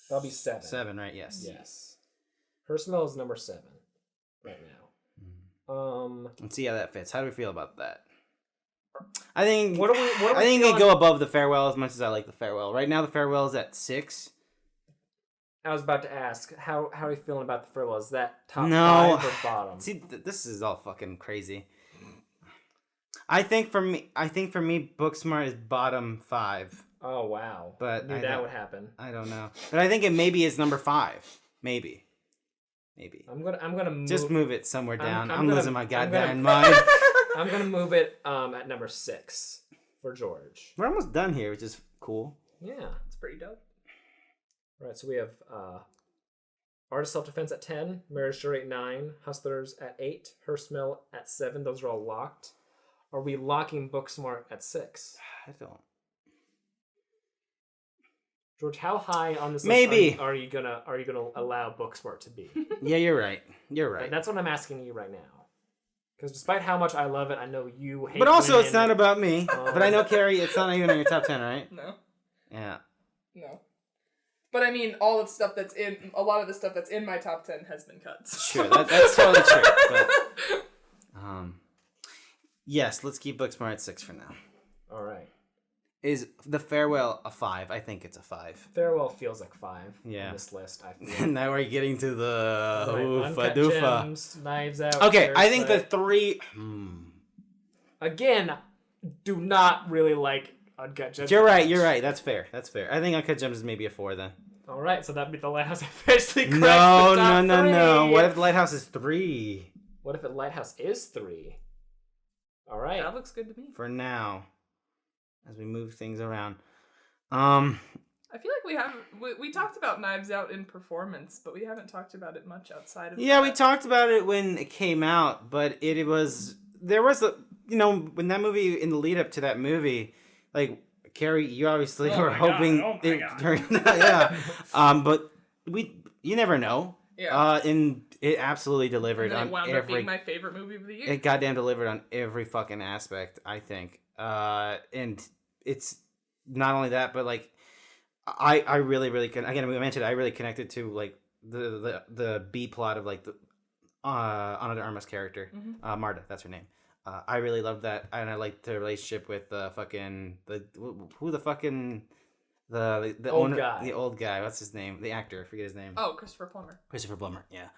That'll be 7. 7, right? Yes. Yes. Her Smell is number 7 right now. Let's see how that fits. How do we feel about that? I think. What are we I think feeling? they go above the Farewell as much as I like the Farewell. Right now, the Farewell is at 6. I was about to ask, how are you feeling about the Farewell? Is that top No. 5 or bottom? See, this is all fucking crazy. I think for me, Booksmart is bottom 5. Oh wow! But Knew I that don't- would happen. I don't know, but I think it maybe is number 5. Maybe. Maybe. I'm gonna move. Just move it somewhere down. I'm gonna- losing my goddamn I'm mind. I'm gonna move it at number 6 for George. We're almost done here, which is cool. Yeah. It's pretty dope. All right. So we have Art of Self-Defense at 10, Marriage Story at 9, Hustlers at 8, Hearst Mill at 7. Those are all locked. Are we locking Booksmart at 6? I don't. George, how high on this Maybe. list are you gonna allow Booksmart to be? Yeah, you're right. You're right. That's what I'm asking you right now. Because despite how much I love it, I know you hate. But also, women. it's not about me. But I know, Carrie, it's not even on your top 10, right? No. Yeah. No. But I mean, all of stuff that's in a lot of the stuff that's in my top 10 has been cut. Sure, that's totally true. But, yes, let's keep Booksmart at 6 for now. All right. Is The Farewell a 5? I think it's a 5. Farewell feels like 5 Yeah. on this list. I feel. And now we're getting to the All right, oofa Uncut doofa. Gems, Knives Out. Okay, I think the Parasite. 3. Again, do not really like Uncut Gems. You're right. That's fair. I think Uncut Gems is maybe a 4 then. All right, so that means the Lighthouse officially cracks No. the top 3. What if the Lighthouse is 3? What if the Lighthouse is 3? All right. That looks good to me. For now, as we move things around. I feel like we talked about Knives Out in performance, but we haven't talked about it much outside of Yeah, that. we talked about it when it came out, but there was a, when that movie, in the lead up to that movie, like, Carrie, you obviously were hoping it turned out, yeah. But you never know. Yeah. And it absolutely delivered And then on it wound up being my favorite movie of the year. It goddamn delivered on every fucking aspect, I think. And it's not only that, but like, I really again, I mentioned I really connected to like the B plot of like the Ana de Armas character, Marta, that's her name. I really loved that, and I liked the relationship with the Old guy. the old guy. What's his name? The actor, I forget his name. Oh, Christopher Plummer. Christopher Plummer, yeah.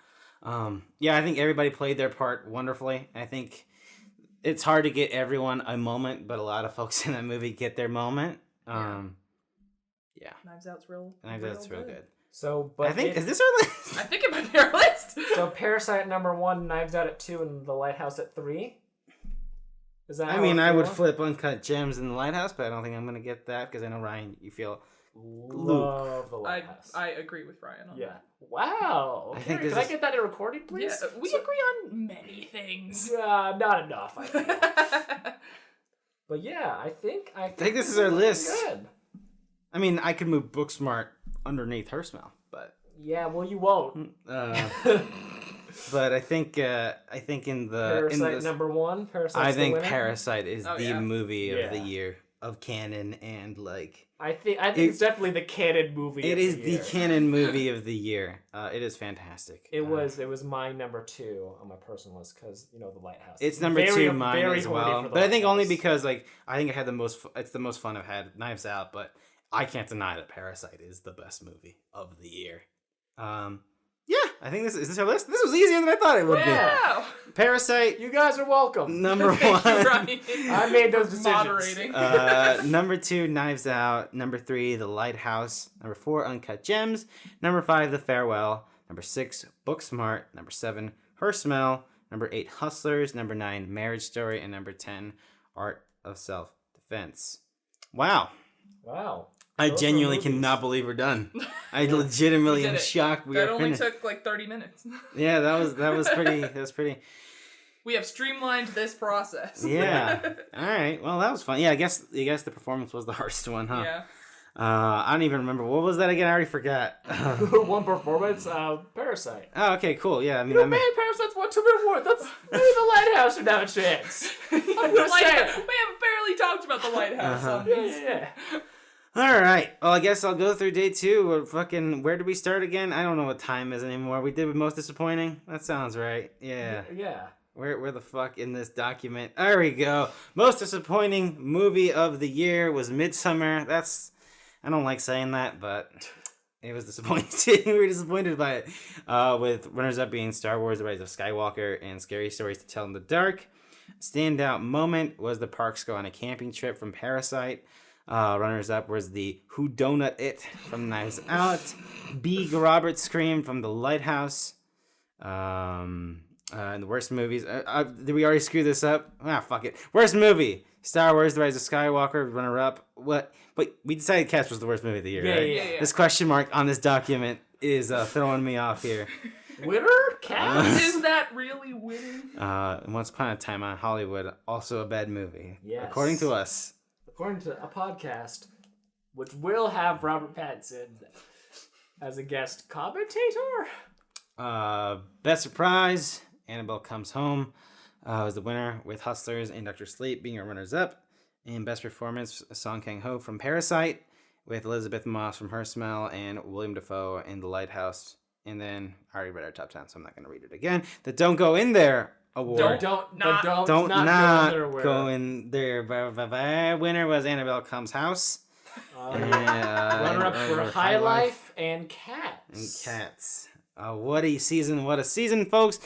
Yeah, I think everybody played their part wonderfully. I think it's hard to get everyone a moment, but a lot of folks in that movie get their moment. Yeah. Knives Out's real. That's real good. So, but I think is this our list? I think it might be our list. So Parasite at number 1, Knives Out at 2, and The Lighthouse at 3. Is that? I mean, I would flip Uncut Gems in the Lighthouse, but I don't think I'm gonna get that because I know Ryan, you feel Love The Lighthouse. I agree with Ryan on that. Wow. I think Carrie, this can I is- get that in recording, please? Yeah, we agree on many things. Not enough, I feel. But yeah, I think this is our list. Good. I mean, I could move Booksmart underneath her smell, but Yeah, well, you won't. but I think in the Parasite number 1. Parasite. I think the winner. Parasite is Oh, the yeah. movie of the Yeah. year of canon, and like I think it's definitely the canon movie. it of is the the year. canon movie of the year. It is fantastic. It was my number 2 on my personal list because The Lighthouse. It's number Very- 2 mine very as horny well, for The but I think only Lighthouse. because like I think I had the most. It's the most fun I've had. Knives Out, but I can't deny that Parasite is the best movie of the year. Yeah, I think is this our list? This was easier than I thought it would Yeah. Wow. be. Parasite, You guys are welcome. number Thank you, 1. Ryan. I made those For decisions. Moderating. Number 2, Knives Out. Number 3, The Lighthouse. Number 4, Uncut Gems. Number 5, The Farewell. Number 6, Booksmart. Number 7, Her Smell. Number 8, Hustlers. Number 9, Marriage Story. And number 10, Art of Self-Defense. Wow. Wow. I Those were genuinely movies. cannot believe we're done. I legitimately We did am it. shocked we That are only finished. took like 30 minutes. Yeah, that was pretty. That was pretty. We have streamlined this process. Yeah. All right. Well, that was fun. Yeah, I guess the performance was the hardest one, huh? Yeah. I don't even remember. What was that again? I already forgot. One performance, Parasite. Oh, okay, cool. Yeah, I mean, Man, Parasite's won 2 awards. Let's maybe The Lighthouse should have a chance. I'm gonna say it. We have barely talked about the lighthouse. Uh-huh. On Yeah, these. yeah. all right. Well, I guess I'll go through day 2. Where did we start again? I don't know what time is anymore. We did with most disappointing. That sounds right. Yeah. Yeah. Where the fuck in this document? There we go. Most disappointing movie of the year was Midsummer. I don't like saying that, but it was disappointing. We were disappointed by it. With runners-up being Star Wars: The Rise of Skywalker and Scary Stories to Tell in the Dark. Standout moment was the Parks Go on a Camping Trip from Parasite. Runners-up was the Who Donut It from Knives Out. Big Robert Scream from The Lighthouse. And the worst movies. Did we already screw this up? Fuck it. Worst movie: Star Wars: The Rise of Skywalker, runner-up. What? But we decided Cats was the worst movie of the year, right? Yeah. This question mark on this document is throwing me off here. Winner? Cats? Is that really winning? Once Upon a Time on Hollywood, also a bad movie. Yes. According to us. According to a podcast, which will have Robert Pattinson as a guest commentator. Best surprise, Annabelle Comes Home was the winner, with Hustlers and Dr. Sleep being our runners-up. And best performance, Song Kang-ho from Parasite, with Elizabeth Moss from Her Smell and William Dafoe in The Lighthouse. And then I already read our top 10, so I'm not going to read it again. The Don't Go In There award. Don't not go in there. Winner was Annabelle Comes House. Runner-ups were High Life and Cats. What a season, folks.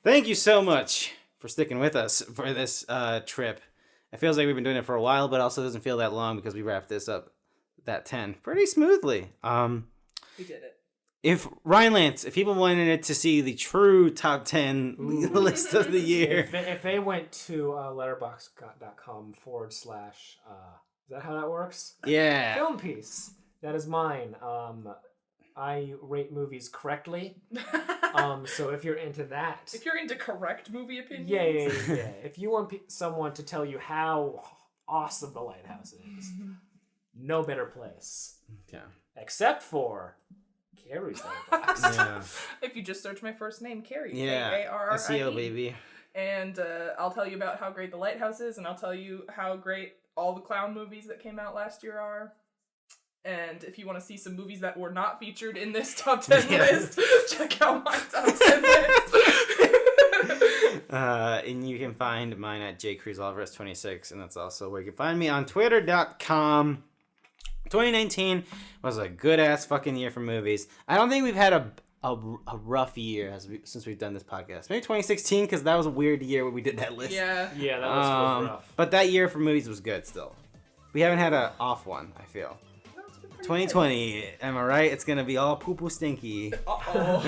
Thank you so much for sticking with us for this trip. It feels like we've been doing it for a while, but also doesn't feel that long because we wrapped this up, that 10, pretty smoothly. We did it. If Ryan Lance, if people wanted to see the true top 10 list of the year. If they went to letterboxd.com / is that how that works? Yeah. Film piece. That is mine. I rate movies correctly. So if you're into that. If you're into correct movie opinions. Yeah. If you want someone to tell you how awesome The Lighthouse is, no better place. Yeah. Except for Carrie's Letterboxd. Yeah. If you just search my first name, Carrie. Yeah. Karrie. SEO, baby. And I'll tell you about how great The Lighthouse is, and I'll tell you how great all the clown movies that came out last year are. And if you want to see some movies that were not featured in this top 10 list, check out my top 10 list. And you can find mine at jcruzalvarez26, and that's also where you can find me on twitter.com. 2019 was a good-ass fucking year for movies. I don't think we've had a rough year since we've done this podcast. Maybe 2016, because that was a weird year when we did that list. Yeah, that was rough. But that year for movies was good still. We haven't had an off one, I feel. 2020, am I right? It's gonna be all poo-poo stinky. Uh-oh.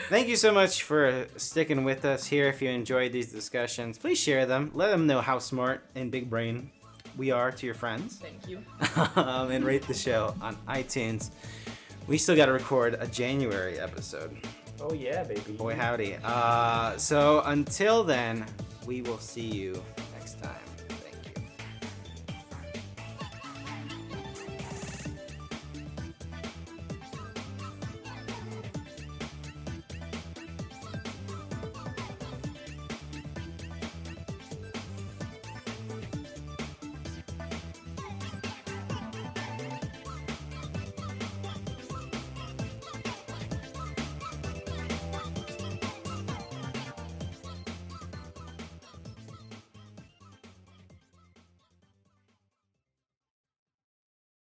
Thank you so much for sticking with us here. If you enjoyed these discussions, please share them. Let them know how smart and big brain we are to your friends. Thank you. And rate the show on iTunes. We still got to record a January episode. Oh yeah, baby. Boy howdy. So until then, we will see you next time.